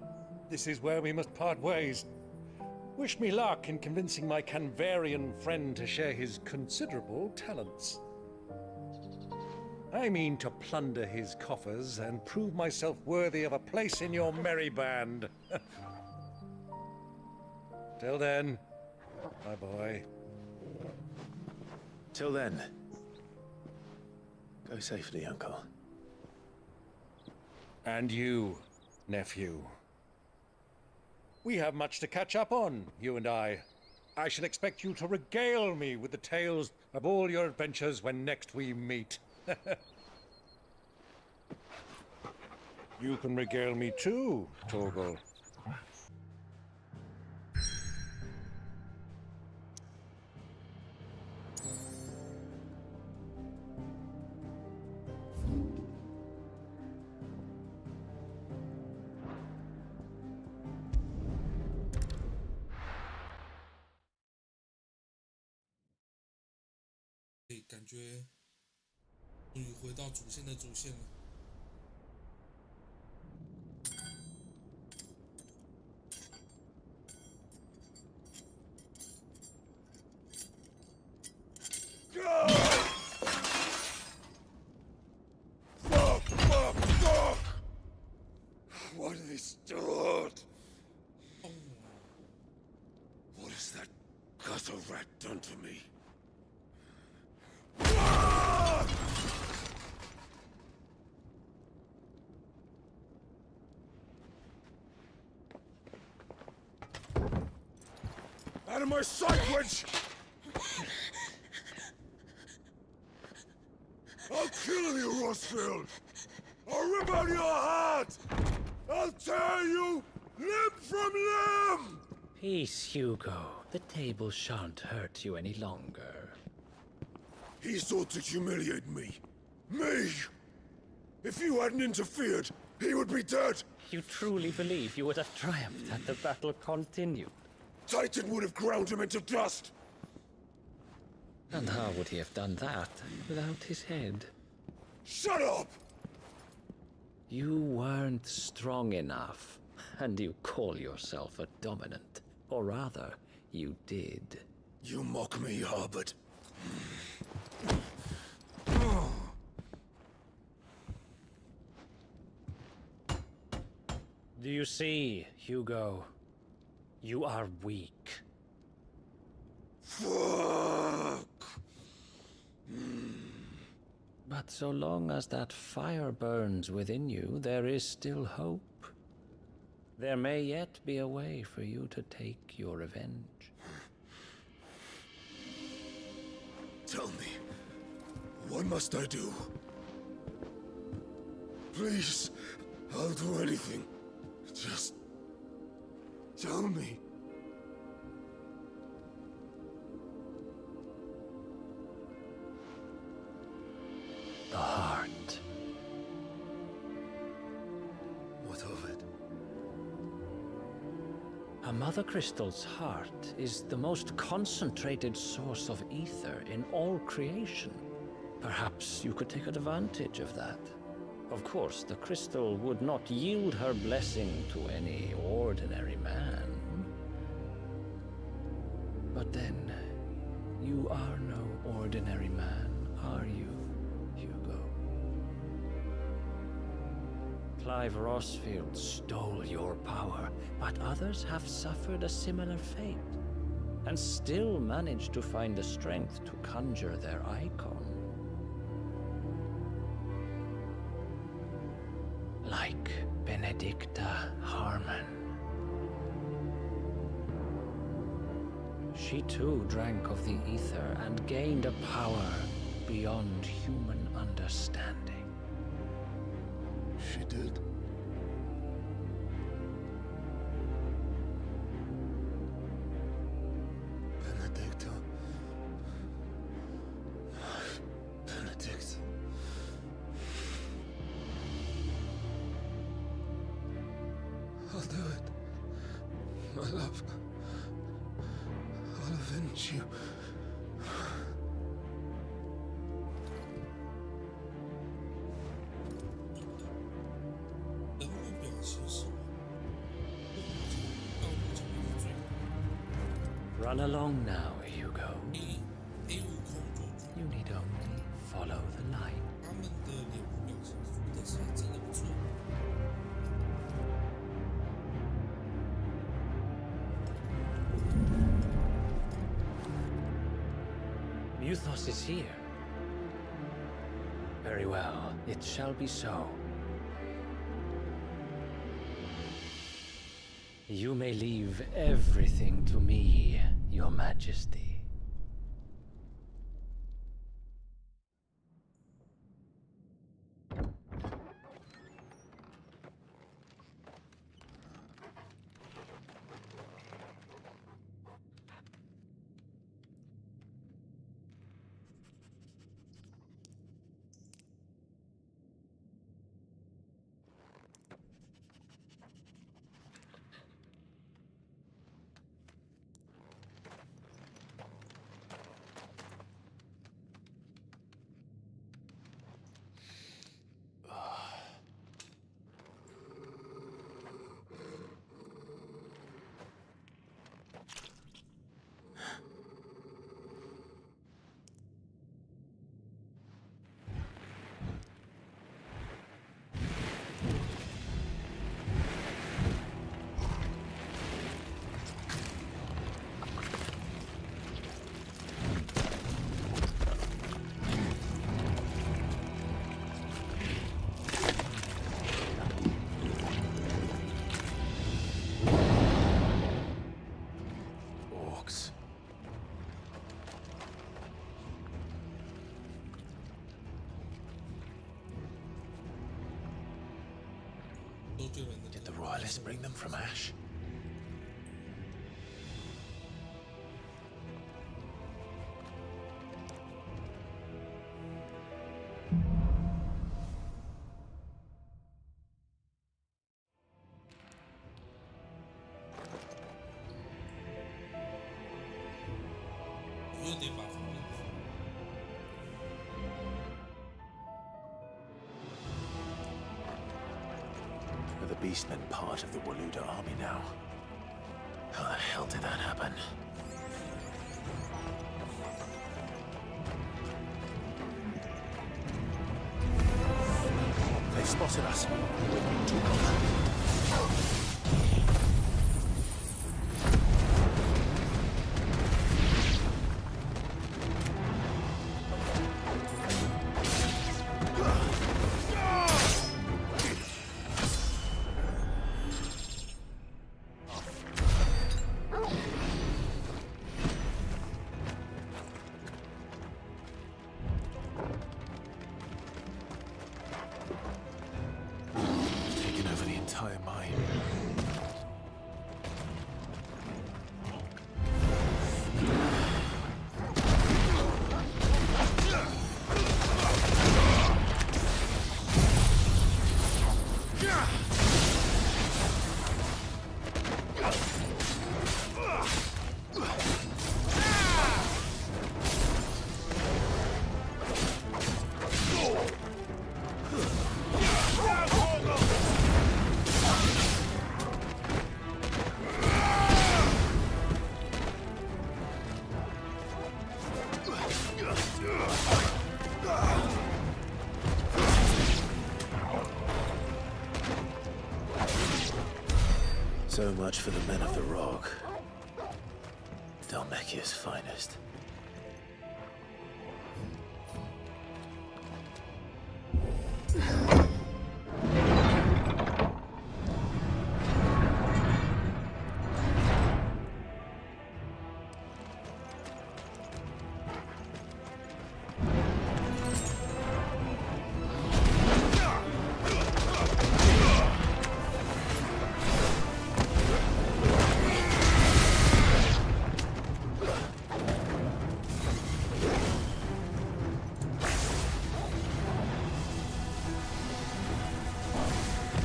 this is where we must part ways. Wish me luck in convincing my Canvarian friend to share his considerable talents. I mean to plunder his coffers and prove myself worthy of a place in your merry band. Till then, my boy. Till then, go safely, Uncle. And you, nephew. We have much to catch up on, you and I. I shall expect you to regale me with the tales of all your adventures when next we meet. You can regale me too, Torgal.感觉终于回到主线的主线了。done to me. Out of my sight, witch! I'll kill you, Rossfield! I'll rip out your heart! I'll tear you limb from limb! Peace, Hugo. The table shan't hurt you any longer. He sought to humiliate me. Me! If you hadn't interfered, he would be dead! You truly believe you would have triumphed had the battle continued? Titan would have ground him into dust! And how would he have done that without his head? Shut up! You weren't strong enough, and you call yourself a dominant. Or rather, you did. You mock me, Harbert. Do you see, Hugo? You are weak. Fuck! But so long as that fire burns within you, there is still hope. There may yet be a way for you to take your revenge. Tell me, what must I do? Please, I'll do anything. Just tell me. The heart. What of it? A Mother Crystal's heart is the most concentrated source of ether in all creation. Perhaps you could take advantage of that. Of course, the crystal would not yield her blessing to any ordinary man. But then, you are no ordinary man, are you, Hugo? Clive Rossfield stole your power, but others have suffered a similar fate, and still managed to find the strength to conjure their icon. Like Benedicta Harmon. She too drank of the ether and gained a power beyond human understanding. She did. Benedicta. Benedict. I'll do it. My love. I'll avenge you. Run along now, Hugo. You need only follow the light. Muthos is here. Very well, it shall be so. You may leave everything to me, Your Majesty. 周杰伦的。Did the royalists bring them from Ash? Are the Beastmen part of the Waluda army now? How the hell did that happen? They've spotted us. We've been too cold. Taken over the entire mine. So much for the men of the Rock. Dhalmekia's finest.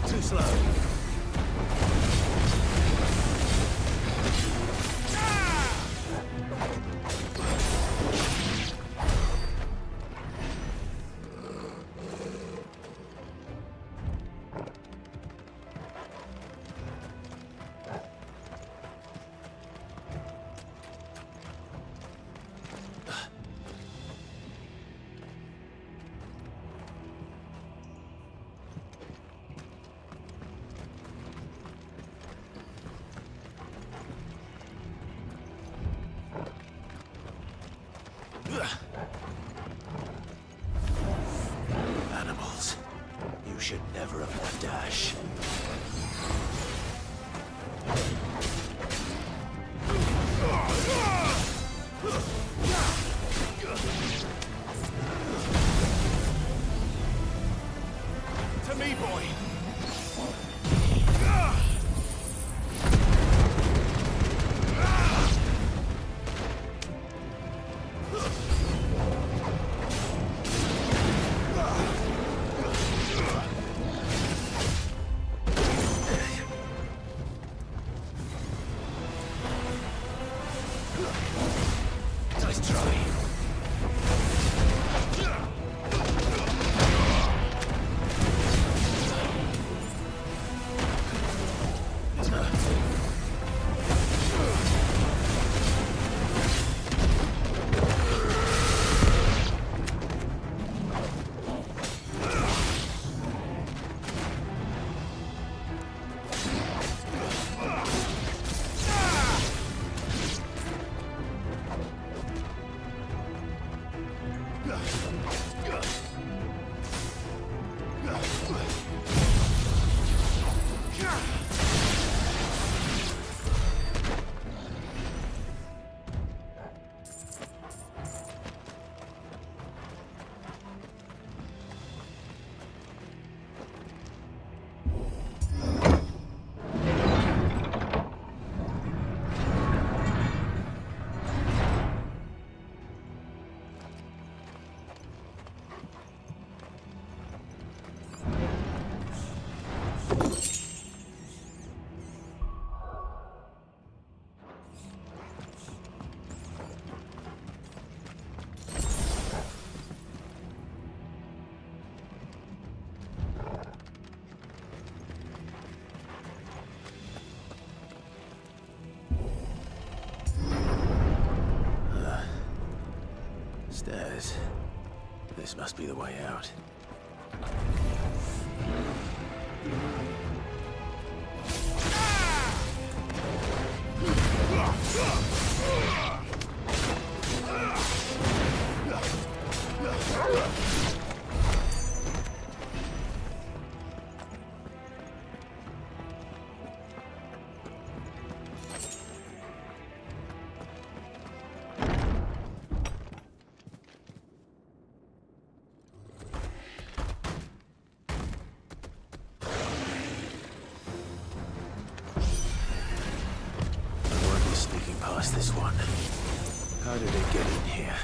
Too slow. Animals. You should never have left Ash. To me, boy! Nice try. Stairs. This must be the way out. Past this one. How did it get in here?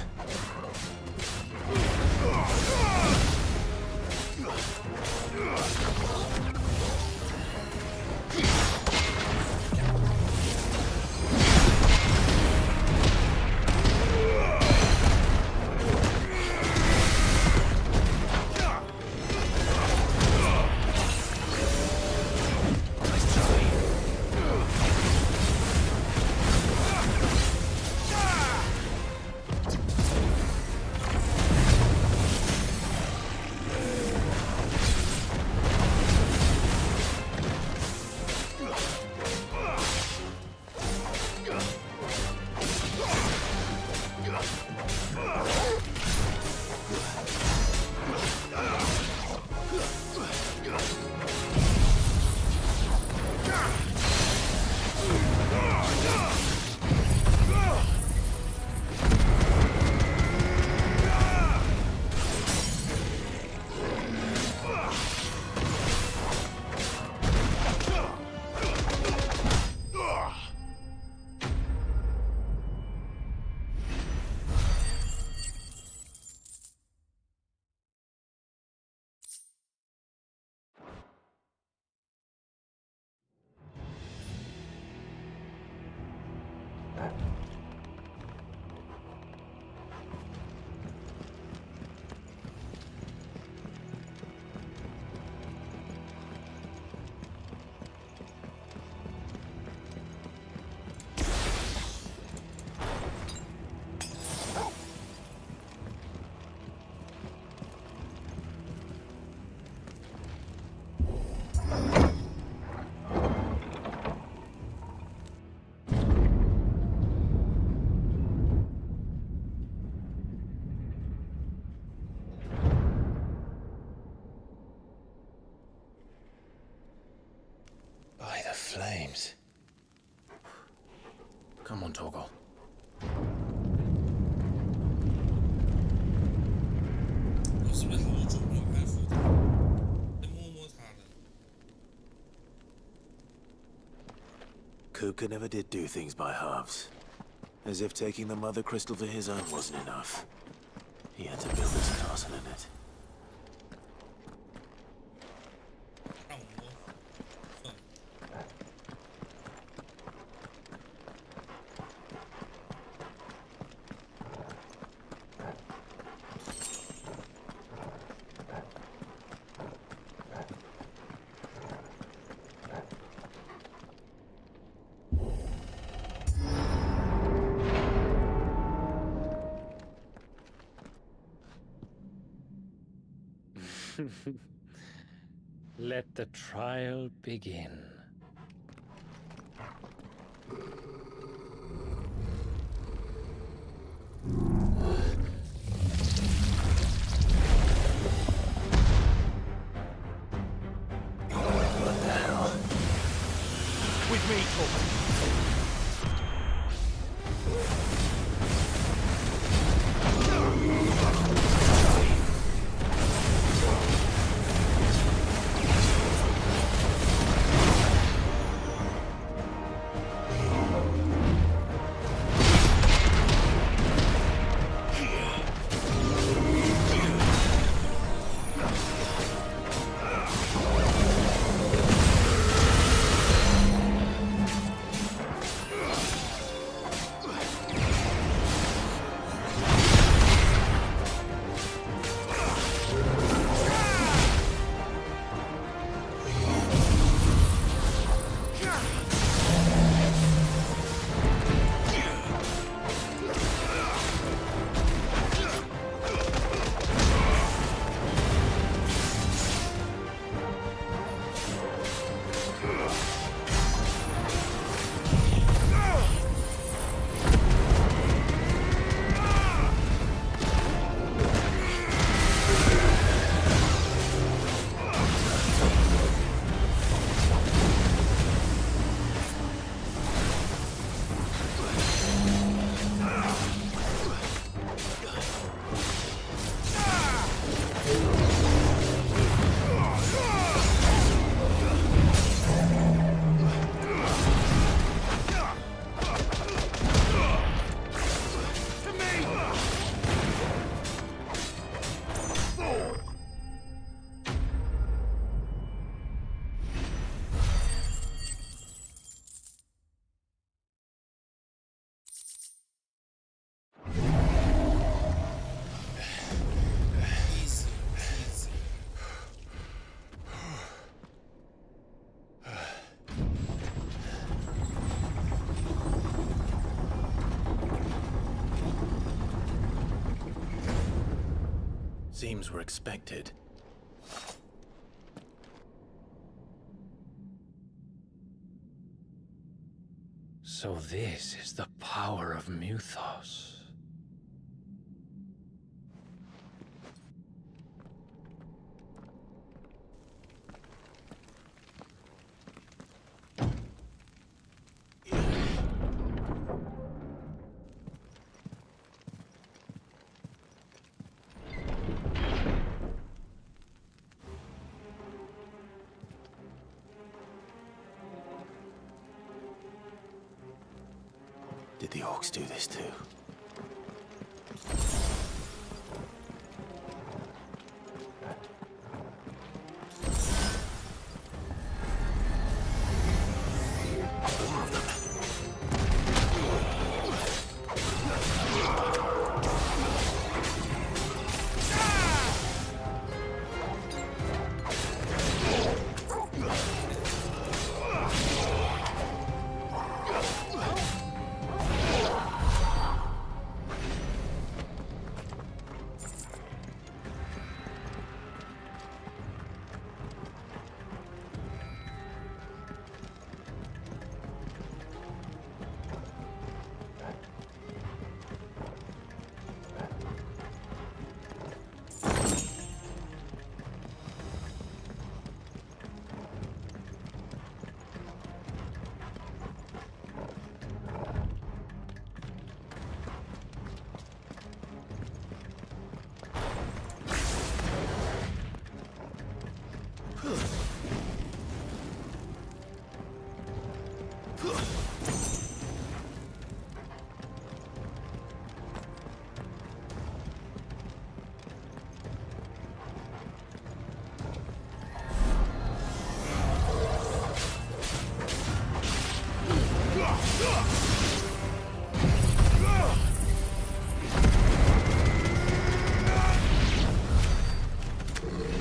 By the flames. Come on, Torgal. 我是不是好久没有开辅导？来摸摸他的。 Kuka never did do things by halves. As if taking the Mother Crystal for his own wasn't enough. He had to build his castle in it. 让我摸，算了。 Let the trial begin. What the hell? With me, Torgal. Seems we're expected. So this is the power of Muthos. Did the orcs do this too? More of them.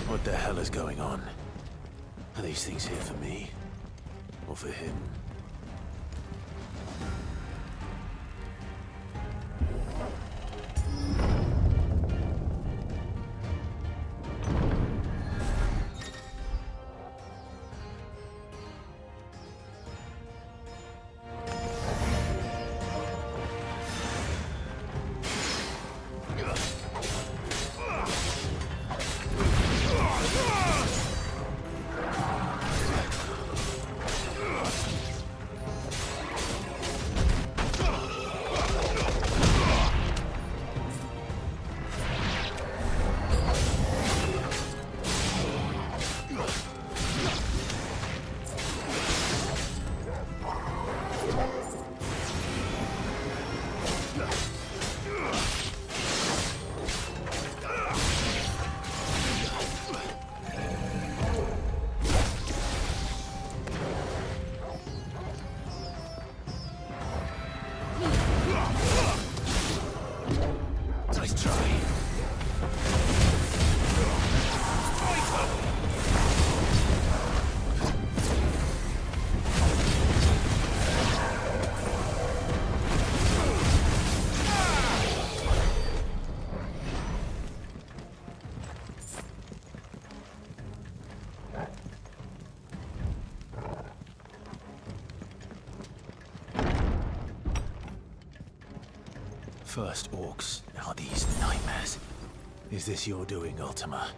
What the hell is going on? Are these things here for me? Or for him? First orcs, now these nightmares. Is this your doing, Ultima?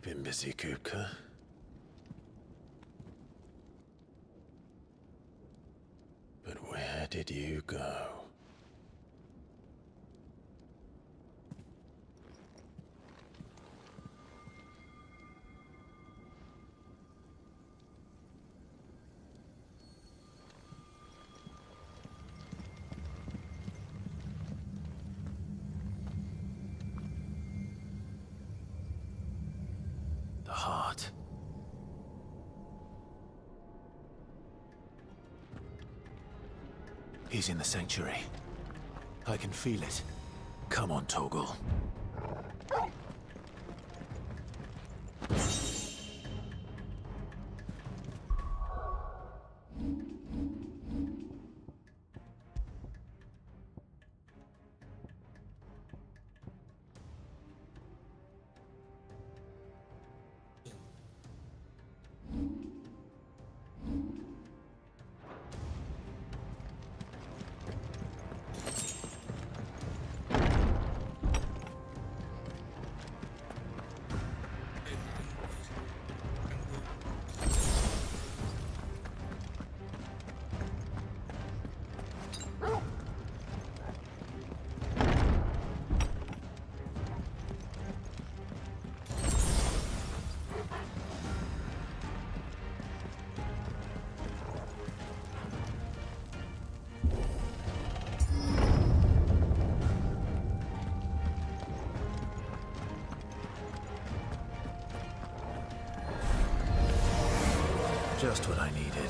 You've been busy, Kupka. But where did you go? The heart. He's in the sanctuary. I can feel it. Come on, Torgal. Just what I needed.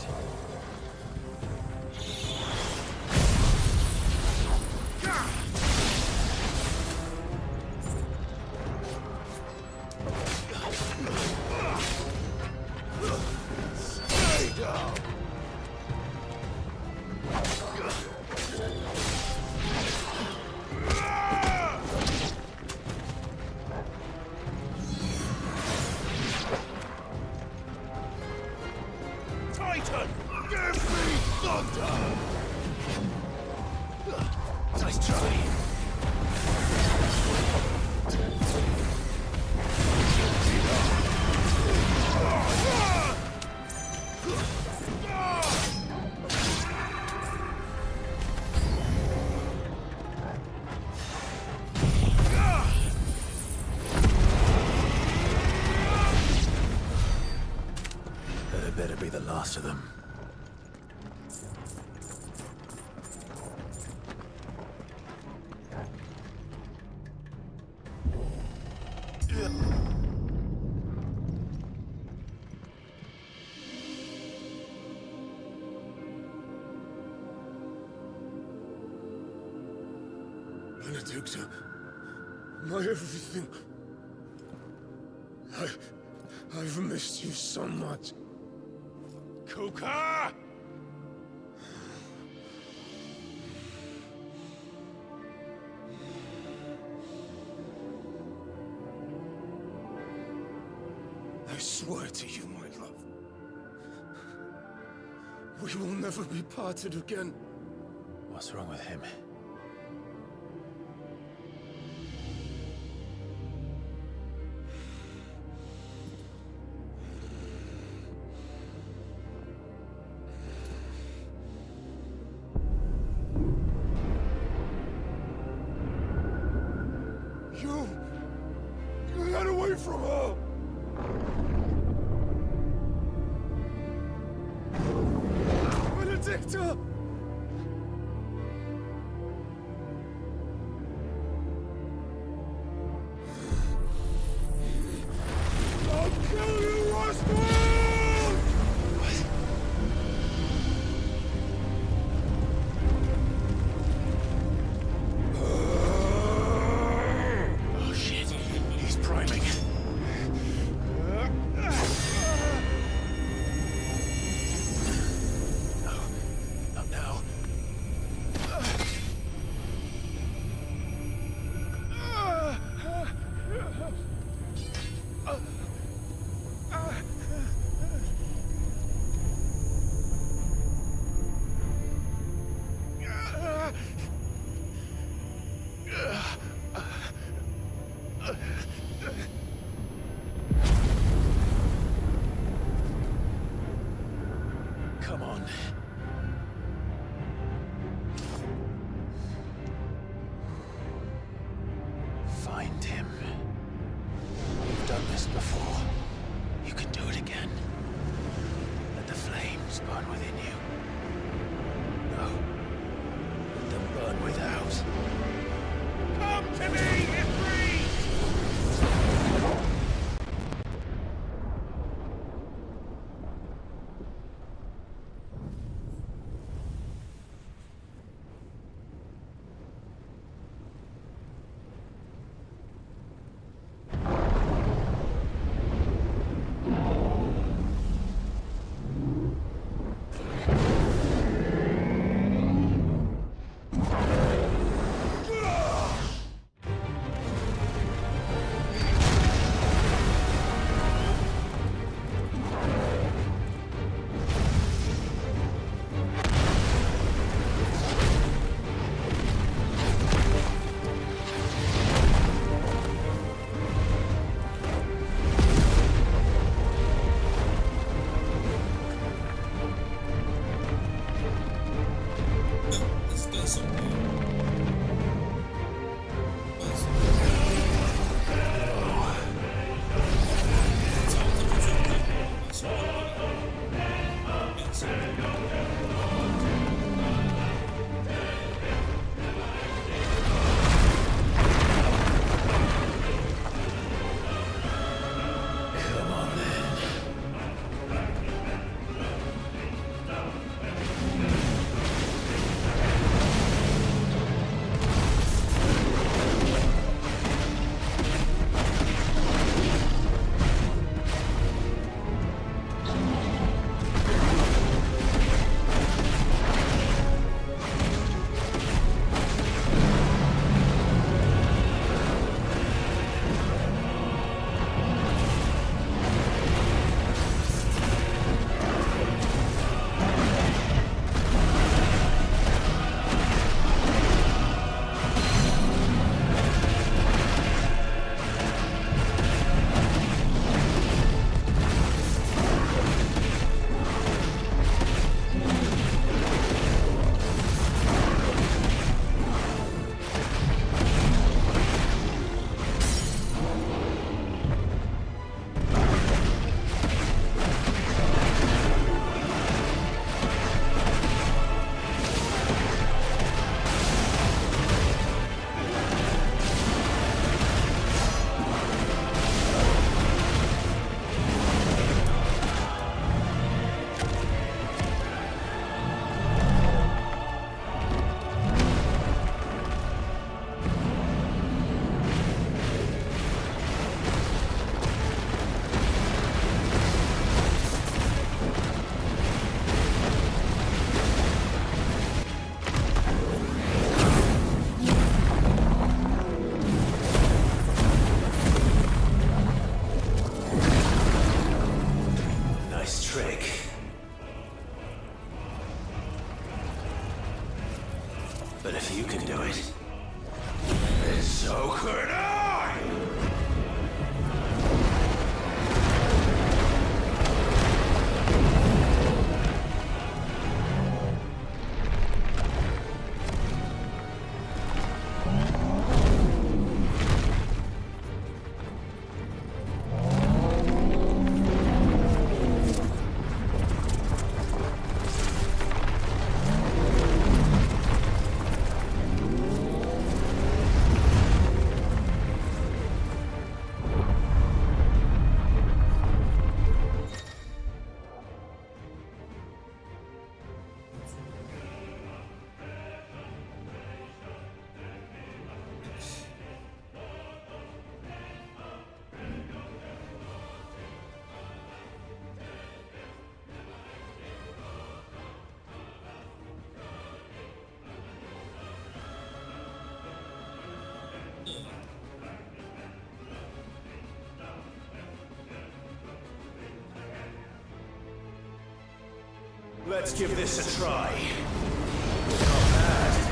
Stay down. Titan, give me thunder! Nice try. That better be the last of them. Benedicta, my everything. I've missed you so much. Kuka! I swear to you, my love, we will never be parted again. What's wrong with him? You got away from her! Benedicta! I'll kill you, Roswell! Oh shit, he's priming. Come on. Find him. You've done this before. You can do it again. Let the flames burn within you. No. Let them burn without. Come to me, Ifrit! But if you can do it, then so could I! Let's give this a try. Not bad.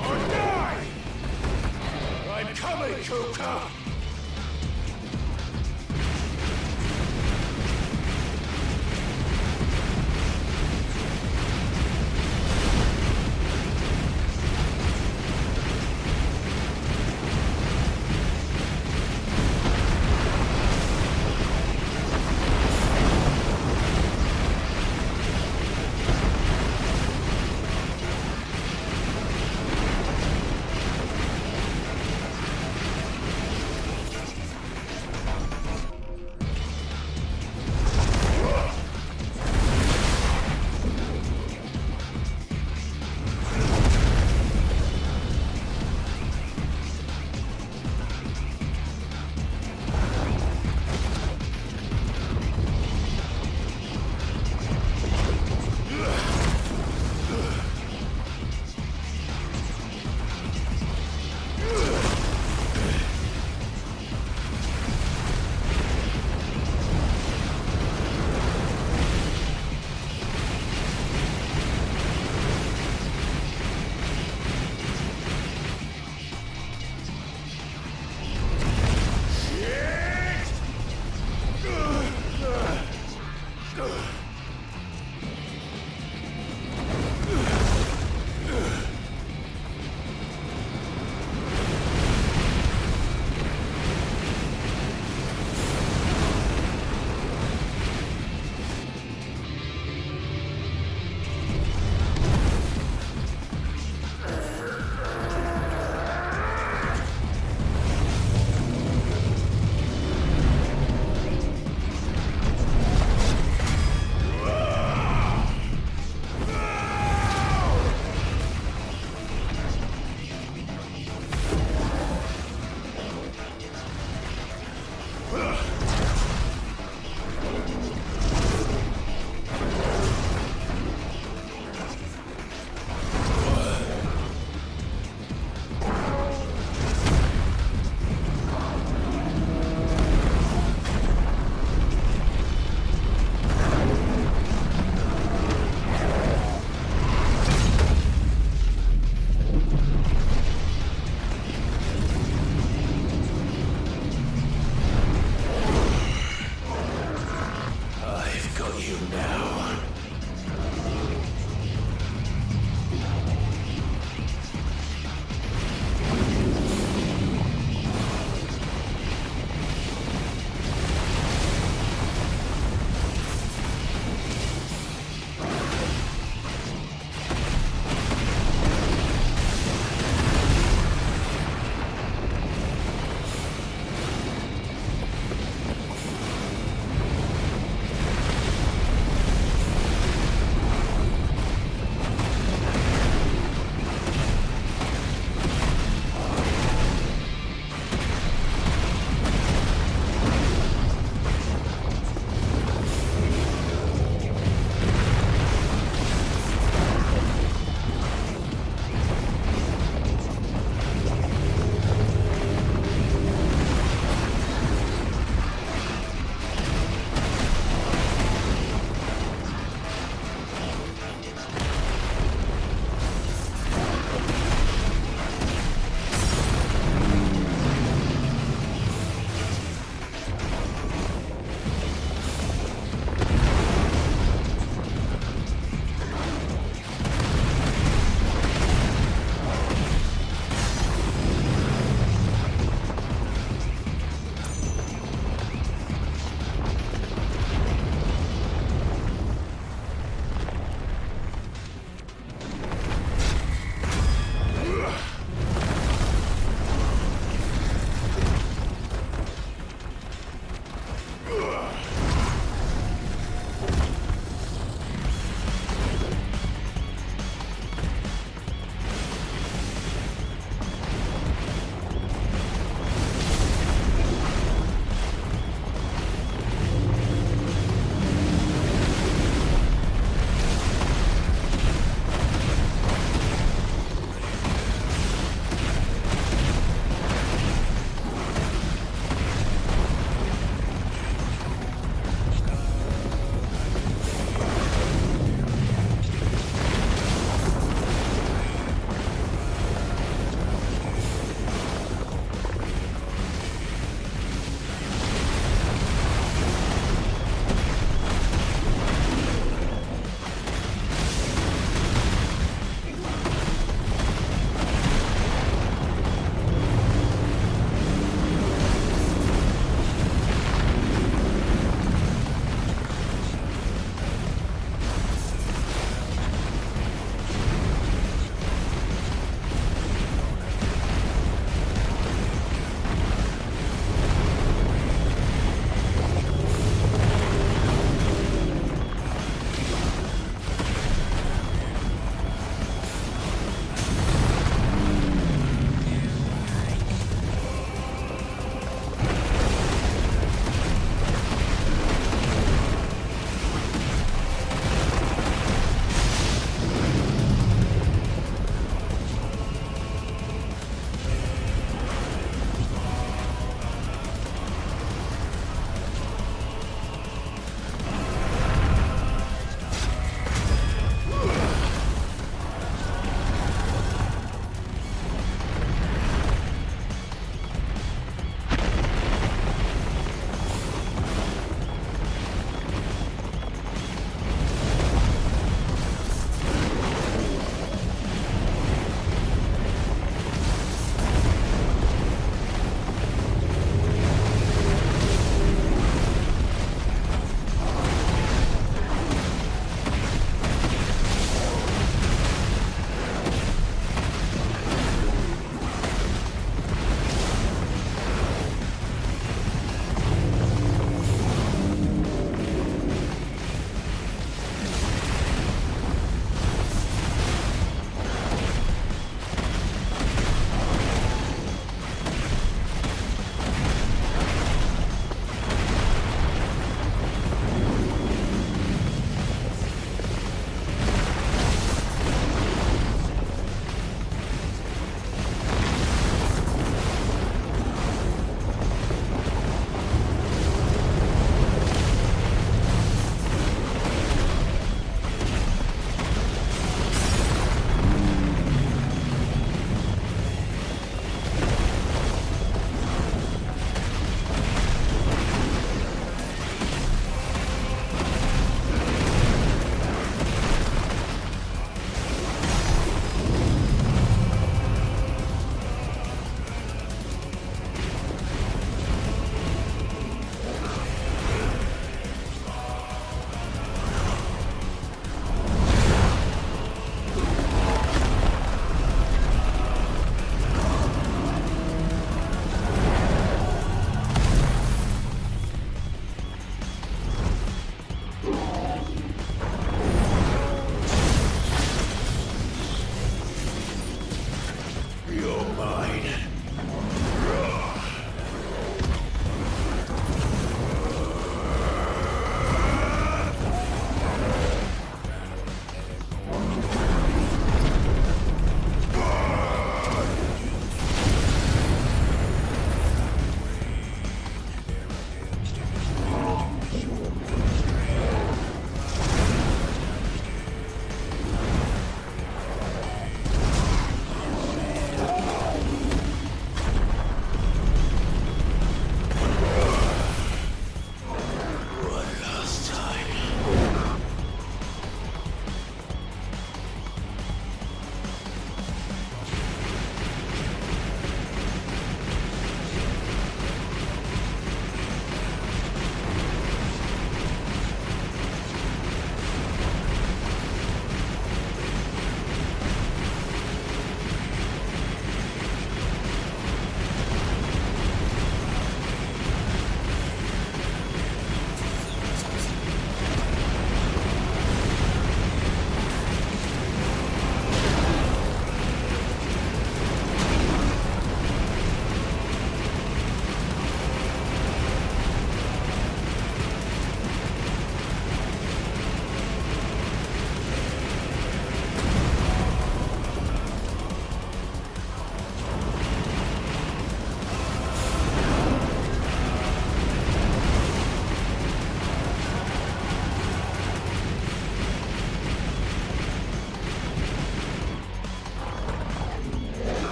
Or die! I'm coming, Kuka!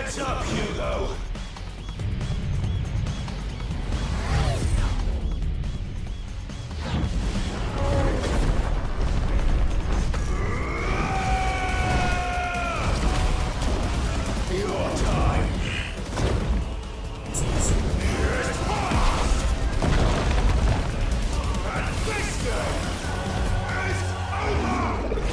Heads up, Hugo! Your time! Here's fire! And this game is over!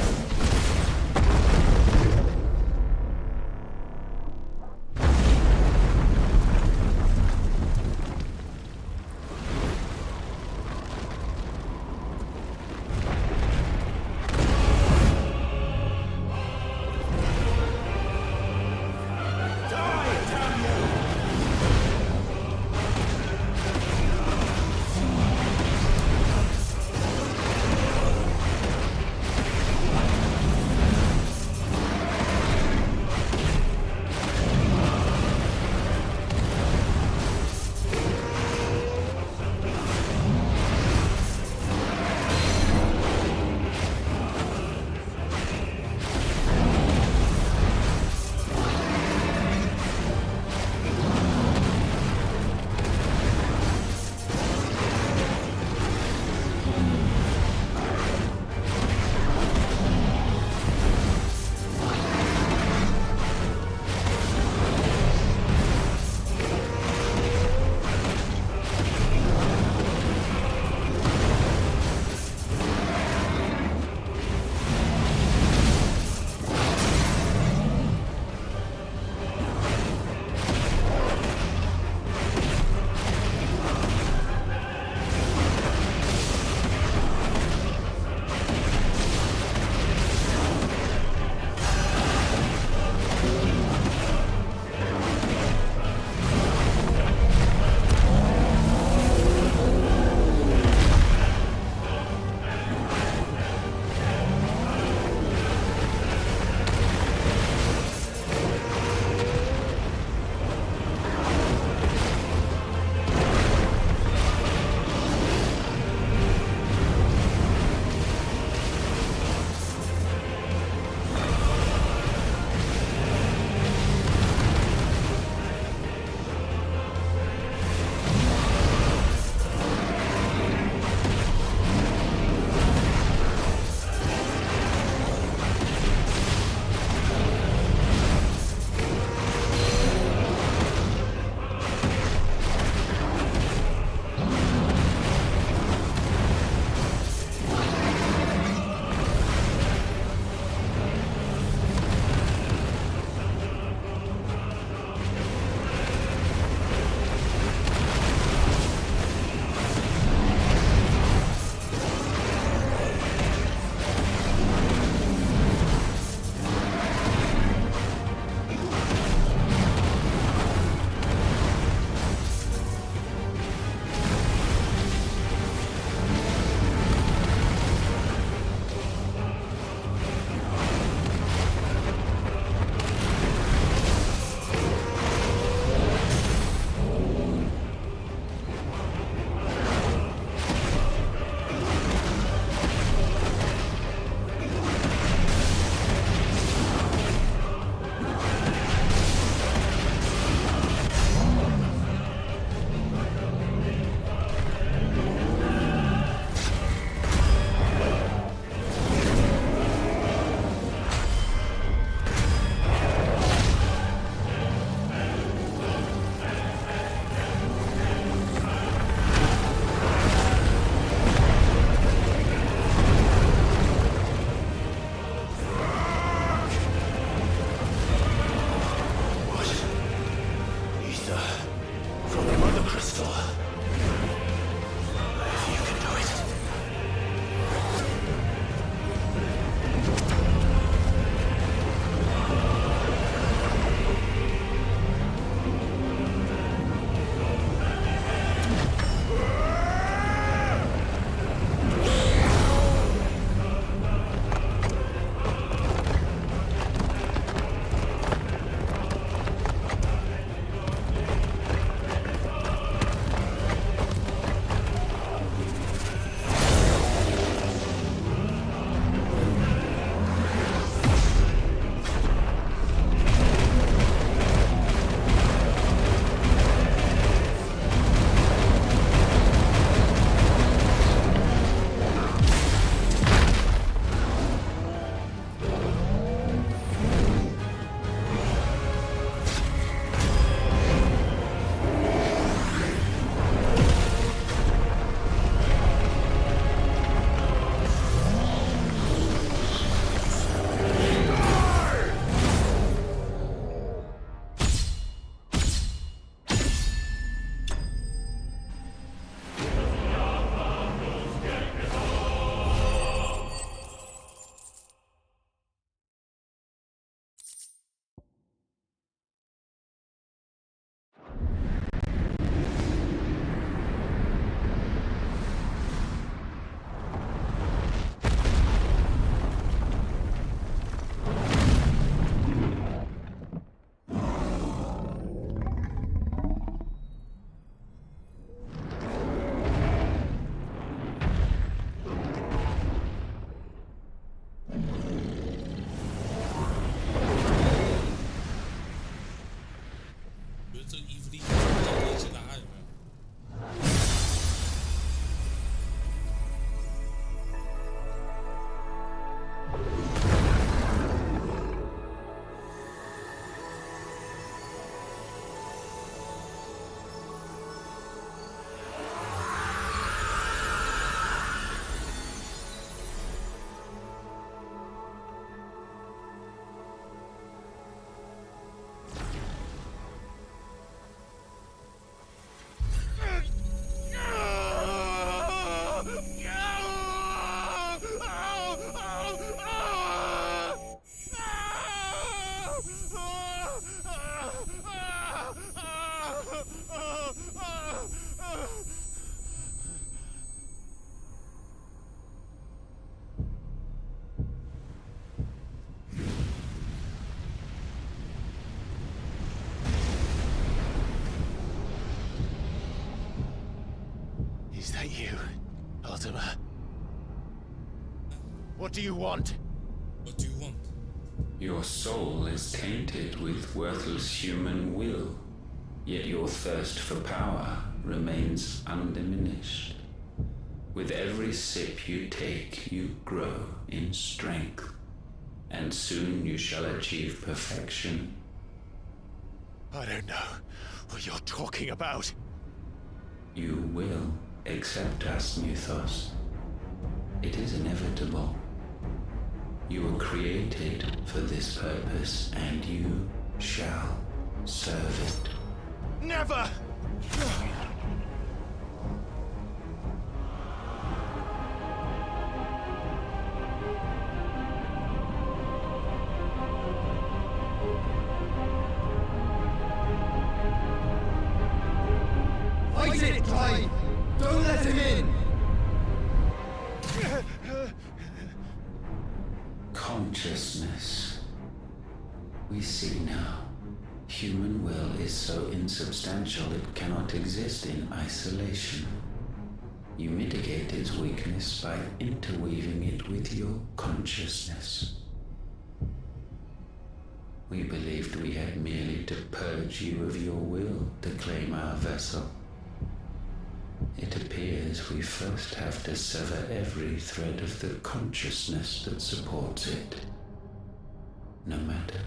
这个伊芙利特的年轻男孩有没有？ Is that you, Ultima? What do you want? What do you want? Your soul is tainted with worthless human will, yet your thirst for power remains undiminished. With every sip you take, you grow in strength, and soon you shall achieve perfection. I don't know what you're talking about. You will accept us, Mythos. It is inevitable. You were created for this purpose, and you shall serve it. Never! Fight it, Clive! Don't let him in! Consciousness. We see now. Human will is so insubstantial it cannot exist in isolation. You mitigate its weakness by interweaving it with your consciousness. We believed we had merely to purge you of your will to claim our vessel. It appears we first have to sever every thread of the consciousness that supports it. No matter.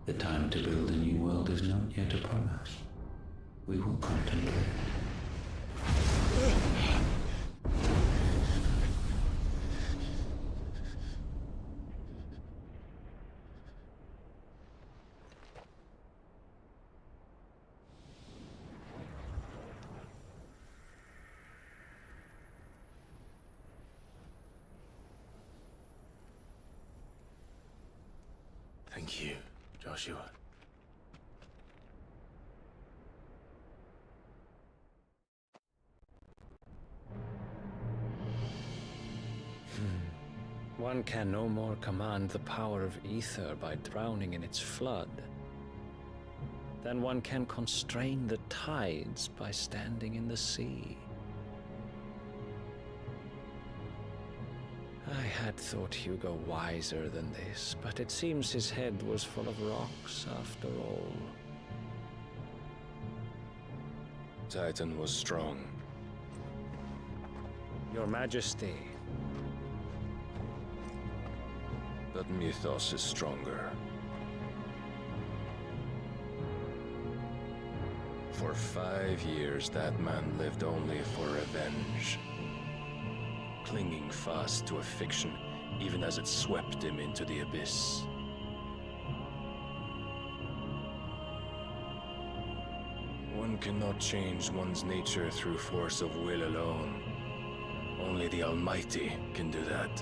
The time to build a new world is not yet upon us. We will contemplate. Thank you, Joshua. One can no more command the power of ether by drowning in its flood than one can constrain the tides by standing in the sea. I had thought Hugo wiser than this, but it seems his head was full of rocks after all. Titan was strong. Your Majesty. But Mythos is stronger. For 5 years, that man lived only for revenge. Clinging fast to a fiction, even as it swept him into the abyss. One cannot change one's nature through force of will alone. Only the Almighty can do that.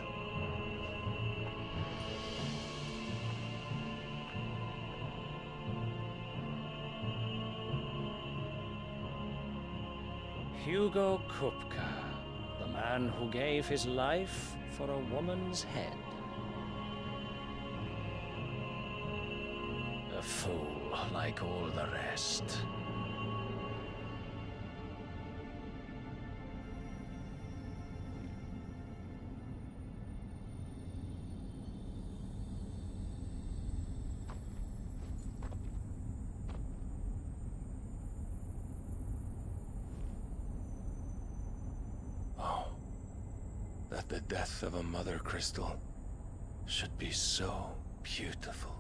Hugo Kupka, the man who gave his life for a woman's head. A fool like all the rest. that the death of a mother crystal should be so beautiful.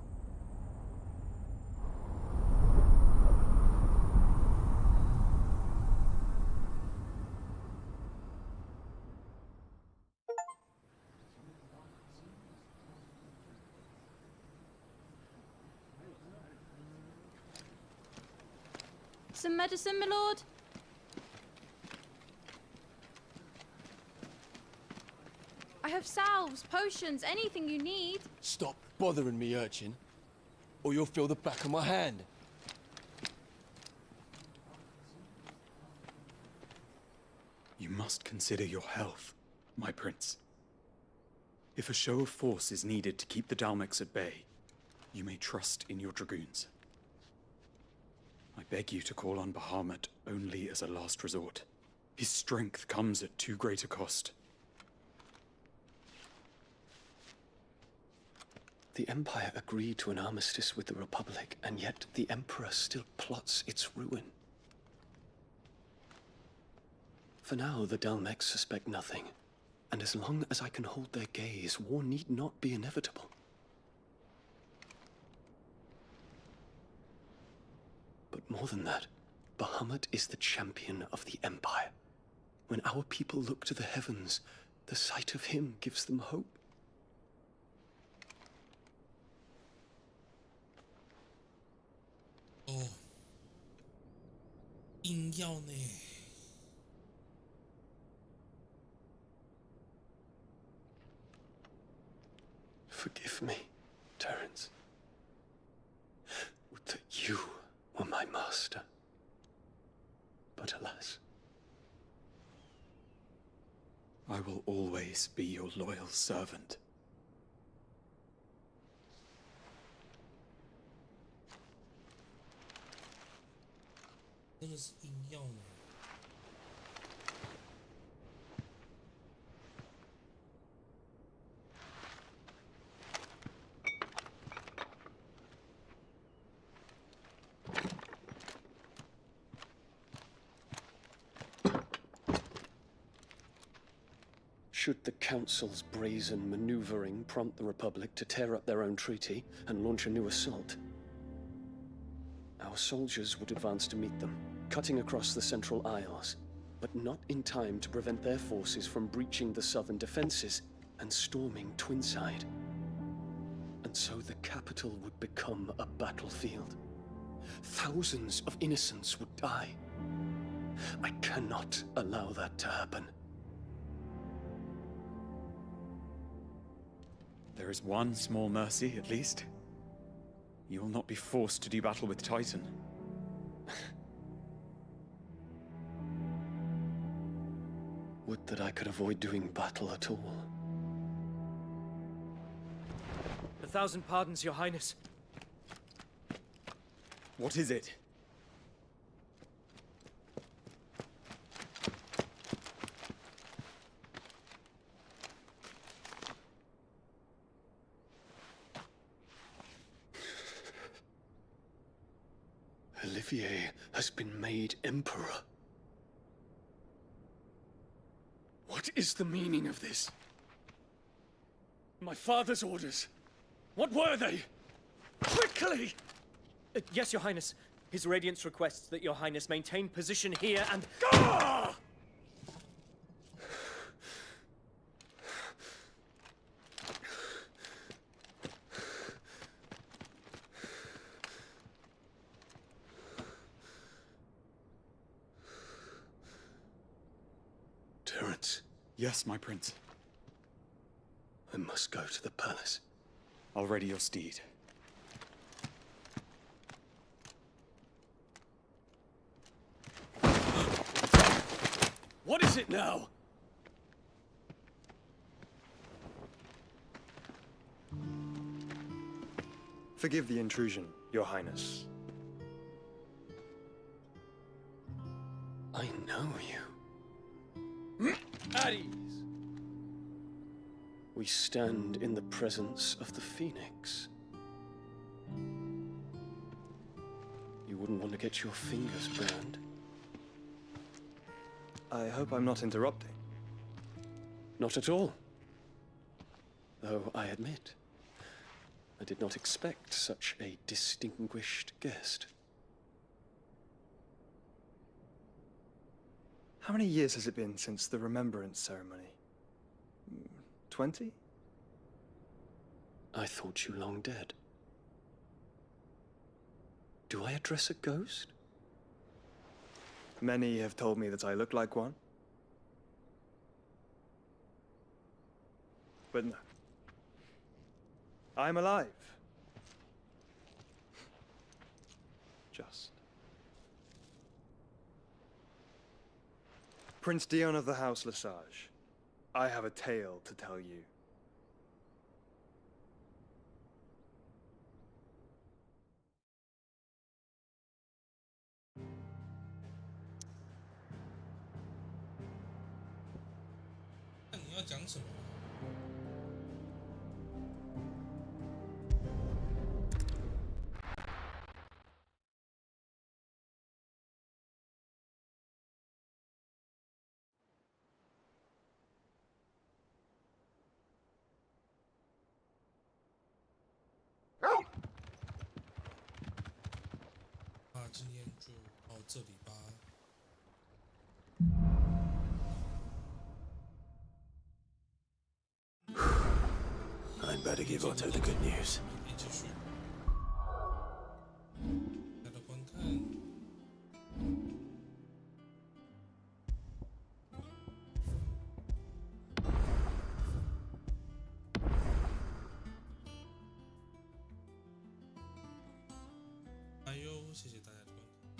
Some medicine, my lord? I have salves, potions, anything you need. Stop bothering me, urchin, or you'll feel the back of my hand. You must consider your health, my prince. If a show of force is needed to keep the Dalmex at bay, you may trust in your dragoons. I beg you to call on Bahamut only as a last resort. His strength comes at too great a cost. The Empire agreed to an armistice with the Republic, and yet the Emperor still plots its ruin. For now, the Dalmex suspect nothing, and as long as I can hold their gaze, war need not be inevitable. But more than that, Bahamut is the champion of the Empire. When our people look to the heavens, the sight of him gives them hope. Oh. 硬要呢。 Forgive me, Terence. Would that you were my master. But alas. I will always be your loyal servant. Should the Council's brazen maneuvering prompt the Republic to tear up their own treaty and launch a new assault, our soldiers would advance to meet them, cutting across the Central Isles, but not in time to prevent their forces from breaching the southern defenses and storming Twinside. And so the capital would become a battlefield. Thousands of innocents would die. I cannot allow that to happen. There is one small mercy, at least. You will not be forced to do battle with Titan. Would that I could avoid doing battle at all. 1,000 pardons, Your Highness. What is it? Olivier has been made Emperor. What is the meaning of this? My father's orders. What were they? Quickly! Yes, Your Highness. His Radiance requests that Your Highness maintain position here and... Gah! Terence. Yes, my prince. I must go to the palace. I'll ready your steed. What is it now? Forgive the intrusion, Your Highness. I know you. At ease. We stand in the presence of the Phoenix. You wouldn't want to get your fingers burned. I hope I'm not interrupting. Not at all. Though I admit, I did not expect such a distinguished guest. How many years has it been since the Remembrance ceremony? 20? I thought you long dead. Do I address a ghost? Many have told me that I look like one. But no. I'm alive. Just. Prince Dion of the House Lesage, I have a tale to tell you. I'd better give Otto the good news.